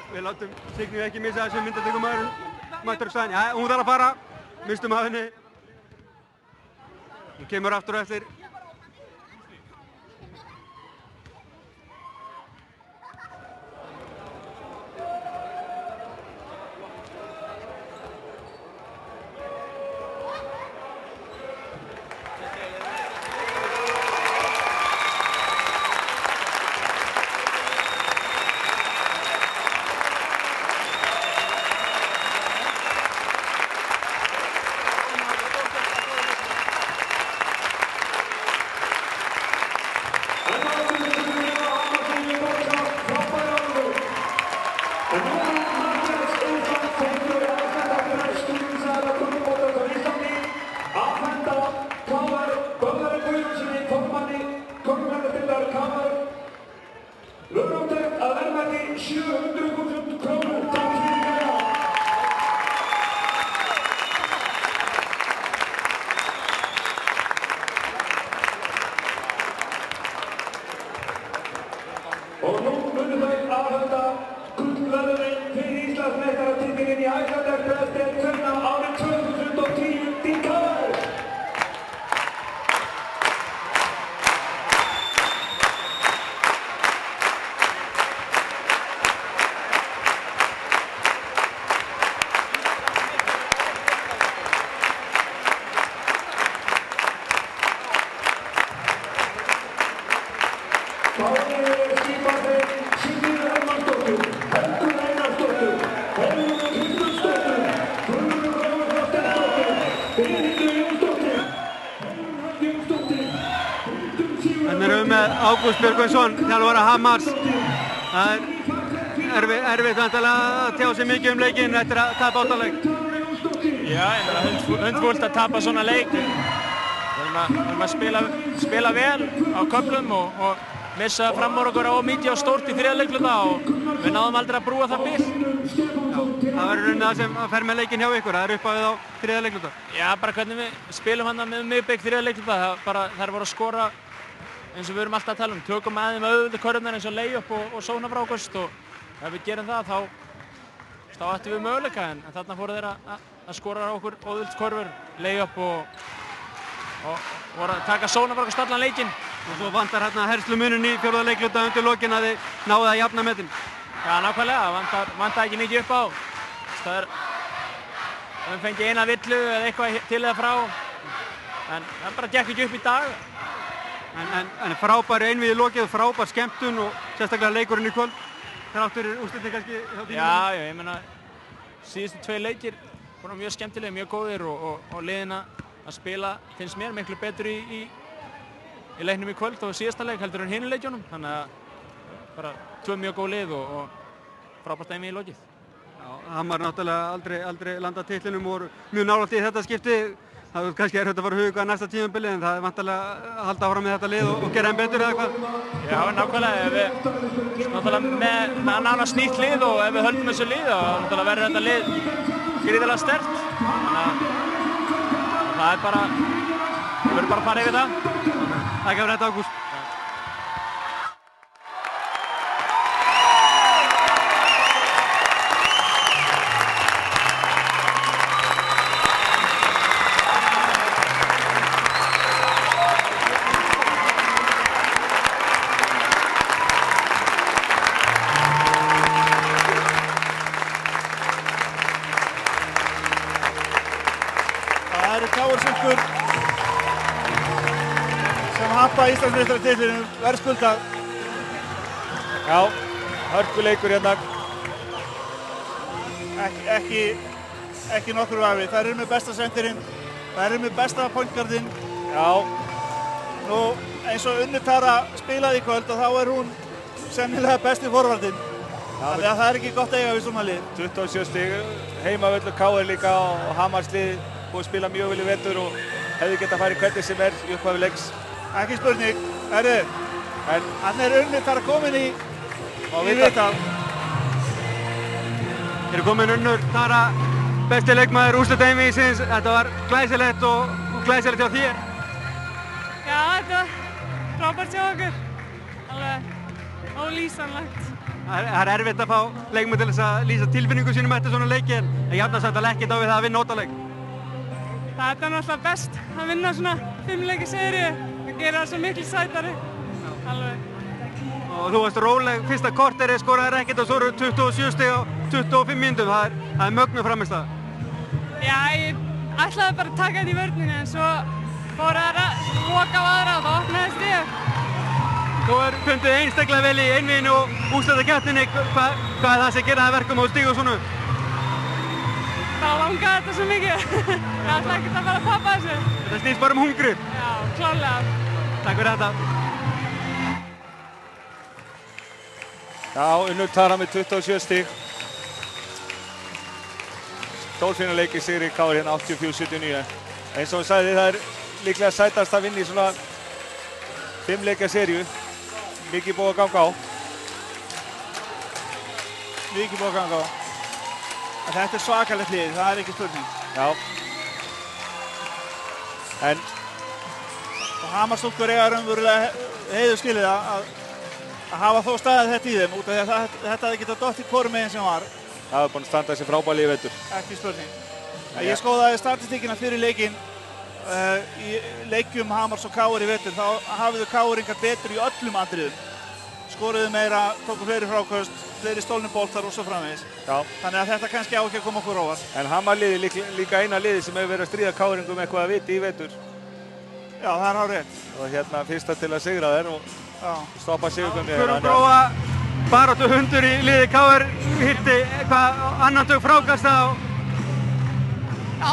Við látum Signýju ekki missa þessu myndatökumæðurinn mættur á staðinn. Já, hún þarf að fara, mistum af henni. Hún kemur aftur eftir. Vörumtök að verðmæti 700.000 krónur. Takk fyrir það. Og nú munu þau afhenda gullverðlaun fyrir Íslandsmeistaratitilinn í Icelandic Breastdeild kvenna árið 2010 til KR. Ágúst Björgvinsson, þjálfara Hamars. Það erfitt vantarlega að tjá sig mikið leikinn eftir að tapa áttaleik. Já, ég meina hundfúlt að tapa svona leik. Við erum að spila vel á köflum og missa fram úr okkur á mikið og stórt í þriðaleikluta og við náðum aldrei að brúa það bil. Það verður raunin það sem fer með leikinn hjá ykkur, það upp á við á þriðaleikluta. Já, bara hvernig við spilum hann með miðbygg þriðaleikluta, þær voru að skora eins og við erum alltaf að tala tökum með þeim auðvitað körfurnar eins og lay-up og sónafrákast og ef við gerum það þá ættum við möguleika en þarna fóru þeir að skora á okkur auðvitað körfur, lay-up og voru að taka sónafrákast allan leikinn. Og svo vantar hérna herslumuninn í fjórða leikluta undir lokin að þið náðu að jafna metin. Já, nákvæmlega, vantar ekki mikið upp á. Það við fengið eina villu eða eitthvað til eða frá en það bara gekk ekki upp í dag. En frábær einvíð í lokið, frábær skemmtun og sérstaklega leikurinn í kvöld. Þráttur úrslitin kannski hjá tíminu? Já, ég meina síðustu 2 leikir voru mjög skemmtilegir, mjög góðir og liðin að spila finnst mér miklu betur í leiknum í kvöld og síðasta leik heldur en hinu leikjunum. Þannig að bara 2 mjög góð lið og frábært einvíð í lokið. Já, Hamar náttúrulega aldrei landað titlinum og voru mjög nálægt í þetta skipti. Það er kannski erfitt að fara að huga næsta tímabili en það er vantarlega að halda áfram með þetta lið og gera enn betur eða hvað? Já, nákvæmlega. Við náttúrulega með nánast nýtt lið og ef við höldum þessu lið þá náttúrulega verður þetta lið gríðarlega sterkt. Þannig að það er bara, við verðum bara að fara yfir það. Takk fyrir þetta, Ágúst. Íslandsmeistaratitilinn verðskuldað. Já, hörkuleikur hérna. Ekki nokkur vafi. Þær eru með besta senterinn, þær eru með besta pointguardinn. Já. Nú, eins og Unnur Tara spilaði í kvöld og þá er hún sennilega besti forvardinn. Þannig að það er ekki gott að eiga við svona lið. 27 stig, heimavöllur KR líka og Hamars lið búið að spila mjög vel í vetur og hefði getað farið hvernig sem er í upphafi leiks. Ekki spurning, hann er Unnur Tara komin í viðtal. Þeir eru komin Unnur Tara, besti leikmaður úrslitaeinvígisins. Þetta var glæsilegt og glæsilegt hjá þér. Já, þetta var frábært hjá okkur. Alveg ólýsanlegt. Það er erfitt að fá leikmenn til þess að lýsa tilfinningu sínum eftir svona leiki en jafnast þetta ekkert á við það að vinna 8 leik. Það er náttúrulega best að vinna svona 5 leiki seríu. Það gerir það svo miklu sætari. Alveg. Og þú varst róleg fyrsta korteri, skoraðir ekkert og svo eru 27 stig á 25 mínútum. Það er mögnuð frammistaða. Já, ég ætlaði bara að taka þetta í vörninni en svo fór það að loka á aðra og það opnaðist ég. Þú er fundið einstaklega vel í einvíginu og úrslitakeppninni. Hvað er það sem gerir það verkum á stígu og svona? Það langaði þetta svo mikið. Ég ætlaði ekkert að fara að tapa þessu. Þetta snýst bara hungrið. Já, klárlega. Takk fyrir þetta. Já, Unnur Tara með 27 stig. Stórfína leik í sigri KR hérna 84-79. Eins og hún sagði, það er líklega sætast að vinna í svona 5 leikja seríu. Mikið búið að ganga á. mikið búið að ganga á. En þetta svakalegt lið, það ekki spurning. Já. En og Hamarstúlkur eiga raunverulega heiður skilið að hafa þó staðið þetta í þeim út af því að þetta hefði getað dott í hvorum meginn sem var. Það hefur búin að standa þessi frábæli í vetur. Ekki spurning. Ég skoðaði statistíkina fyrir leikinn í leikjum Hamars og KR í vetur. Þá hafiðu KR-ingar betur í öllum atriðum. Skoruðu meira, tóku fleiri fráköst, fleiri stolnir boltar og svo framvegis. Já. Þannig að þetta kannski á ekki að koma okkur óvart. En Hamar-liðið líka eina liðið sem hefur verið að stríða KR-ingum eitthvað að viti í vetur. Já, það er hárrétt. Og hérna fyrsta til að sigra þær og stoppa sigurgömmi. Förum prófa baráttu hundur í liði KR, hirti eitthvað annan tök frákasta og... Já,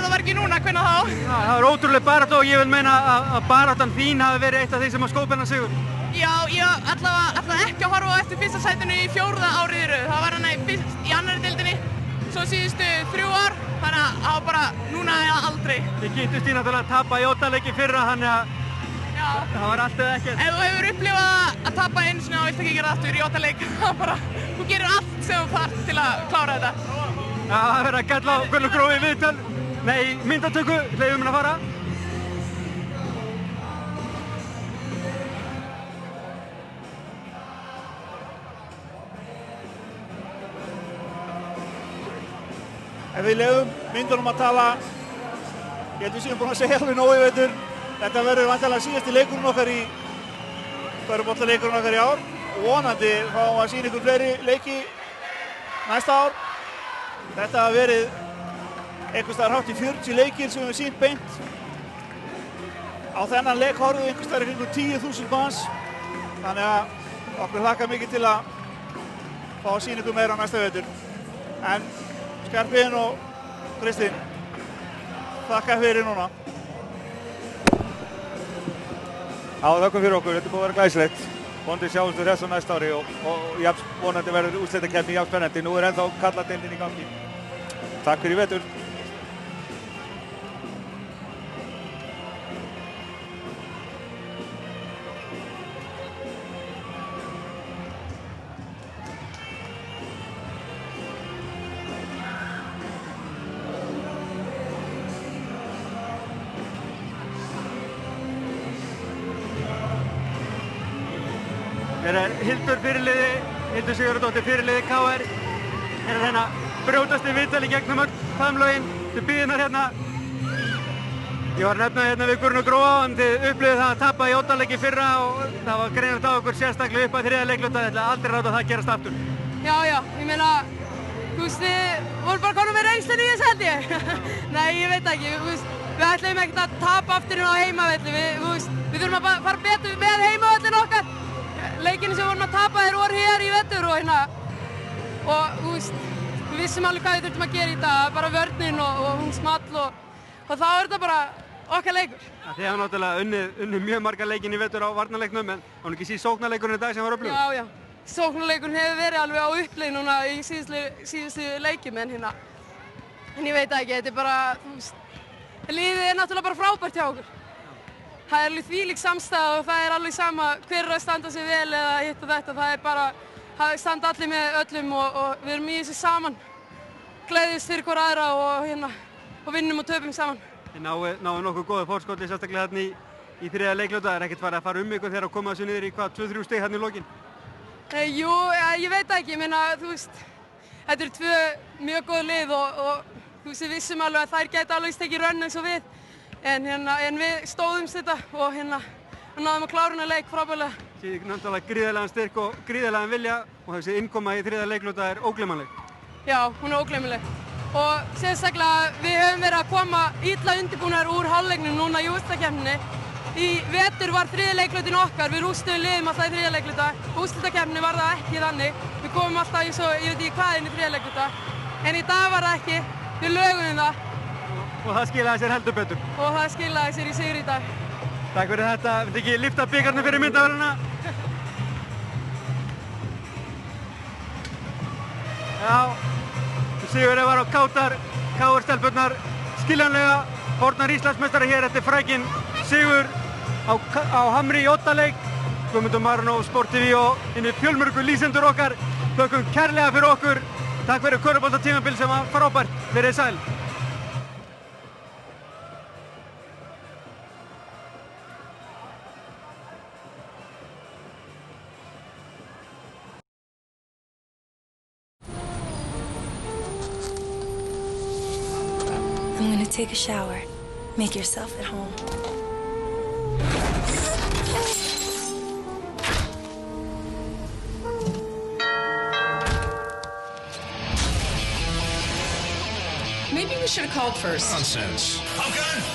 það var ekki núna, hvernig þá? Já, það var ótrúlega baráttu og ég vil meina að baráttan þín hafi verið eitt af því sem að skópa hennar sigur. Já, ég ætlaði ekki að horfa á eftir fyrsta sætinu í 4. árið í röð. Það var hann í annarri deildinni, svo síðustu 3 ár, þannig að það var bara núna eða aldrei. Þið kynntust í náttúrulega að tapa í Oddaleik í fyrra, þannig að það var allt eða ekkert. Ef þú hefur upplifað að tapa einu sinni þá viltu ekki gera aftur í Oddaleik. Þú gerir allt sem þú þarft til að klára þetta. Já, það verður að kalla á Gunnar Grófi viðtöl. Nei, myndatöku, hleyfum henni að fara. Ef við leyfum myndunum að tala, ég held við séum búin að segja alveg nógu í vetur. Þetta verður væntanlega síðasti leikurinn okkar í körfuboltaleikurinn okkar í ár. Og vonandi fáum við að sýna ykkur fleiri leiki næsta ár. Þetta hafa verið einhvers staðar hátt í 40 leikir sem við sýnt beint. Á þennan leik horfðu einhvers staðar í kringum 10.000 manns. Þannig að okkur hlakkar mikið til að fá að sýna ykkur meira á næsta vetur. En Skarphéðinn og Kristinn, þakka fyrir núna. Já, þakkum fyrir okkur. Þetta er búið að vera glæsilegt. Vonandi sjáumst við þess á næsta ári og vonandi verður úrslitakeppni jafn spennandi. Nú er ennþá karladeildin í gangi. Takk fyrir vetur. Hér er Hildur Sigurðardóttir fyrirliði KR. Hér er hérna brjótasti viðtal í gegnum öll faðmlögin. Þið býðið mér hérna. Ég var nefnað hérna við Gunnar Grófa en þið upplifið það að tapa í Oddaleik í fyrra og það var greinilegt á okkur sérstaklega upp að 3. leikluta. Þetta er aldrei ráð að það gerast aftur. Já, ég meina, þú veist, við vorum bara konum með reynslunni í þessu held ég. Nei, ég veit ekki, við ætlum ekkert að tapa aftur á heimavelli. Við þurfum að fara betur með heimavellin okkar. Leikinni sem vorum að tapa voru hér í vetur og við vissum alveg hvað við þurftum að gera í dag, bara vörnin og hún small og þá er þetta bara okkar leikur. Ja, þið hafa náttúrulega unnið mjög marga leikin í vetur á varnarleiknum en var ekki síðan sóknarleikurinn í dag sem var upplifur? Já, sóknarleikurinn hefur verið alveg á uppleið núna í síðustu leikjum en ég veit ekki, þetta er bara, liðið er náttúrulega bara frábært hjá okkur. Það er alveg þvílík samstæða og það er alveg sama hver er að standa sig vel eða hitt og þetta. Það er bara, það standa allir með öllum og við erum í þessu saman. Gleðjumst fyrir hver aðra og vinnum og töpum saman. Þið náðu nokkuð góða fórskoti sérstaklega hérna í 3. leikluta. Það er ekkert farið að fara ykkur þegar að koma þessu niður í 2-3 stig hérna í lokin? Jú, ég veit ekki. Ég meina, þú veist, þetta eru 2 mjög góð lið og þú veist, við vissum alveg að þær gæti alveg tekið rönn eins og við. En við stóðumst þetta og náðum að klára hennar leik frábærlega. Þið náttúrulega gríðarlegan styrk og gríðarlegan vilja og þessi innkoma í 3. leikluta er ógleymanleg. Já, hún er ógleymanleg. Og sérstaklega við höfum verið að koma illa undirbúnar úr hálfleiknum núna í úrslitakeppninni. Í vetur var 3. leiklutin okkar, við rústuðum liðum alltaf í 3. leikluta. Úrslitakeppninni var það ekki þannig. Við komum alltaf í svo, ég veit ekki hvað inn í 3. leikluta. En í dag var það ekki, við lögum það. Og það skilaði sér heldur betur. Og það skilaði sér í sigur í dag. Takk fyrir þetta. Viltu ekki lyfta bikarnum fyrir myndavélina? Já, sigurinn var á KR-stelpurnar skiljanlega orðnar Íslandsmeistari hér eftir frækinn sigur á Hamri í Oddaleik. Guðmundur Marinó, Sport TV og hinni fjölmörgu lýsendur okkar þökkum kærlega fyrir okkur. Takk fyrir körfuboltatímabil sem var frábært. Verið sæl. I'm gonna take a shower. Make yourself at home. Maybe we should have called first. Nonsense. Pumpkin!